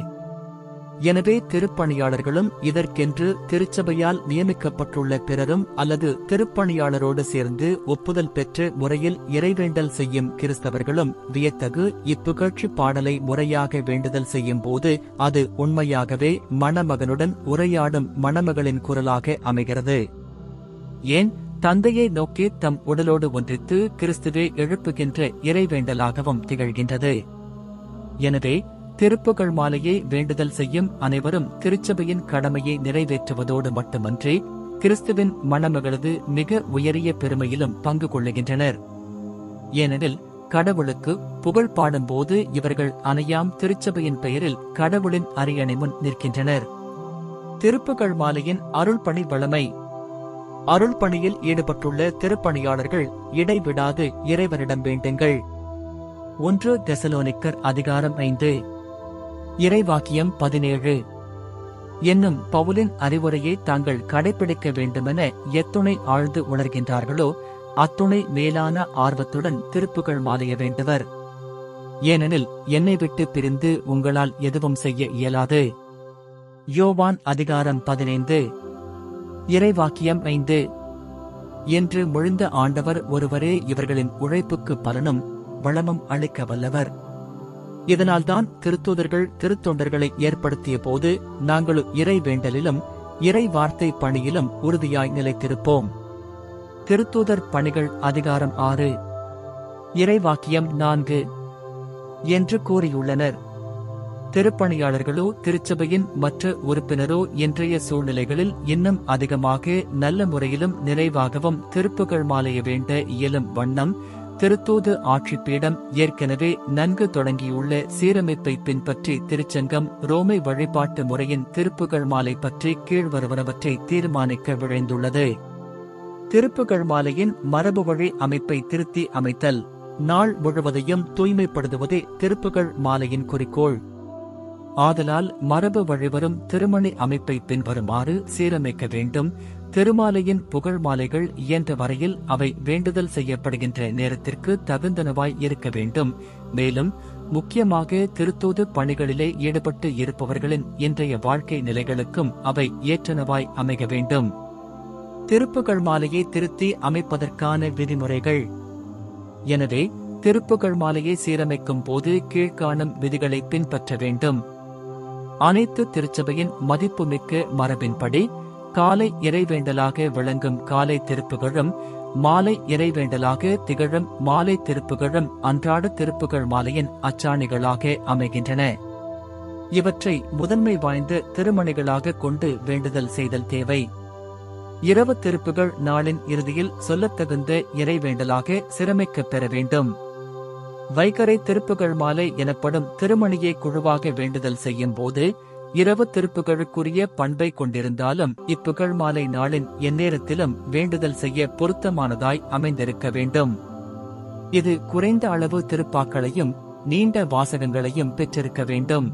எனவே திருப்பணியாளர்களும் இதற்கென்று திருச்சபையால் நியமிக்கப்பட்டுள்ள பிறரும் அல்லது திருப்பணியாளரோடு சேர்ந்து ஒப்புதல் பெற்ற முறையில் இறைவேண்டல் செய்யும் கிறிஸ்தவர்களும் வியத்தகு இப்புகழ்ச்சி பாடலை முறையாக வேண்டுதல் செய்யும் போது அது உண்மையாகவே மணமகனுடன் உரையாடும் மணமகளின் குரலாக அமைகிறது. ஏன் தந்தையை நோக்கி தம் உடலோடு ஒன்றித்து கிறிஸ்துவே எழுப்புகின்ற இறைவேண்டலாகவும் திகழ்கின்றது. எனவே திருப்புகழ் மாலையை வேண்டுதல் செய்யும் அனைவரும் திருச்சபையின் கடமையை நிறைவேற்றுவதோடு மட்டுமன்றி கிறிஸ்துவின் மணமகளது மிக உயரிய பெருமையிலும் பங்கு கொள்ளுகின்றனர். ஏனெனில் கடவுளுக்கு புகழ் பாடும்போது இவர்கள் அணையாம் திருச்சபையின் பெயரில் கடவுளின் அரியணை முன் நிற்கின்றனர். திருப்புகழ் மாலையின் அருள்பணி வளமை. அருள்பணியில் ஈடுபட்டுள்ள திருப்பணியாளர்கள் இடைவிடாது இறைவனிடம் வேண்டுங்கள். 1 தெசலோனிக்கர் அதிகாரம் 5 இறைவாக்கியம் 17 என்னும் பவுலின் அறிவுரையை தாங்கள் கடைபிடிக்க வேண்டுமென எத்துணை ஆழ்ந்து உணர்கின்றார்களோ அத்துணை மேலான ஆர்வத்துடன் திருப்புகழ் மாலைய வேண்டுவர். ஏனெனில் என்னை விட்டு பிரிந்து உங்களால் எதுவும் செய்ய இயலாது. யோவான் அதிகாரம் 15 இறைவாக்கியம் 5 என்று மொழிந்த ஆண்டவர் ஒருவரே இவர்களின் உழைப்புக்கு பலனும் வளமும் அளிக்க வல்லவர். இதனால்தான் திருத்தூதர்கள் திருத்தொண்டர்களை ஏற்படுத்திய போது நாங்கள் இறை வேண்டலிலும் இறை வார்த்தை பணியிலும் உறுதியாய் நிலைத்திருப்போம். திருத்தூதர் பணிகள் அதிகாரம் 6 இறைவாக்கியம் 4 என்று கூறியுள்ளனர். திருப்பணியாளர்களோ திருச்சபையின் மற்ற உறுப்பினரோ இன்றைய சூழ்நிலைகளில் இன்னும் அதிகமாக நல்ல முறையிலும் நிறைவாகவும் திருப்புகழ் மாலைய வேண்ட இயலும் வண்ணம் திருத்தூது ஆட்சிப்பீடம் ஏற்கனவே நன்கு தொடங்கியுள்ள சீரமைப்பை பின்பற்றி திருச்சங்கம் ரோமை வழிபாட்டு முறையின் திருப்புகழ் மாலை பற்றி கீழ்வருவனவற்றை தீர்மானிக்க விழைந்துள்ளது. திருப்புகழ் மாலையின் மரபு வழி அமைப்பை திருத்தி அமைத்தல். நாள் முழுவதையும் தூய்மைப்படுத்துவதே திருப்புகழ் மாலையின் குறிக்கோள். ஆதலால் மரபு வழிவரும் திருமணி அமைப்பை பின்வருமாறு சீரமைக்க வேண்டும். திருமாலையின் புகழ் மாலைகள் இயன்ற வரையில் அவை வேண்டுதல் செய்யப்படுகின்ற நேரத்திற்கு தகுந்தனவாய் இருக்க வேண்டும். மேலும் முக்கியமாக திருத்தூது பணிகளிலே ஈடுபட்டு இருப்பவர்களின் இன்றைய வாழ்க்கை நிலைகளுக்கும் அவை ஏற்றனவாய் அமைக வேண்டும். திருப்புகழ் மாலையை திருத்தி அமைப்பதற்கான விதிமுறைகள். எனவே திருப்புகழ் மாலையை சீரமைக்கும் போது கீழ்காணும் விதிகளை பின்பற்ற வேண்டும். அனைத்து திருச்சபையின் மதிப்புமிக்க மரபின்படி காலை இறைவேண்டலாக விளங்கும் காலை திருப்புகழும் மாலை இறைவேண்டலாக திகழும் மாலை திருப்புகழும் அன்றாட திருப்புகழ் மாலையின் அச்சாணிகளாக அமைகின்றன. இவற்றை முதன்மை வாய்ந்த திருமணிகளாக கொண்டு வேண்டுதல் செய்தல் தேவை. இரவு திருப்புகழ் நாளின் இறுதியில் சொல்லத்தகுந்த இறைவேண்டலாக சிரமிக்கப் பெற வேண்டும். வைகறை திருப்புகழ் மாலை எனப்படும் திருமணியை குழுவாக வேண்டுதல் செய்யும் போது இரவு திருப்புகழுக்குரிய பண்பை கொண்டிருந்தாலும் இப்புகழ் மாலை நாளின் எந்நேரத்திலும் வேண்டுதல் செய்ய பொருத்தமானதாய் அமைந்திருக்க வேண்டும். இது குறைந்த அளவு திருப்பாக்களையும் நீண்ட வாசகங்களையும் பெற்றிருக்க வேண்டும்.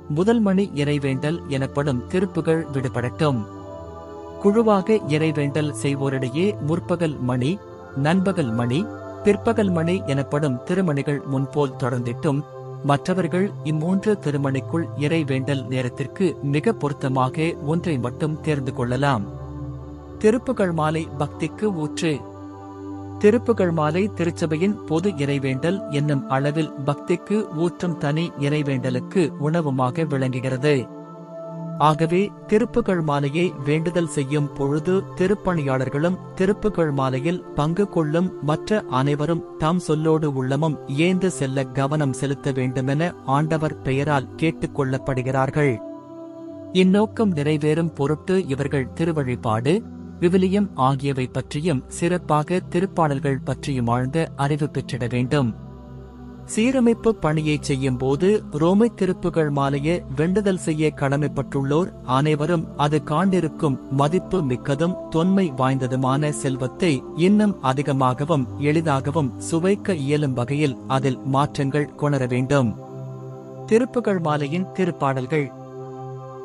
முதல் மணி இறைவேண்டல் எனப்படும் திருப்புகழ் விடுபடட்டும். குழுவாக இறைவேண்டல் செய்வோரிடையே முற்பகல் மணி, நண்பகல் மணி, பிற்பகல் மணி எனப்படும் திருமணிகள் முன்போல் தொடர்ந்திட்டும் மற்றவர்கள் இம்மூன்று திருமணிக்குள் இறைவேண்டல் நேரத்திற்கு மிக பொருத்தமாக ஒன்றை மட்டும் தேர்ந்து கொள்ளலாம். திருப்புகழ் மாலை பக்திக்கு ஊற்று. திருப்புகழ் மாலை திருச்சபையின் பொது இறைவேண்டல் என்னும் அளவில் பக்திக்கு ஊற்றும் தனி இறைவேண்டலுக்கு உணவுமாக விளங்குகிறது. ஆகவே திருப்புகழ் மாலையை வேண்டுதல் செய்யும் பொழுது திருப்பணியாளர்களும் திருப்புகழ் மாலையில் பங்கு கொள்ளும் மற்ற அனைவரும் தாம் சொல்லோடு உள்ளமும் ஏந்து செல்ல கவனம் செலுத்த வேண்டுமென ஆண்டவர் பெயரால் கேட்டுக் கொள்ளப்படுகிறார்கள். இந்நோக்கம் நிறைவேறும் பொருட்டு இவர்கள் திருவழிபாடு, விவிலியம் ஆகியவை பற்றியும் சிறப்பாக திருப்பாடல்கள் பற்றியும் ஆழ்ந்த அறிவு பெற்றிட வேண்டும். சீரமைப்பு பணியை செய்யும் போது ரோமை திருப்புகழ் மாலையை வேண்டுதல் செய்ய கடமைப்பட்டுள்ளோர் அனைவரும் அது காண்டிருக்கும் மதிப்பு மிக்கதும் தொன்மை வாய்ந்ததுமான செல்வத்தை இன்னும் அதிகமாகவும் எளிதாகவும் சுவைக்க இயலும் வகையில் அதில் மாற்றங்கள் கொணர வேண்டும். திருப்புகழ் மாலையின் திருப்பாடல்கள்.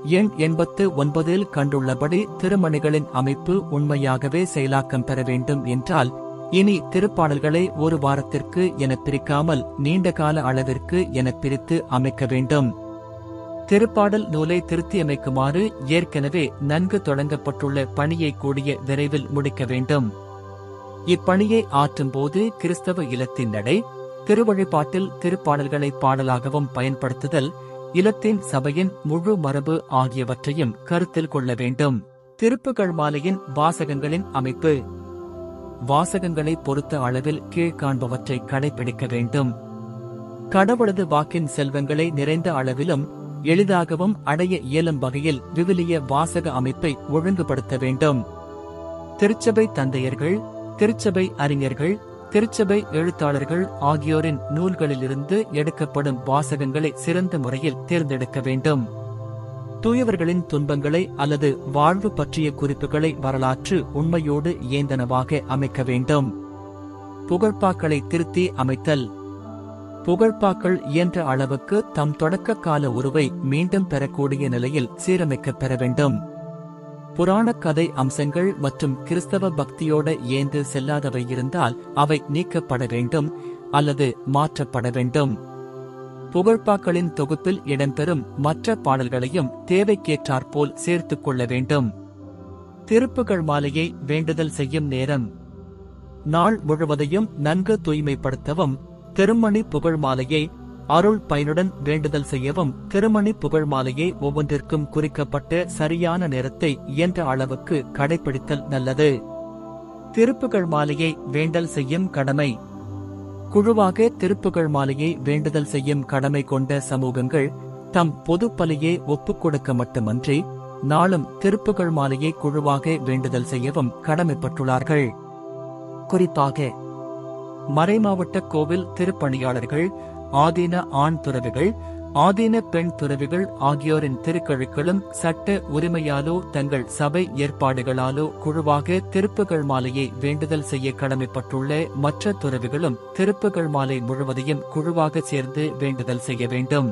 எண் 89 கண்டுள்ளபடி திருமணிகளின் அமைப்பு உண்மையாகவே செயலாக்கம் பெற வேண்டும் என்றால் இனி திருப்பாடல்களை ஒரு வாரத்திற்கு என பிரிக்காமல் நீண்டகால அளவிற்கு என பிரித்து அமைக்க வேண்டும். திருப்பாடல் நூலை திருத்தி அமைக்குமாறு ஏற்கனவே நன்கு தொடங்கப்பட்டுள்ள பணியை கூடிய விரைவில் முடிக்க வேண்டும். இப்பணியை ஆற்றும் போது கிறிஸ்தவ இல்லத்தின் நடை, திருவழிபாட்டில் திருப்பாடல்களை பாடலாகவும் பயன்படுத்துதல், இல்லத்தின் சபையின் முழு மரபு ஆகியவற்றையும் கருத்தில் கொள்ள வேண்டும். திருப்புகழ் மாலையின் வாசகங்களின் அமைப்பு. வாசகங்களை பொறுத்த அளவில் கீழ்காண்பவற்றை கடைபிடிக்க வேண்டும். கடவுளது வாக்கின் செல்வங்களை நிறைந்த அளவிலும் எளிதாகவும் அடைய இயலும் வகையில் விவிலிய வாசக அமைப்பை ஒழுங்குபடுத்த வேண்டும். திருச்சபை தந்தையர்கள், திருச்சபை அறிஞர்கள், திருச்சபை எழுத்தாளர்கள் ஆகியோரின் நூல்களிலிருந்து எடுக்கப்படும் வாசகங்களை சிறந்த முறையில் தேர்ந்தெடுக்க வேண்டும். தூயவர்களின் துன்பங்களை அல்லது வாழ்வு பற்றிய குறிப்புகளை வரலாற்று உண்மையோடு ஏந்தனவாக அமைக்க வேண்டும். புகழ்பாக்களை திருத்தி அமைத்தல். புகழ்பாக்கள் இயன்ற அளவுக்கு தம் தொடக்க கால உருவை மீண்டும் பெறக்கூடிய நிலையில் சீரமைக்கப் பெற வேண்டும். புராணக் கதை அம்சங்கள் மற்றும் கிறிஸ்தவ பக்தியோட ஏந்து செல்லாதவை இருந்தால் அவை நீக்கப்பட வேண்டும் அல்லது மாற்றப்பட வேண்டும். புகழ்பாக்களின் தொகுப்பில் இடம்பெறும் மற்ற பாடல்களையும் தேவைக்கேற்றாற்போல் சேர்த்துக் கொள்ள வேண்டும். திருப்புகழ் மாலையை வேண்டுதல் செய்யும் நேரம். நாள் முழுவதையும் நன்கு தூய்மைப்படுத்தவும், திருமணி புகழ் மாலையை அருள் பயனுடன் வேண்டுதல் செய்யவும் திருமணி புகழ் மாலையை ஒவ்வொன்றிற்கும் குறிக்கப்பட்ட சரியான நேரத்தை இயன்ற அளவுக்கு கடைபிடித்தல் நல்லது. திருப்புகழ் மாலையை வேண்டல் செய்யும் கடமை. குழுவாக திருப்புகழ் மாலையை வேண்டுதல் செய்யும் கடமை கொண்ட சமூகங்கள் தம் பொது பலியை ஒப்புக் கொடுக்க மட்டுமன்றி நாளும் திருப்புகழ் மாலையை குழுவாக வேண்டுதல் செய்யவும் கடமைப்பட்டுள்ளார்கள். குறிப்பாக மறைமாவட்ட கோவில் திருப்பணியாளர்கள், ஆதீன ஆண் துறவிகள், ஆதீன பெண் துறவிகள் ஆகியோரின் திருக்கழுக்களும் சட்ட உரிமையாலோ தங்கள் சபை ஏற்பாடுகளாலோ குழுவாக திருப்புகழ் மாலையை வேண்டுதல் செய்ய கடமைப்பட்டுள்ள மற்ற துறவிகளும் திருப்புகழ் மாலை முழுவதையும் குழுவாக சேர்ந்து வேண்டுதல் செய்ய வேண்டும்.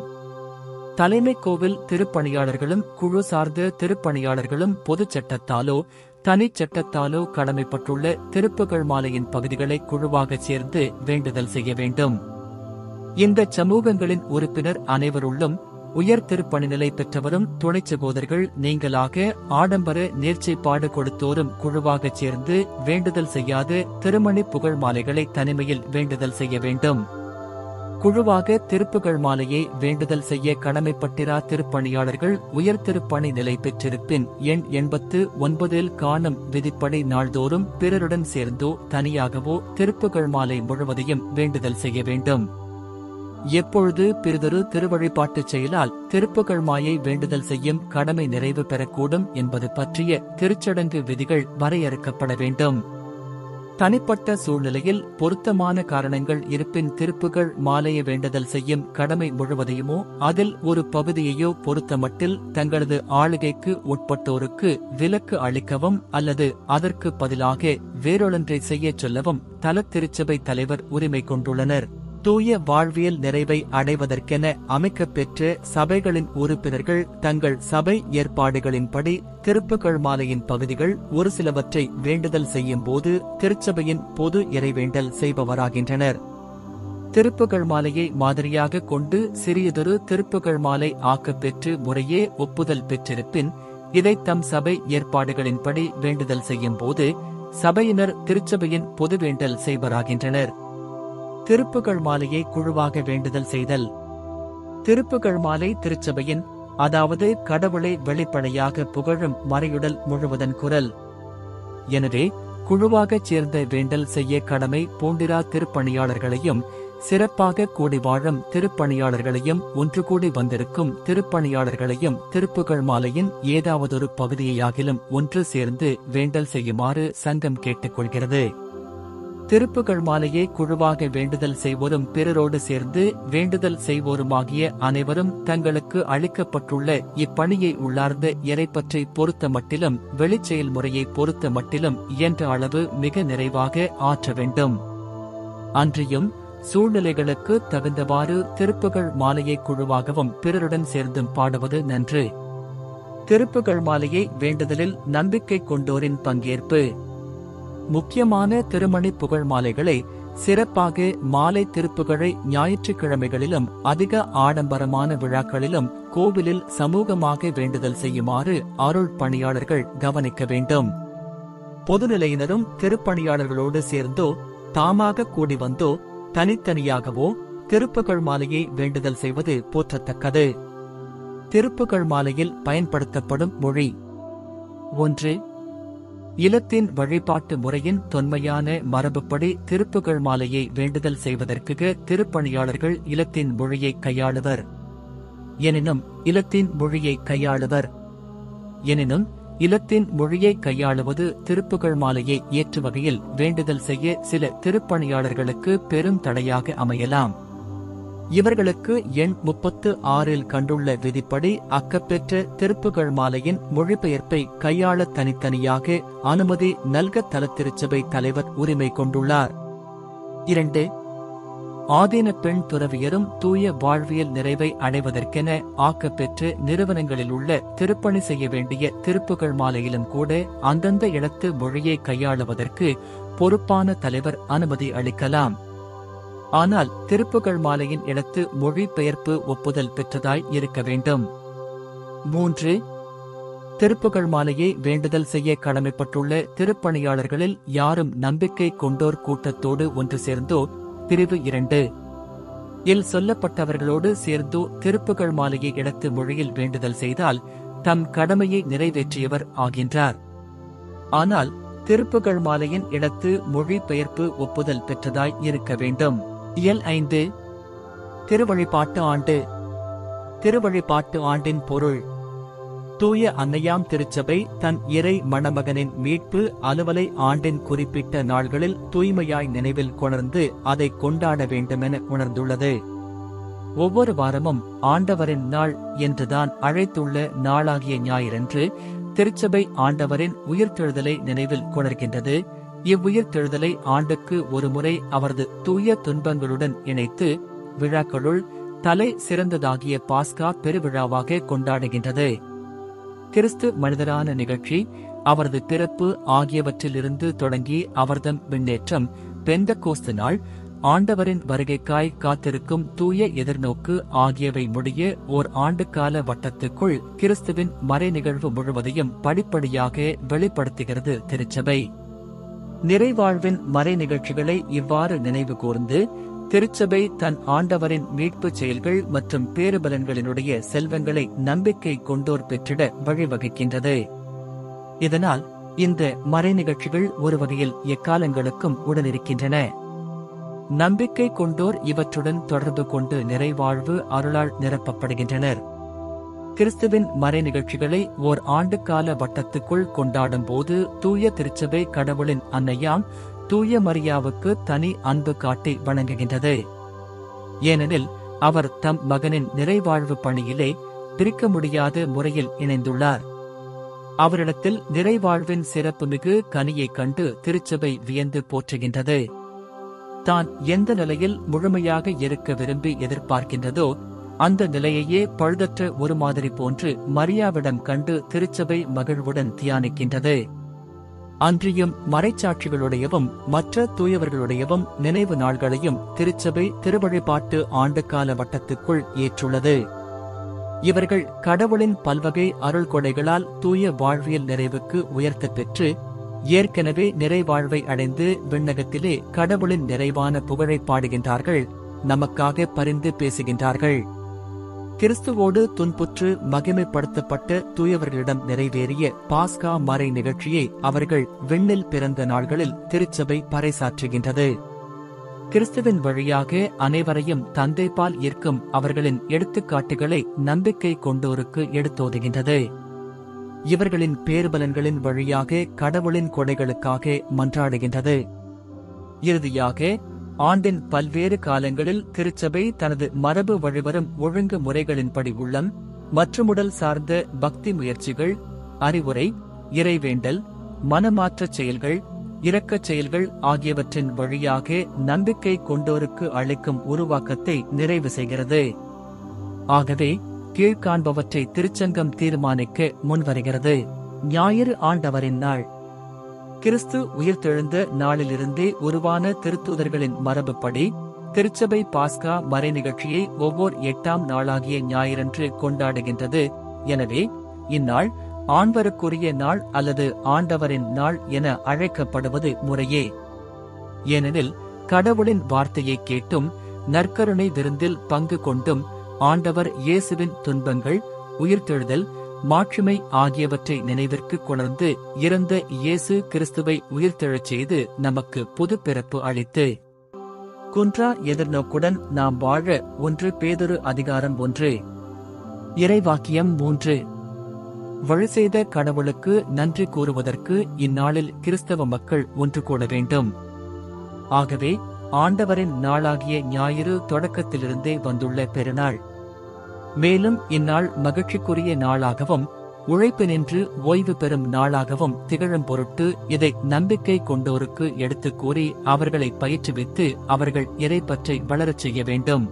தலைமை கோவில் திருப்பணியாளர்களும் குழு சார்ந்த திருப்பணியாளர்களும் பொதுச் சட்டத்தாலோ தனிச் சட்டத்தாலோ கடமைப்பட்டுள்ள திருப்புகழ் மாலையின் பகுதிகளை குழுவாக சேர்ந்து வேண்டுதல் செய்ய வேண்டும். இந்த சமூகங்களின் உறுப்பினர் அனைவருள்ளும் உயர் திருப்பணிநிலை பெற்றவரும் துணைச் சகோதரர்கள் நீங்களாக ஆடம்பர நேர்ச்சைப்பாடு கொடுத்தோரும் குழுவாக சேர்ந்து வேண்டுதல் செய்யாத திருமணி புகழ் மாலைகளை தனிமையில் வேண்டுதல் செய்ய வேண்டும். குழுவாக திருப்புகழ் மாலையை வேண்டுதல் செய்ய கடமைப்பட்டிரா திருப்பணியாளர்கள் உயர் திருப்பணி நிலை பெற்றிருப்பின் எண் 89 காணும் விதிப்படி நாள்தோறும் பிறருடன் சேர்ந்தோ தனியாகவோ திருப்புகழ் மாலை முழுவதையும் வேண்டுதல் செய்ய வேண்டும். எப்பொழுது பிறிதொரு திருவழிபாட்டுச் செயலால் திருப்புகழ் மாயை வேண்டுதல் செய்யும் கடமை நிறைவு பெறக்கூடும் என்பது பற்றிய திருச்சடங்கு விதிகள் வரையறுக்கப்பட வேண்டும். தனிப்பட்ட சூழ்நிலையில் பொருத்தமான காரணங்கள் இருப்பின் திருப்புகழ் மாலையை வேண்டுதல் செய்யும் கடமை முழுவதையுமோ அதில் ஒரு பகுதியையோ பொறுத்தமட்டில் தங்களது ஆளுகைக்கு உட்பட்டோருக்கு விலக்கு அளிக்கவும் அல்லது அதற்கு பதிலாக வேறொன்றை செய்யச் சொல்லவும் தலத் திருச்சபை தலைவர் உரிமை கொண்டுள்ளனர். தூய வாழ்வியல் நிறைவை அடைவதற்கென அமைக்கப்பெற்ற சபைகளின் உறுப்பினர்கள் தங்கள் சபை ஏற்பாடுகளின்படி திருப்புகழ் மாலையின் பகுதிகள் ஒரு சிலவற்றை வேண்டுதல் செய்யும் போது திருச்சபையின் பொது இறைவேண்டல் செய்பவராகின்றனர். திருப்புகழ் மாலையை மாதிரியாக கொண்டு சிறியதொரு திருப்புகழ் மாலை ஆக்கப்பெற்று முறையே ஒப்புதல் பெற்றிருப்பின் இதை தம் சபை ஏற்பாடுகளின்படி வேண்டுதல் செய்யும் போது சபையினர் திருச்சபையின் பொது வேண்டல் செய்வராகின்றனர். திருப்புகழ் மாலையை குழுவாக வேண்டுதல் செய்தல். திருப்புகழ் மாலை திருச்சபையின், அதாவது கடவுளை வெளிப்படையாக புகழும் மறையுடல் முழுவதன் குரல். எனவே குழுவாகச் சேர்ந்த வேண்டல் செய்ய கடமை பூண்டிரா திருப்பணியாளர்களையும் சிறப்பாக கூடி வாழும் திருப்பணியாளர்களையும் ஒன்று கூடி வந்திருக்கும் திருப்பணியாளர்களையும் திருப்புகழ் மாலையின் ஏதாவதொரு பகுதியாகிலும் ஒன்று சேர்ந்து வேண்டல் செய்யுமாறு சங்கம் கேட்டுக்கொள்கிறது. திருப்புகழ் மாலையை குழுவாக வேண்டுதல் செய்வோரும் பிறரோடு சேர்ந்து வேண்டுதல் செய்வோருமாகிய அனைவரும் தங்களுக்கு அளிக்கப்பட்டுள்ள இப்பணியை உள்ளார்ந்த இறைப்பற்றை பொறுத்த மட்டிலும் வெளிச்செயல்முறையை பொறுத்த மட்டிலும் இயன்ற அளவு மிக நிறைவாக ஆற்ற வேண்டும். அன்றியும் சூழ்நிலைகளுக்கு தகுந்தவாறு திருப்புகழ் மாலையை குழுவாகவும் பிறருடன் சேர்ந்தும் பாடுவது நன்று. திருப்புகழ் மாலையை வேண்டுதலில் நம்பிக்கை கொண்டோரின் பங்கேற்பு. முக்கியமான திருமணி புகழ் மாலைகளை சிறப்பாக மாலை திருப்புகழை ஞாயிற்றுக்கிழமைகளிலும் அதிக ஆடம்பரமான விழாக்களிலும் கோவிலில் சமூகமாக வேண்டுதல் செய்யுமாறு அருள் பணியாளர்கள் கவனிக்க வேண்டும். பொதுநிலையினரும் திருப்பணியாளர்களோடு சேர்ந்தோ தாமாக கூடி வந்தோ தனித்தனியாகவோ திருப்புகழ் மாலையை வேண்டுதல் செய்வது போற்றத்தக்கது. திருப்புகழ் மாலையில் பயன்படுத்தப்படும் மொழி. 1. இலத்தீன் வழிபாட்டு முறையின் தொன்மையான மரபுப்படி திருப்புகழ் மாலையை வேண்டுதல் செய்வதற்கு திருப்பணியாளர்கள் இலத்தீன் மொழியை கையாளுவர். எனினும் இலத்தீன் மொழியை கையாளுவது திருப்புகழ் மாலையை ஏற்று வகையில் வேண்டுதல் செய்ய சில திருப்பணியாளர்களுக்கு பெரும் தடையாக அமையலாம். இவர்களுக்கு எண் 36 கண்டுள்ள விதிப்படி அக்கப்பெற்ற திருப்புகழ் மாலையின் மொழிபெயர்ப்பை கையாள தனித்தனியாக அனுமதி நல்க தலத்திருச்சபை தலைவர் உரிமை கொண்டுள்ளார். 2. ஆதீன பெண் துறவியரும் தூய வாழ்வியல் நிறைவை அடைவதற்கென ஆக்கப்பெற்ற நிறுவனங்களில் உள்ள திருப்பணி செய்ய வேண்டிய திருப்புகழ் மாலையிலும் கூட அந்தந்த இடத்து மொழியை கையாளுவதற்கு பொறுப்பான தலைவர் அனுமதி அளிக்கலாம். ஆனால் திருப்புகழ் மாலையின் இடத்து மொழி பெயர்ப்பு ஒப்புதல் பெற்றதாய் இருக்க வேண்டும். 3. திருப்புகழ் மாலையை வேண்டுதல் செய்ய கடமைப்பட்டுள்ள திருப்பணியாளர்களில் யாரும் நம்பிக்கை கொண்டோர் கூட்டத்தோடு ஒன்று சேர்ந்தோ பிரிவு 2 இல் சொல்லப்பட்டவர்களோடு சேர்ந்தோ திருப்புகழ் மாலையை இடத்து மொழியில் வேண்டுதல் செய்தால் தம் கடமையை நிறைவேற்றியவர் ஆகின்றார். ஆனால் திருப்புகழ் மாலையின் இடத்து மொழி பெயர்ப்பு ஒப்புதல் பெற்றதாய் இருக்க வேண்டும். இயல் 5. திருவழிபாட்டு ஆண்டு. திருவழிபாட்டு ஆண்டின் பொருள். தூய அன்னையாம் திருச்சபை தன் இறை மணமகனின் மீட்பு அலுவலை ஆண்டின் குறிப்பிட்ட நாள்களில் தூய்மையாய் நினைவில் கொணர்ந்து அதை கொண்டாட வேண்டுமென உணர்ந்துள்ளது. ஒவ்வொரு வாரமும் ஆண்டவரின் நாள் என்றுதான் அழைத்துள்ள நாளாகிய ஞாயிறன்று திருச்சபை ஆண்டவரின் உயிர்த்தெழுதலை நினைவில் கொணர்கின்றது. இவ்வுயிர்த்தெழுதலை ஆண்டுக்கு ஒருமுறை அவரது தூய துன்பங்களுடன் இணைத்து விழாக்களுள் தலை சிறந்ததாகிய பாஸ்கா பெருவிழாவாக கொண்டாடுகின்றது. கிறிஸ்து மனிதரான நிகழ்ச்சி, அவரது பிறப்பு ஆகியவற்றிலிருந்து தொடங்கி அவர்தம் விண்ணேற்றம், பெந்தெக்கோஸ்து நாள், ஆண்டவரின் வருகைக்காய் காத்திருக்கும் தூய எதிர்நோக்கு ஆகியவை முடிய ஓர் ஆண்டுகால வட்டத்துக்குள் கிறிஸ்துவின் மறை நிகழ்வு முழுவதையும் படிப்படியாக வெளிப்படுத்துகிறது திருச்சபை. நிறைவாழ்வின் மறை நிகழ்ச்சிகளை இவ்வாறு நினைவு கூர்ந்து திருச்சபை தன் ஆண்டவரின் மீட்புச் செயல்கள் மற்றும் பேறுபலன்களினுடைய செல்வங்களை நம்பிக்கை கொண்டோர் பெற்றிட வழிவகுக்கின்றது. இதனால் இந்த மறை நிகழ்ச்சிகள் ஒரு வகையில் எக்காலங்களுக்கும் உடனிருக்கின்றன. நம்பிக்கை கொண்டோர் இவற்றுடன் தொடர்பு கொண்டு நிறைவாழ்வு அருளால் நிரப்பப்படுகின்றனர். கிறிஸ்துவின் மறை நிகழ்ச்சிகளை ஓர் ஆண்டுகால வட்டத்துக்குள் கொண்டாடும் போது தூய திருச்சபை கடவுளின் அன்னையாம் தூய மரியாவுக்கு தனி அன்பு காட்டி வணங்குகின்றது. ஏனெனில் அவர் தம் மகனின் நிறைவாழ்வு பணியிலே பிரிக்க முடியாத முறையில் இணைந்துள்ளார். அவரிடத்தில் நிறைவாழ்வின் சிறப்புமிகு கனியைக் கண்டு திருச்சபை வியந்து போற்றுகின்றது. தான் எந்த நிலையில் முழுமையாக இருக்க விரும்பி எதிர்பார்க்கின்றதோ அந்த நிலையையே பழுதற்ற ஒரு மாதிரி போன்று மரியாவிடம் கண்டு திருச்சபை மகிழ்வுடன் தியானிக்கின்றது. அன்றியும் மறைச்சாட்சிகளுடையவும் மற்ற தூயவர்களுடையவும் நினைவு நாள்களையும் திருச்சபை திருவழிபாட்டு ஆண்டுகால வட்டத்துக்குள் ஏற்றுள்ளது. இவர்கள் கடவுளின் பல்வகை அருள் கொடைகளால் தூய வாழ்வியல் நிறைவுக்கு உயர்த்தப் பெற்று ஏற்கனவே நிறைவாழ்வை அடைந்து விண்ணகத்திலே கடவுளின் நிறைவான புகழை பாடுகின்றார்கள், நமக்காக பரிந்து பேசுகின்றார்கள். கிறிஸ்துவோடு துன்புற்று மகிமைப்படுத்தப்பட்ட தூயவர்களிடம் நிறைவேறிய பாஸ்கா மறை நிகழ்ச்சியை அவர்கள் விண்ணில் பிறந்த நாள்களில் திருச்சபை பறைசாற்றுகின்றது. கிறிஸ்துவின் வழியாக அனைவரையும் தந்தைபால் ஈர்க்கும் அவர்களின் எடுத்துக்காட்டுகளை நம்பிக்கை கொண்டோருக்கு எடுத்தோதுகின்றது. இவர்களின் பேறுபலன்களின் வழியாக கடவுளின் கொடைகளுக்காக மன்றாடுகின்றது. இறுதியாக ஆண்டின் பல்வேறு காலங்களில் திருச்சபை தனது மரபு வழிவரும் ஒழுங்கு முறைகளின்படி உள்ளம் மற்றுமுடல் சார்ந்த பக்தி முயற்சிகள், அறிவுரை, இறைவேண்டல், மனமாற்றச் செயல்கள், இரக்கச் செயல்கள் ஆகியவற்றின் வழியாக நம்பிக்கை கொண்டோருக்கு அளிக்கும் உருவாக்கத்தை நிறைவு செய்கிறது. ஆகவே கீழ்காண்பவற்றை திருச்சங்கம் தீர்மானிக்க முன்வருகிறது. ஞாயிறு ஆண்டவரின் நாள். கிறிஸ்து உயிர்த்தெழுந்த நாளிலிருந்தே உருவான திருத்தூதர்களின் மரபுப்படி திருச்சபை பாஸ்கா மறை நிகழ்ச்சியை ஒவ்வொரு 8ஆம் நாளாகிய ஞாயிறன்று கொண்டாடுகின்றது. எனவே இந்நாள் ஆண்டவருக்குரிய நாள் அல்லது ஆண்டவரின் நாள் என அழைக்கப்படுவது முறையே. ஏனெனில் கடவுளின் வார்த்தையை கேட்டும் நற்கருணை விருந்தில் பங்கு கொண்டும் ஆண்டவர் இயேசுவின் துன்பங்கள், உயிர்த்தெழுதல், மாட்சிமை ஆகியவற்றை நினைவிற்கு கொணர்ந்து இறந்த இயேசு கிறிஸ்துவை உயிர்த்தெழச் செய்து நமக்கு புது பிறப்பு அளித்து குன்றா எதிர்நோக்குடன் நாம் வாழ 1 பேதுரு அதிகாரம் 1. இறைவாக்கியம் 3. வழிசெய்த கடவுளுக்கு நன்றி கூறுவதற்கு இந்நாளில் கிறிஸ்தவ மக்கள் ஒன்று கூட வேண்டும். ஆகவே ஆண்டவரின் நாளாகிய ஞாயிறு தொடக்கத்திலிருந்தே வந்துள்ள பெருநாள். மேலும் இந்நாள் மகிழ்ச்சிக்குரிய நாளாகவும் உழைப்பினின்று ஓய்வு பெறும் நாளாகவும் திகழும் பொருட்டு இதை நம்பிக்கை கொண்டோருக்கு எடுத்துக் கூறி அவர்களை பயிற்றுவித்து அவர்கள் இறைப்பற்றை வளரச் செய்ய வேண்டும்.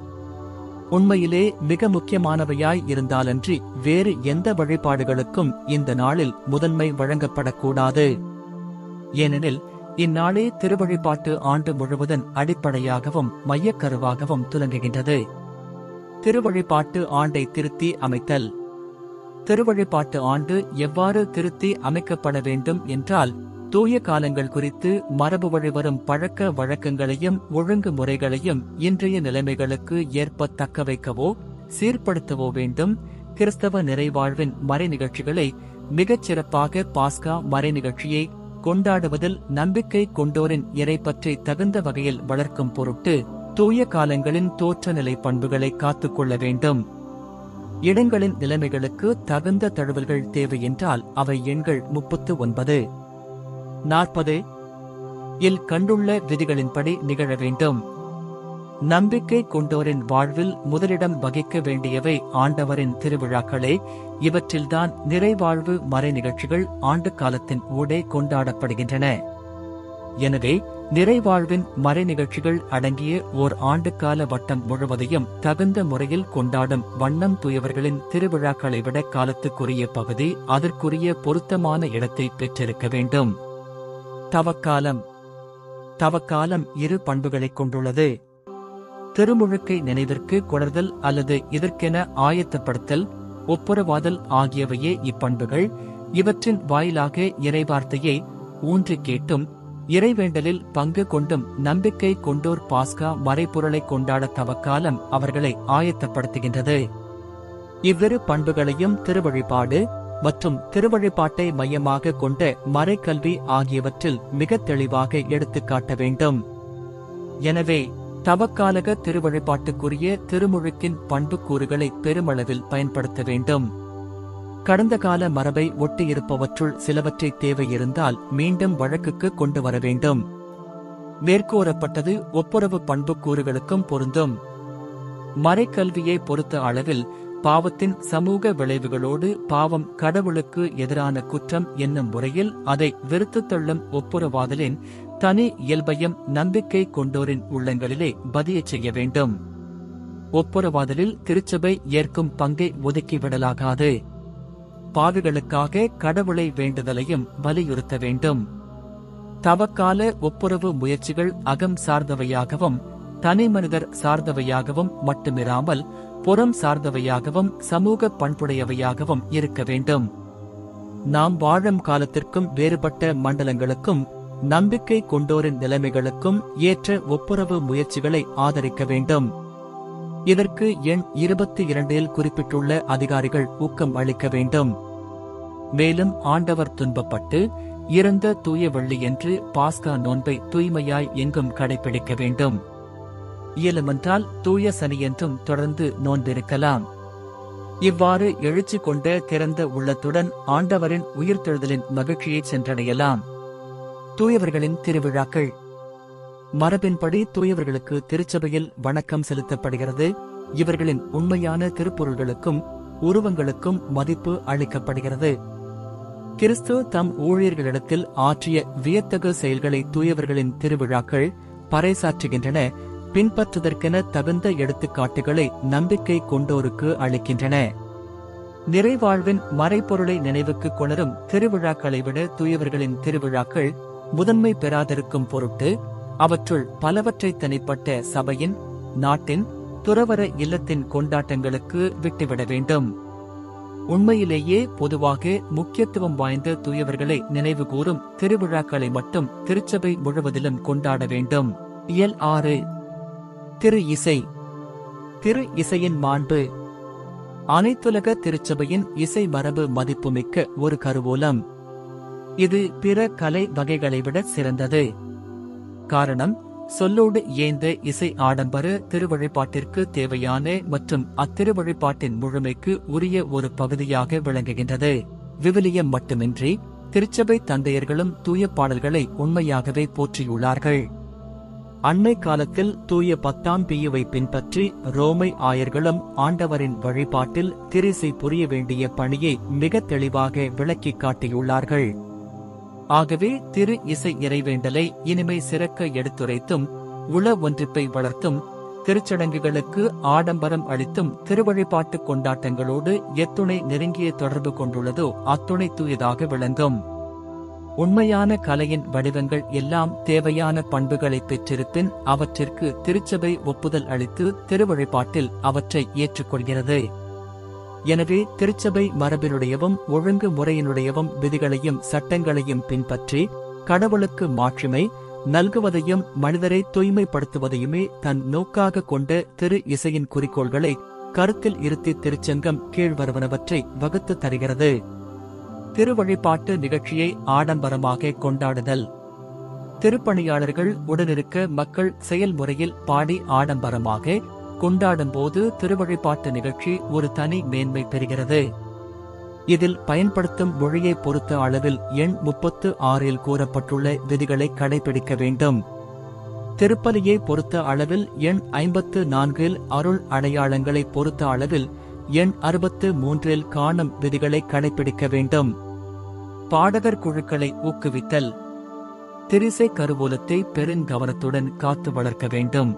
உண்மையிலே மிக முக்கியமானவையாய் இருந்தாலன்றி வேறு எந்த வழிபாடுகளுக்கும் இந்த நாளில் முதன்மை வழங்கப்படக்கூடாது. ஏனெனில் இந்நாளே திருவழிபாட்டு ஆண்டு முழுவதன் அடிப்படையாகவும் மையக்கருவாகவும் துலங்குகின்றது. திருவழிபாட்டு ஆண்டை திருத்தி அமைத்தல். திருவழிபாட்டு ஆண்டு எவ்வாறு திருத்தி அமைக்கப்பட வேண்டும் என்றால், தூய காலங்கள் குறித்து மரபு வழிவரும் பழக்க வழக்கங்களையும் ஒழுங்கு முறைகளையும் இன்றைய நிலைமைகளுக்கு ஏற்ப தக்க வைக்கவோ சீர்படுத்தவோ வேண்டும். கிறிஸ்தவ நிறைவாழ்வின் மறை நிகழ்ச்சிகளை மிகச் சிறப்பாக பாஸ்கா மறை நிகழ்ச்சியை கொண்டாடுவதில் நம்பிக்கை கொண்டோரின் இறைப்பற்றை தகுந்த வகையில் வளர்க்கும் பொருட்டு தூய காலங்களின் தோற்றநிலை பண்புகளை காத்துக்கொள்ள வேண்டும். இடங்களின் நிலைமைகளுக்கு தகுந்த தழுவல்கள் தேவை என்றால் அவை எண்கள் 39, 40 இல் கண்டுள்ள விதிகளின்படி நிகழ வேண்டும். நம்பிக்கை கொண்டோரின் வாழ்வில் முதலிடம் வகிக்க வேண்டியவை ஆண்டவரின் திருவிழாக்களே. இவற்றில்தான் நிறைவாழ்வு மறை நிகழ்ச்சிகள் ஆண்டு காலத்தின் ஊடே கொண்டாடப்படுகின்றன. எனவே நிறைவாழ்வின் மறை நிகழ்ச்சிகள் அடங்கிய ஓர் ஆண்டுகால வட்டம் முழுவதையும் தகுந்த முறையில் கொண்டாடும் வண்ணம் தூயவர்களின் திருவிழாக்களை விட காலத்துக்குரிய பகுதி அதற்குரிய பொருத்தமான இடத்தை பெற்றிருக்க வேண்டும். தவக்காலம். தவக்காலம் இரு பண்புகளைக் கொண்டுள்ளது. திருமுழுக்கை நினைவிற்கு கொணர்தல் அல்லது இதற்கென ஆயத்தப்படுத்தல், ஒப்புரவாதல் ஆகியவையே இப்பண்புகள். இவற்றின் வாயிலாக இறைவார்த்தையை ஊன்றி கேட்டும் இறைவேண்டலில் பங்கு கொண்டும் நம்பிக்கை கொண்டோர் பாஸ்கா மறைபொருளை கொண்டாட தவக்காலம் அவர்களை ஆயத்தப்படுத்துகின்றது. இவ்விரு பண்புகளையும் திருவழிபாடு மற்றும் திருவழிபாட்டை மையமாக கொண்ட மறைக்கல்வி ஆகியவற்றில் மிக தெளிவாக எடுத்துக்காட்ட வேண்டும். எனவே தவக்காலக திருவழிபாட்டுக்குரிய திருமுழுக்கின் பண்புக்கூறுகளை பெருமளவில் பயன்படுத்த வேண்டும். கடந்த கால மரபை ஒட்டியிருப்பவற்றுள் சிலவற்றை தேவை இருந்தால் மீண்டும் வழக்குக்கு கொண்டு வர வேண்டும். மேற்கூறப்பட்டது ஒப்புரவு பண்புக்கூறுகளுக்கும் பொருந்தும். மறைக்கல்வியை பொறுத்த அளவில் பாவத்தின் சமூக விளைவுகளோடு பாவம் கடவுளுக்கு எதிரான குற்றம் என்னும் முறையில் அதை வெறுத்து தள்ளும் ஒப்புரவாதலின் தனி இயல்பையும் நம்பிக்கை கொண்டோரின் உள்ளங்களிலே பதியச் செய்ய வேண்டும். ஒப்புரவாதலில் திருச்சபை ஏற்கும் பங்கை ஒதுக்கிவிடலாகாது. பாவிகளுக்காக கடவுளை வேண்டுதலையும் வலியுறுத்த வேண்டும். தவக்கால ஒப்புரவு முயற்சிகள் அகம் சார்ந்தவையாகவும் தனி மனிதர் சார்ந்தவையாகவும் மட்டுமிராமல் புறம் சார்ந்தவையாகவும் சமூக பண்புடையவையாகவும் இருக்க வேண்டும். நாம் வாழும் காலத்திற்கும் வேறுபட்ட மண்டலங்களுக்கும் நம்பிக்கை கொண்டோரின் நிலைமைகளுக்கும் ஏற்ற ஒப்புரவு முயற்சிகளை ஆதரிக்க வேண்டும். இதற்கு எண் 22 குறிப்பிட்டுள்ள அதிகாரிகள் ஊக்கம் அளிக்க வேண்டும். மேலும் ஆண்டவர் துன்பப்பட்டு இறந்த தூய வெள்ளி என்று பாஸ்கா நோன்பை தூய்மையாய் எங்கும் கடைபிடிக்க வேண்டும். இயலுமென்றால் தூய சனியென்றும் தொடர்ந்து நோன்பிருக்கலாம். இவ்வாறு எழுச்சி கொண்ட திறந்த உள்ளத்துடன் ஆண்டவரின் உயிர்த்தெழுதலின் மகிழ்ச்சியை சென்றடையலாம். தூயவர்களின் திருவிழாக்கள். மரபின்படி தூயவர்களுக்கு திருச்சபையில் வணக்கம் செலுத்தப்படுகிறது. இவர்களின் உண்மையான திருப்பொருள்களுக்கும் உருவங்களுக்கும் மதிப்பு அளிக்கப்படுகிறது. கிறிஸ்து தம் ஊழியர்களிடத்தில் ஆற்றிய வியத்தகு செயல்களை தூயவர்களின் திருவிழாக்கள் பறைசாற்றுகின்றன. பின்பற்றுதற்கென தகுந்த எடுத்துக்காட்டுகளை நம்பிக்கை கொண்டோருக்கு அளிக்கின்றன. நிறைவாழ்வின் மறைபொருளை நினைவுக்கு கொணரும் திருவிழாக்களை விட தூயவர்களின் திருவிழாக்கள் முதன்மை பெறாதிருக்கும் பொருட்டு அவற்றுள் பலவற்றை தனிப்பட்ட சபையின், நாட்டின், துறவற இல்லத்தின் கொண்டாட்டங்களுக்கு விட்டுவிட வேண்டும். உண்மையிலேயே பொதுவாக முக்கியத்துவம் வாய்ந்த தூயவர்களை நினைவுகூரும் திருவிழாக்களை மட்டும் திருச்சபை முழுவதிலும் கொண்டாட வேண்டும். இயல் 6. திரு இசை. திரு இசையின் மாண்பு. அனைத்துலக திருச்சபையின் இசை மரபு மதிப்புமிக்க ஒரு கருவூலம். இது பிற கலை வகைகளை விட சிறந்தது. காரணம், சொல்லோடு ஏந்த இசை ஆடம்பர திருவழிபாட்டிற்கு தேவையான மற்றும் அத்திருவழிபாட்டின் முழுமைக்கு உரிய ஒரு பகுதியாக விளங்குகின்றது. விவிலியம் மட்டுமின்றி திருச்சபை தந்தையர்களும் தூய பாடல்களை உண்மையாகவே போற்றியுள்ளார்கள். அண்மை காலத்தில் தூய 10ஆம் பியுவை பின்பற்றி ரோமை ஆயர்களும் ஆண்டவரின் வழிபாட்டில் திரிசை புரிய வேண்டிய பணியை மிக தெளிவாக விளக்கிக் காட்டியுள்ளார்கள். ஆகவே திரு இசை இறைவேண்டலை இனிமை சிறக்க எடுத்துரைத்தும் உள ஒன்றிப்பை வளர்த்தும் திருச்சடங்குகளுக்கு ஆடம்பரம் அளித்தும் திருவழிபாட்டு கொண்டாட்டங்களோடு எத்துணை நெருங்கிய தொடர்பு கொண்டுள்ளதோ அத்துணை தூயதாக விளங்கும். உண்மையான கலையின் வடிவங்கள் எல்லாம் தேவையான பண்புகளை பெற்றிருப்பின் அவற்றிற்கு திருச்சபை ஒப்புதல் அளித்து திருவழிபாட்டில் அவற்றை ஏற்றுக்கொள்கிறது. எனவே திருச்சபை மரபினுடையவும் ஒழுங்கு முறையினுடையவும் விதிகளையும் சட்டங்களையும் பின்பற்றி கடவுளுக்கு மாட்சிமை நல்குவதையும் மனிதரை தூய்மைப்படுத்துவதையுமே தன் நோக்காக கொண்ட திரு இசையின் குறிக்கோள்களை கருத்தில் இருத்தி திருச்சங்கம் கீழ்வருவனவற்றை வகுத்து தருகிறது. திருவழிபாட்டு நிகழ்ச்சியை ஆடம்பரமாக கொண்டாடுதல். திருப்பணியாளர்கள் உடனிருக்க மக்கள் செயல்முறையில் பாடி ஆடம்பரமாக கொண்டாடும் போது திருவழிபாட்டு நிகழ்ச்சி ஒரு தனி மேன்மை பெறுகிறது. இதில் பயன்படுத்தும் மொழியை பொறுத்த அளவில் எண் 36 கூறப்பட்டுள்ள விதிகளை கடைபிடிக்க வேண்டும். திருப்பலியை பொறுத்த அளவில் எண் 54 அருள் அடையாளங்களை பொறுத்த அளவில் எண் 63 காணும் விதிகளை கடைபிடிக்க வேண்டும். பாடகர் குழுக்களை ஊக்குவித்தல். திரிசை கருவூலத்தை பெருங்கவனத்துடன் காத்து வளர்க்க வேண்டும்.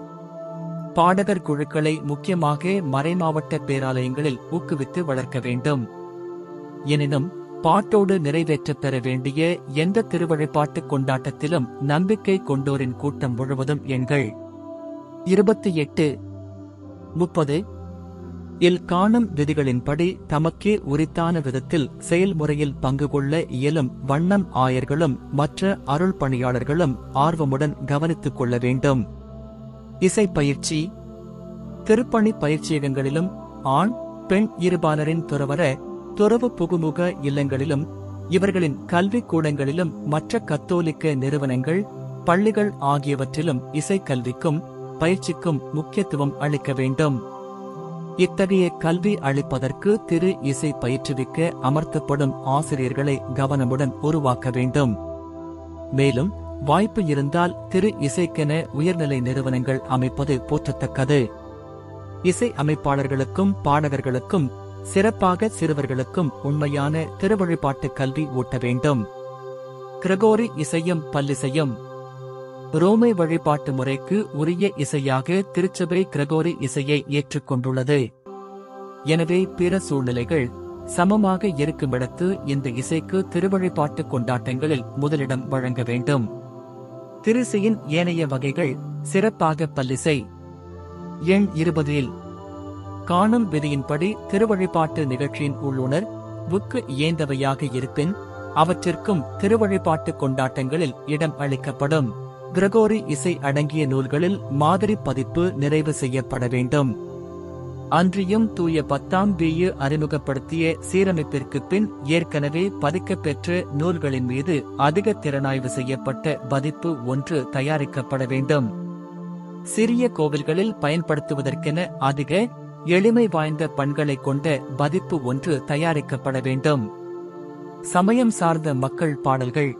பாடகர் குழுக்களை முக்கியமாக மறைமாவட்ட பேராலயங்களில் ஊக்குவித்து வளர்க்க வேண்டும். எனினும் பாட்டோடு நிறைவேற்றப் பெற வேண்டிய எந்த திருவழிபாட்டு கொண்டாட்டத்திலும் நம்பிக்கை கொண்டோரின் கூட்டம் முழுவதும் எண்கள் 28, 30 இல் காணும் விதிகளின்படி தமக்கே உரித்தான விதத்தில் செயல்முறையில் பங்கு கொள்ள இயலும் வண்ணம் ஆயர்களும் மற்ற அருள் பணியாளர்களும் ஆர்வமுடன் கவனித்துக் கொள்ள வேண்டும். இசைப்பயிற்சி. திருப்பணி பயிற்சியகங்களிலும் ஆண் பெண் இருபாலரின் துறவு புகுமுக இல்லங்களிலும் இவர்களின் கல்விக் கூடங்களிலும் மற்ற கத்தோலிக்க நிறுவனங்கள் பள்ளிகள் ஆகியவற்றிலும் இசைக்கல்விக்கும் பயிற்சிக்கும் முக்கியத்துவம் அளிக்க வேண்டும். இத்தகைய கல்வி அளிப்பதற்கு திரு இசை பயிற்றுவிக்க அமர்த்தப்படும் ஆசிரியர்களை கவனமுடன் உருவாக்க வேண்டும். மேலும் வாய்ப்பு இருந்தால் திரு இசைக்கென உயர்நிலை நிறுவனங்கள் அமைப்பது போற்றத்தக்கது. இசை அமைப்பாளர்களுக்கும் பாடகர்களுக்கும் சிறப்பாக சிறுவர்களுக்கும் உண்மையான திருவழிபாட்டு கல்வி ஊட்ட வேண்டும். கிரகோரி இசையும் பல்லிசையும். ரோமை வழிபாட்டு முறைக்கு உரிய இசையாக திருச்சபை கிரகோரி இசையை ஏற்றுக்கொண்டுள்ளது. எனவே பிற சூழ்நிலைகள் சமமாக இருக்குமிடத்து இந்த இசைக்கு திருவழிபாட்டு கொண்டாட்டங்களில் முதலிடம் வழங்க வேண்டும். திருசையின் ஏனைய வகைகள். சிறப்பாக பல்லிசை. எண் 20 காணும் விதியின்படி திருவழிபாட்டு நிகழ்ச்சியின் உள்ளுணர் வுக்கு இயந்தவையாக இருப்பின் அவற்றிற்கும் திருவழிபாட்டு கொண்டாட்டங்களில் இடம் அளிக்கப்படும். கிரகோரி இசை அடங்கிய நூல்களில் மாதிரி பதிப்பு நிறைவு செய்யப்பட வேண்டும். அன்றியும் தூய 10ஆம் பியு அறிமுகப்படுத்திய சீரமைப்பிற்கு பின் ஏற்கனவே பதிக்கப்பெற்ற நூல்களின் மீது அதிக திறனாய்வு செய்யப்பட்ட பதிப்பு ஒன்று தயாரிக்கப்பட வேண்டும். சிறிய கோவில்களில் பயன்படுத்துவதற்கென அதிக எளிமை வாய்ந்த பண்களை கொண்ட பதிப்பு ஒன்று தயாரிக்கப்பட வேண்டும். சமயம் சார்ந்த மக்கள் பாடல்கள்.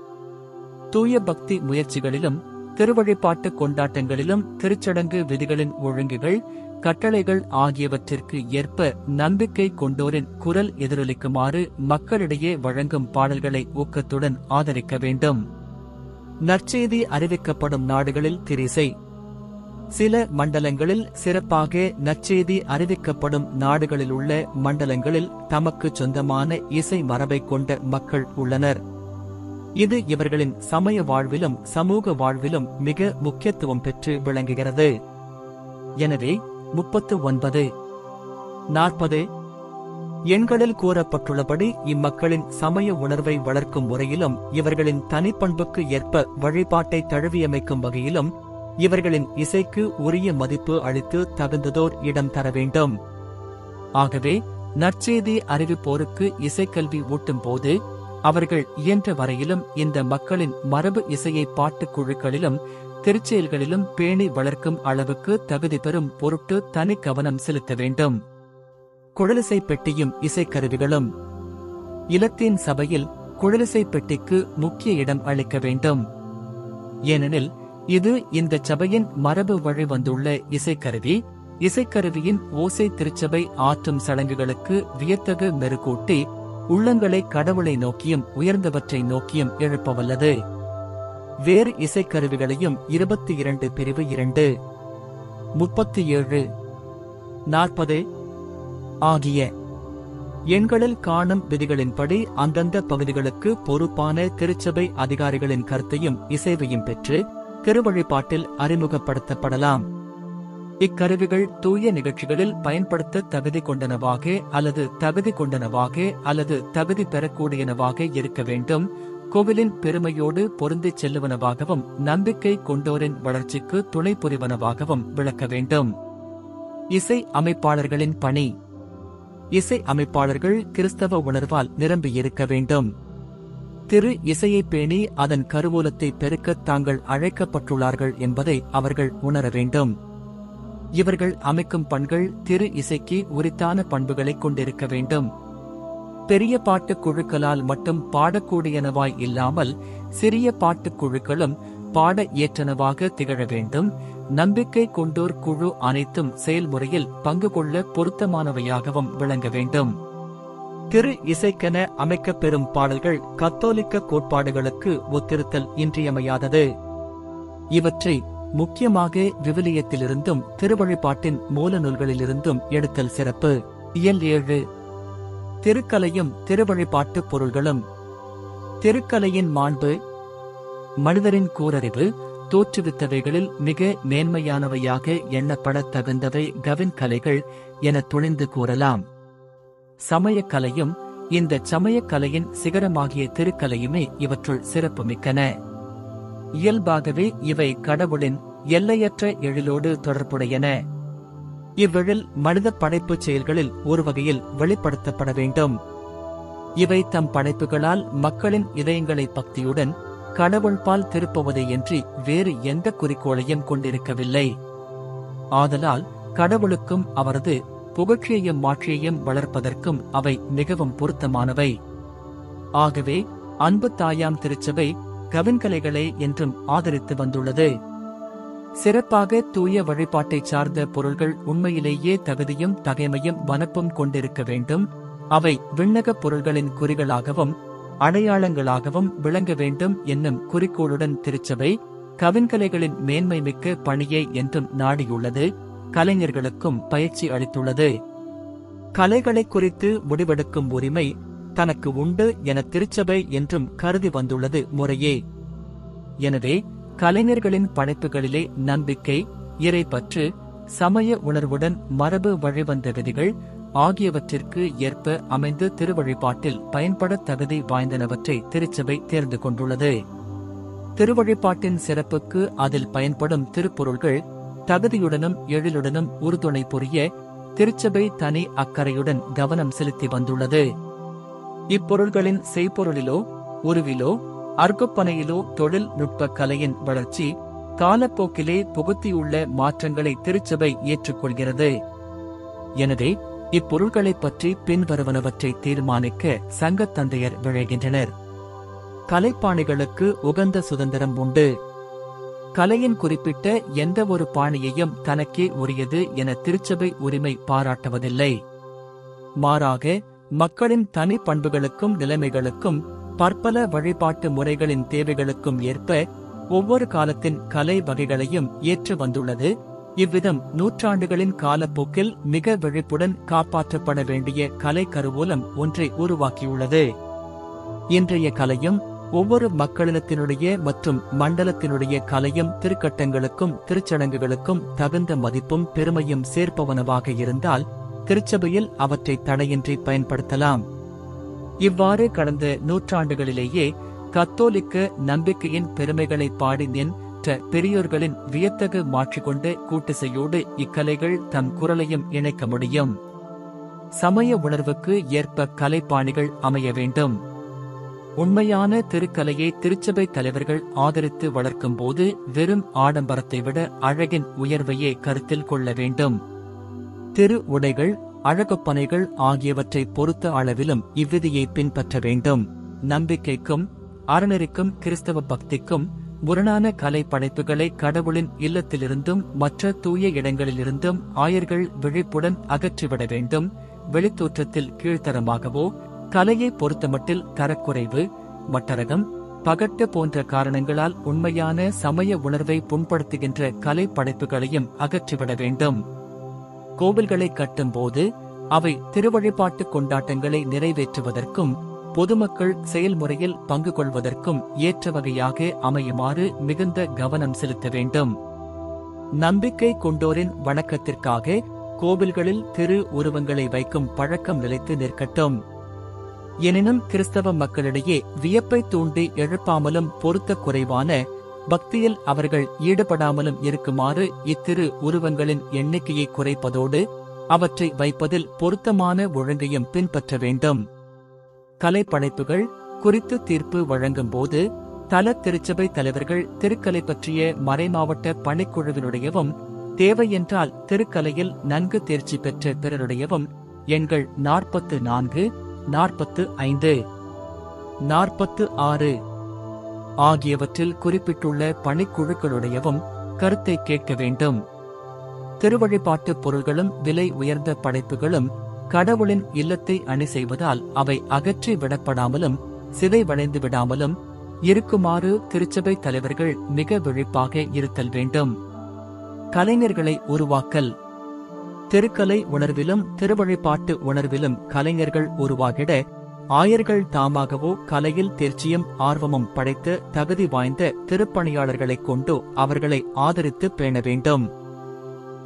தூய பக்தி முயற்சிகளிலும் திருவழிபாட்டு கொண்டாட்டங்களிலும் திருச்சடங்கு விதிகளின் ஒழுங்குகள் கட்டளைகள் ஆகியவற்றிற்கு ஏற்ப நம்பிக்கை கொண்டோரின் குரல் எதிரொலிக்குமாறு மக்களிடையே வழங்கும் பாடல்களை ஊக்கத்துடன் ஆதரிக்க வேண்டும். நற்செய்தி அறிவிக்கப்படும் நாடுகளில் திரிசை. சில மண்டலங்களில் சிறப்பாக நற்செய்தி அறிவிக்கப்படும் நாடுகளில் உள்ள மண்டலங்களில் தமக்கு சொந்தமான இசை மரபை கொண்ட மக்கள் உள்ளனர். இது இவர்களின் சமய வாழ்விலும் சமூக வாழ்விலும் மிக முக்கியத்துவம் பெற்று விளங்குகிறது. எனவே 39, 40 எண்களில் கூறப்பட்டுள்ளபடி இம்மக்களின் சமய உணர்வை வளர்க்கும் முறையிலும் இவர்களின் தனிப்பண்புக்கு ஏற்ப வழிபாட்டை தழுவியமைக்கும் வகையிலும் இவர்களின் இசைக்கு உரிய மதிப்பு அளித்து தகுந்ததோர் இடம் தர வேண்டும். ஆகவே நற்செய்தி அறிவிப்போருக்கு இசைக்கல்வி ஊட்டும் போது அவர்கள் இயன்ற வரையிலும் இந்த மக்களின் மரபு இசையை பாட்டுக் குழுக்களிலும் திருச்செயல்களிலும் பேணி வளர்க்கும் அளவுக்கு தகுதி பெறும் பொருட்டு தனி கவனம் செலுத்த வேண்டும். குழலிசை பெட்டியும் இசைக்கருவிகளும். இலத்தீன் சபையில் குழலிசை பெட்டிக்கு முக்கிய இடம் அளிக்க வேண்டும். ஏனெனில் இது இந்த சபையின் மரபு வழி வந்துள்ள இசைக்கருவி. இசைக்கருவியின் ஓசை திருச்சபை ஆற்றும் சடங்குகளுக்கு வியத்தகு மெருகூட்டி உள்ளங்களை கடவுளை நோக்கியும் உயர்ந்தவற்றை நோக்கியும் எழுப்பவல்லது. வேறு இசைக்கருவிகளையும் 22 பிரிவு 2, 37, 40 ஆகிய எண்களில் காணும் விதிகளின்படி அந்தந்த பகுதிகளுக்கு பொறுப்பான திருச்சபை அதிகாரிகளின் கருத்தையும் இசைவையும் பெற்று திருவழிபாட்டில் அறிமுகப்படுத்தப்படலாம். இக்கருவிகள் தூய நிகழ்ச்சிகளில் பயன்படுத்த தகுதி கொண்டனவாக அல்லது தகுதி கொண்டனவாக அல்லது தகுதி பெறக்கூடியனவாக இருக்க வேண்டும். கோவிலின் பெருமையோடு பொருந்திச் செல்லுவனவாகவும் நம்பிக்கை கொண்டோரின் வளர்ச்சிக்கு துணை புரிவனவாகவும் விளக்க வேண்டும். இசை அமைப்பாளர்களின் பணி. இசை அமைப்பாளர்கள் கிறிஸ்தவ உணர்வால் நிரம்பியிருக்க வேண்டும். திரு இசையை பேணி அதன் கருவூலத்தை பெருக்க தாங்கள் அழைக்கப்பட்டுள்ளார்கள் என்பதை அவர்கள் உணர வேண்டும். இவர்கள் அமைக்கும் பண்கள் திரு இசைக்கு உரித்தான பண்புகளை கொண்டிருக்க வேண்டும். பெரிய பாட்டுக் குழுக்களால் மட்டும் பாடக்கூடியனவாய் இல்லாமல் சிறிய பாட்டுக் குழுக்களும் பாட ஏற்றனவாக திகழ வேண்டும். நம்பிக்கை கொண்டோர் குழு அனைத்தும் செயல்முறையில் பங்கு கொள்ள பொருத்தமானவையாகவும் விளங்க வேண்டும். திரு இசைக்கென அமைக்கப் பெறும் பாடல்கள் கத்தோலிக்க கோட்பாடுகளுக்கு ஒத்திருத்தல் இன்றியமையாதது. இவற்றை முக்கியமாக விவிலியத்திலிருந்தும் திருவழிபாட்டின் மூல நூல்களிலிருந்தும் எடுத்தல் சிறப்பு. இயல் 7 திருக்கலையும் திருவழிபாட்டுப் பொருள்களும். திருக்கலையின் மாண்பு மனிதரின் கூரறிவு தோற்றுவித்தவைகளில் மிக மேன்மையானவையாக எண்ணப்படத் தகுந்தவை கவின் கலைகள் என துணிந்து கூறலாம். சமயக் கலையும் இந்த சமயக் கலையின் சிகரமாகிய திருக்கலையுமே இவற்றுள் சிறப்புமிக்கன. இயல்பாகவே இவை கடவுளின் எல்லையற்ற எழிலோடு தொடர்புடையன. இவ்வெழில் மனித படைப்புச் செயல்களில் ஒரு வகையில் வெளிப்படுத்தப்பட வேண்டும். இவை தம் படைப்புகளால் மக்களின் இதயங்களை பக்தியுடன் கடவுள்பால் திருப்புவதையன்றி வேறு எந்த குறிக்கோளையும் கொண்டிருக்கவில்லை. ஆதலால் கடவுளுக்கும் அவரது புகழ்ச்சியையும் மாட்சியையும் வளர்ப்பதற்கும் அவை மிகவும் பொருத்தமானவை. ஆகவே அன்பு தாயாம் திருச்சபை கவின்கலைகளை என்றும் ஆதரித்து வந்துள்ளது. சிறப்பாக தூய வழிபாட்டைச் சார்ந்த பொருள்கள் உண்மையிலேயே தகுதியும் தகைமையும் வனப்பும் கொண்டிருக்க வேண்டும். அவை விண்ணகப் பொருள்களின் குறிகளாகவும் அடையாளங்களாகவும் விளங்க வேண்டும் என்னும் குறிக்கோளுடன் திருச்சபை கவின்கலைகளின் மேன்மை மிக்க பணியை என்றும் நாடியுள்ளது. கலைஞர்களுக்கும் பயிற்சி அளித்துள்ளது. கலைகளை குறித்து முடிவெடுக்கும் உரிமை தனக்கு உண்டு என திருச்சபை என்றும் கருதி வந்துள்ளது முறையே. எனவே கலைஞர்களின் படைப்புகளிலே நம்பிக்கை, இறைப்பற்று, சமய உணர்வுடன் மரபு வழிவந்த விதிகள் ஆகியவற்றிற்கு ஏற்ப அமைந்து திருவழிபாட்டில் பயன்பட தகுதி வாய்ந்தனவற்றை திருச்சபை தேர்ந்து கொண்டுள்ளது. திருவழிபாட்டின் சிறப்புக்கு அதில் பயன்படும் திருப்பொருள்கள் தகுதியுடனும் எழிலுடனும் உறுதுணை புரிய திருச்சபை தனி அக்கறையுடன் கவனம் செலுத்தி வந்துள்ளது. இப்பொருள்களின் செய்பொருளிலோ உருவிலோ அர்ப்பணியிலோ தொழில் நுட்ப கலையின் வளர்ச்சி காலப்போக்கிலே புகுத்தியுள்ள மாற்றங்களை திருச்சபை ஏற்றுக்கொள்கிறது. எனவே இப்பொருள்களைப் பற்றி பின்வருவனவற்றை தீர்மானிக்க சங்கத் தந்தையர் விழைகின்றனர். கலைப்பாணிகளுக்கு உகந்த சுதந்திரம் உண்டு. கலையின் குறிப்பிட்ட எந்த ஒரு பாணியையும் தனக்கே உரியது என திருச்சபை உரிமை பாராட்டுவதில்லை. மாறாக மக்களின் தனி பண்புகளுக்கும் நிலைமைகளுக்கும் பற்பல வழிபாட்டு முறைகளின் தேவைகளுக்கும் ஏற்ப ஒவ்வொரு காலத்தின் கலை வகைகளையும் ஏற்று வந்துள்ளது. இவ்விதம் நூற்றாண்டுகளின் காலப்போக்கில் மிக விழிப்புடன் காப்பாற்றப்பட வேண்டிய கலை கருவூலம் ஒன்றை உருவாக்கியுள்ளது. இன்றைய கலையும் ஒவ்வொரு மக்களினத்தினுடைய மற்றும் மண்டலத்தினுடைய கலையும் திருக்கட்டங்களுக்கும் திருச்சடங்குகளுக்கும் தகுந்த மதிப்பும் பெருமையும் சேர்ப்பவனவாக இருந்தால் திருச்சபையில் அவற்றை தடையின்றி பயன்படுத்தலாம். இவ்வாறு கடந்த நூற்றாண்டுகளிலேயே கத்தோலிக்க நம்பிக்கையின் பெருமைகளை பாடி நின்ற பெரியோர்களின் வியத்தகு மாற்றி கொண்ட கூட்டிசையோடு இக்கலைகள் தம் குரலையும் இணைக்க முடியும். சமய உணர்வுக்கு ஏற்ப கலைப்பாணிகள் அமைய வேண்டும். உண்மையான திருக்கலையை திருச்சபை தலைவர்கள் ஆதரித்து வளர்க்கும் போது வெறும் ஆடம்பரத்தை விட அழகின் உயர்வையே கருத்தில் கொள்ள வேண்டும். திரு உடைகள், அழகொப்பனைகள் ஆகியவற்றை பொறுத்த அளவிலும் இவ்விதியை பின்பற்ற வேண்டும். நம்பிக்கைக்கும் அறநெறிக்கும் கிறிஸ்தவ பக்திக்கும் முரணான கலை படைப்புகளை கடவுளின் இல்லத்திலிருந்தும் மற்ற தூய இடங்களிலிருந்தும் ஆயர்கள் விழிப்புடன் அகற்றிவிட வேண்டும். வெளித்தோற்றத்தில் கீழ்த்தரமாகவோ கலையை பொறுத்தமட்டில் தரக்குறைவு, மட்டரகம், பகட்டு போன்ற காரணங்களால் உண்மையான சமய உணர்வை புண்படுத்துகின்ற கலை படைப்புகளையும் அகற்றிவிட வேண்டும். கோவில்களை கட்டும்போது அவை திருவழிபாட்டு கொண்டாட்டங்களை நிறைவேற்றுவதற்கும் பொதுமக்கள் செயல்முறையில் பங்கு கொள்வதற்கும் ஏற்ற வகையாக அமையுமாறு மிகுந்த கவனம் செலுத்த வேண்டும். நம்பிக்கை கொண்டோரின் வணக்கத்திற்காக கோவில்களில் திரு உருவங்களை வைக்கும் பழக்கம் நிலைத்து நிற்கட்டும். எனினும் கிறிஸ்தவ மக்களிடையே வியப்பை தூண்டி எழுப்பாமலும் பொருத்த குறைவான பக்தியில் அவர்கள் ஈடுபடாமலும் இருக்குமாறு இத்திரு உருவங்களின் எண்ணிக்கையை குறைப்பதோடு அவற்றை வைப்பதில் பொருத்தமான ஒழுங்கையும் பின்பற்ற வேண்டும். கலைப்படைப்புகள் குறித்து தீர்ப்பு வழங்கும் போது தல திருச்சபை தலைவர்கள் திருக்கலை பற்றிய மறைமாவட்ட பணிக்குழுவினுடையவும் தேவையென்றால் திருக்கலையில் நன்கு தேர்ச்சி பெற்ற பிறருடையவும் எண்கள் 44, 45, 46 ஆகியவற்றில் குறிப்பிட்டுள்ள பணிக்குழுக்களுடையவும் கருத்தை கேட்க வேண்டும். திருவழிபாட்டு பொருள்களும் விலை உயர்ந்த படைப்புகளும் கடவுளின் இல்லத்தை அணி செய்வதால் அவை அகற்றி விடப்படாமலும் சிதைவடைந்து விடாமலும் இருக்குமாறு திருச்சபை தலைவர்கள் மிக விழிப்பாக இருத்தல் வேண்டும். கலைஞர்களை உருவாக்கல். திருக்கலை உணர்விலும் திருவழிபாட்டு உணர்விலும் கலைஞர்கள் உருவாகிட ஆயர்கள் தாமாகவோ கலையில் தேர்ச்சியும் ஆர்வமும் படைத்த தகுதி வாய்ந்த திருப்பணியாளர்களைக் கொண்டு அவர்களை ஆதரித்து பேண வேண்டும்.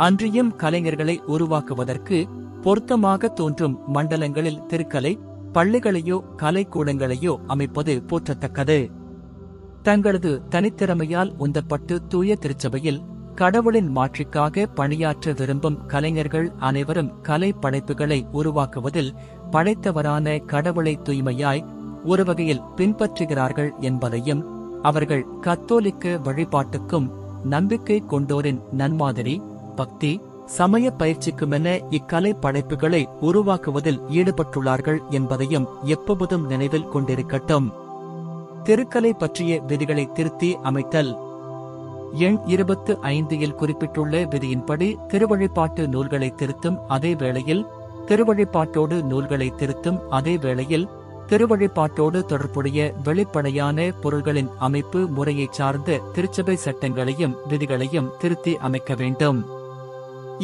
அன்றியும் கலைஞர்களை உருவாக்குவதற்கு பொருத்தமாக தோன்றும் மண்டலங்களில் திருக்கலை பள்ளிகளையோ கலைக்கூடங்களையோ அமைப்பது போற்றத்தக்கது. தங்களது தனித்திறமையால் உந்தப்பட்டு தூய திருச்சபையில் கடவுளின் மாட்சிக்காக பணியாற்ற விரும்பும் கலைஞர்கள் அனைவரும் கலை படைப்புகளை உருவாக்குவதில் படைத்தவரான கடவுளை தூய்மையாய் ஒருவகையில் பின்பற்றுகிறார்கள் என்பதையும் அவர்கள் கத்தோலிக்க வழிபாட்டுக்கும் நம்பிக்கை கொண்டோரின் நன்மாதிரி பக்தி சமய பயிற்சிக்குமென இக்கலை படைப்புகளை உருவாக்குவதில் ஈடுபட்டுள்ளார்கள் என்பதையும் எப்போதும் நினைவில் கொண்டிருக்கட்டும். திருக்கலை பற்றிய விதிகளை திருத்தி அமைத்தல். எண் 25 குறிப்பிட்டுள்ள விதியின்படி திருவழிபாட்டு நூல்களை திருத்தும் அதே வேளையில் திருவழிபாட்டோடு நூல்களை திருத்தும் அதே வேளையில் திருவழிபாட்டோடு தொடர்புடைய வெளிப்படையான பொருள்களின் அமைப்பு முறையைச் சார்ந்த திருச்சபை சட்டங்களையும் விதிகளையும் திருத்தி அமைக்க வேண்டும்.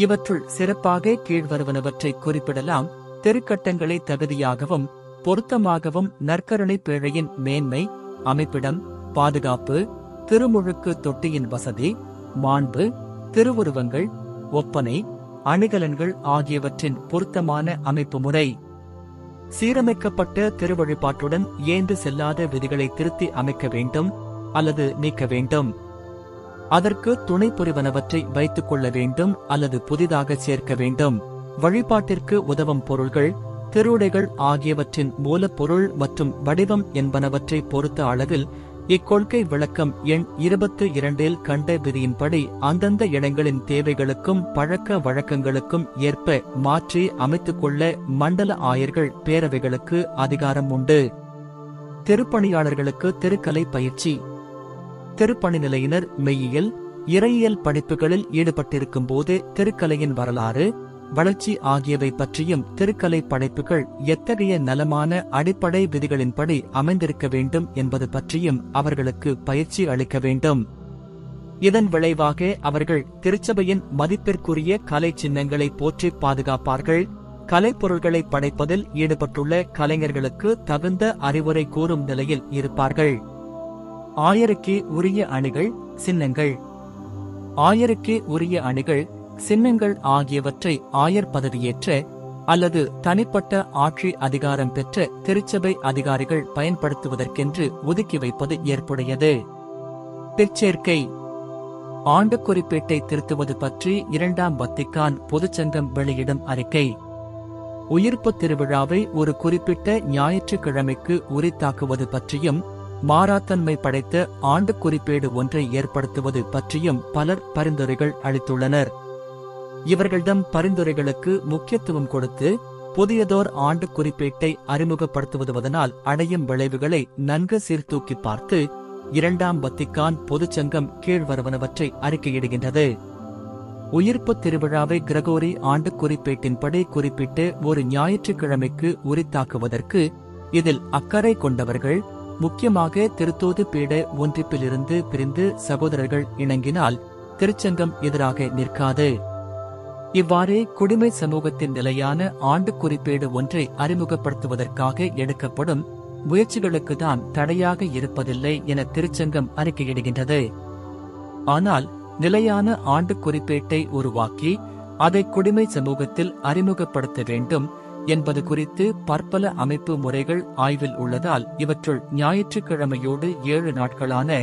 இவற்றுள் சிறப்பாக கீழ்வருவனவற்றை குறிப்பிடலாம். திருக்கட்டங்களை தகுதியாகவும் பொருத்தமாகவும் நற்கருணை பேழையின் மேன்மை, அமைப்பிடம், பாதுகாப்பு, திருமுழுக்கு தொட்டியின் வசதி, மாண்பு, திருவுருவங்கள், ஒப்பனை, அணிகலன்கள் ஆகியவற்றின் பொருத்தமான அமைப்பு முறை. சீரமைக்கப்பட்ட திருவழிபாட்டுடன் ஏந்து செல்லாத விதிகளை திருத்தி அமைக்க வேண்டும் அல்லது நீக்க வேண்டும். அதற்கு துணை புரிவனவற்றை வைத்துக் கொள்ள வேண்டும் அல்லது புதிதாக சேர்க்க வேண்டும். வழிபாட்டிற்கு உதவும் பொருள்கள், திருவுடைகள் ஆகியவற்றின் மூலப்பொருள் மற்றும் வடிவம் என்பனவற்றை பொறுத்த அளவில் இக்கொள்கை விளக்கம் எண் 22 கண்ட விதியின்படி அந்தந்த இடங்களின் தேவைகளுக்கும் பழக்க வழக்கங்களுக்கும் ஏற்ப மாற்றி அமைத்துக் கொள்ள மண்டல ஆயர்கள் பேரவைகளுக்கு அதிகாரம் உண்டு. திருப்பணியாளர்களுக்கு திருக்கலை பயிற்சி. திருப்பணி நிலையினர் மெய்யியல், இறையியல் படிப்புகளில் ஈடுபட்டிருக்கும் போது திருக்கலையின் வரலாறு, வளர்ச்சி ஆகியவை பற்றியும் திருக்கலை படைப்புகள் எத்தகைய நலமான அடிப்படை விதிகளின்படி அமைந்திருக்க வேண்டும் என்பது பற்றியும் அவர்களுக்கு பயிற்சி அளிக்க வேண்டும். இதன் விளைவாக அவர்கள் திருச்சபையின் மதிப்பிற்குரிய கலை சின்னங்களை போற்றி பாதுகாப்பார்கள். கலைப்பொருள்களை படைப்பதில் ஈடுபட்டுள்ள கலைஞர்களுக்கு தகுந்த அறிவுரை கூறும் நிலையில் இருப்பார்கள். ஆயருக்கே உரிய அணிகள், சின்னங்கள். ஆயருக்கே உரிய அணிகள், சின்னங்கள் ஆகியவற்றை ஆயர் பதவியேற்ற அல்லது தனிப்பட்ட ஆட்சி அதிகாரம் பெற்ற திருச்சபை அதிகாரிகள் பயன்படுத்துவதற்கென்று ஒதுக்கி வைப்பது ஏற்புடையது. பிற்சேர்க்கை. ஆண்டு குறிப்பேட்டை திருத்துவது பற்றி 2ஆம் வத்திக்கான் பொதுச்சங்கம் வெளியிடும் அறிக்கை. உயிர்ப்பு திருவிழாவை ஒரு குறிப்பிட்ட ஞாயிற்றுக்கிழமைக்கு உரித்தாக்குவது பற்றியும் மாறாத்தன்மை படைத்த ஆண்டு குறிப்பேடு ஒன்றை ஏற்படுத்துவது பற்றியும் பலர் பரிந்துரைகள் அளித்துள்ளனர். இவர்களிடம் பரிந்துரைகளுக்கு முக்கியத்துவம் கொடுத்து புதியதோர் ஆண்டு குறிப்பேட்டை அறிமுகப்படுத்துவதனால் அடையும் விளைவுகளை நன்கு சீர்தூக்கி பார்த்து 2ஆம் வத்திக்கான் பொதுச்சங்கம் கீழ்வருவனவற்றை அறிக்கையிடுகின்றது. உயிர்ப்பு திருவிழாவை கிரகோரி ஆண்டு குறிப்பேட்டின்படி குறிப்பிட்டு ஒரு ஞாயிற்றுக்கிழமைக்கு உரித்தாக்குவதற்கு இதில் அக்கறை கொண்டவர்கள், முக்கியமாக திருத்தூது பீட ஒன்றிப்பிலிருந்து பிரிந்து சகோதரர்கள் இணங்கினால் திருச்சங்கம் எதிராக நிற்காது. இவ்வாறே குடிமை சமூகத்தின் நிலையான ஆண்டு குறிப்பேடு ஒன்றை அறிமுகப்படுத்துவதற்காக எடுக்கப்படும் முயற்சிகளுக்குதான் தடையாக இருப்பதில்லை என திருச்சங்கம் அறிக்கையிடுகின்றது. ஆனால் நிலையான ஆண்டு குறிப்பேட்டை உருவாக்கி அதை குடிமை சமூகத்தில் அறிமுகப்படுத்த வேண்டும் என்பது குறித்து பற்பல அமைப்பு முறைகள் ஆய்வில் உள்ளதால் இவற்றுள் ஞாயிற்றுக்கிழமையோடு 7 நாட்களான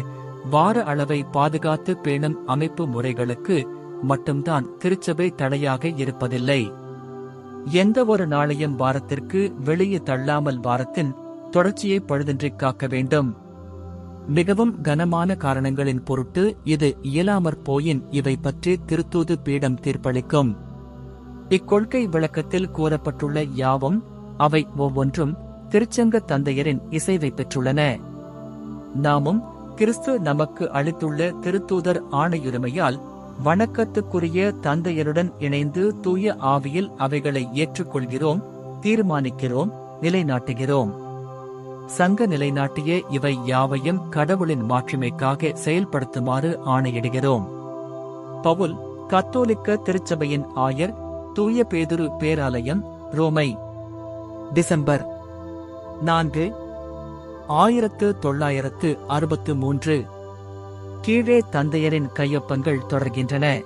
வார அளவை பாதுகாத்து பேணும் அமைப்பு முறைகளுக்கு மட்டும்தான் திருச்சபை தடையாக இருப்பதில்லை. எந்த ஒரு நாளையும் வாரத்திற்கு வெளியே தள்ளாமல் வாரத்தின் தொடர்ச்சியை பழுதின்றி காக்க வேண்டும். மிகவும் கனமான காரணங்களின் பொருட்டு இது இயலாமற் போயின் இவை பற்றி திருத்தூது பீடம் தீர்ப்பளிக்கும். இக்கொள்கை விளக்கத்தில் கூறப்பட்டுள்ள யாவும் அவை ஒவ்வொன்றும் திருச்சங்க தந்தையரின் இசைவை பெற்றுள்ளன. நாமும் கிறிஸ்து நமக்கு அளித்துள்ள திருத்தூதர் ஆணையுரிமையால் வணக்கத்துக்குரிய தந்தையருடன் இணைந்து தூய ஆவியில் அவைகளை ஏற்றுக்கொள்கிறோம், தீர்மானிக்கிறோம், நிலைநாட்டுகிறோம். சங்க நிலைநாட்டிய இவை யாவையும் கடவுளின் மாட்சிமைக்காக செயல்படுத்துமாறு ஆணையிடுகிறோம். பவுல், கத்தோலிக்க திருச்சபையின் ஆயர், தூய பேதுரு பேராலயம், ரோமை, டிசம்பர் 4, 1963. கீழே தந்தையரின் கையொப்பங்கள் தொடர்கின்றன.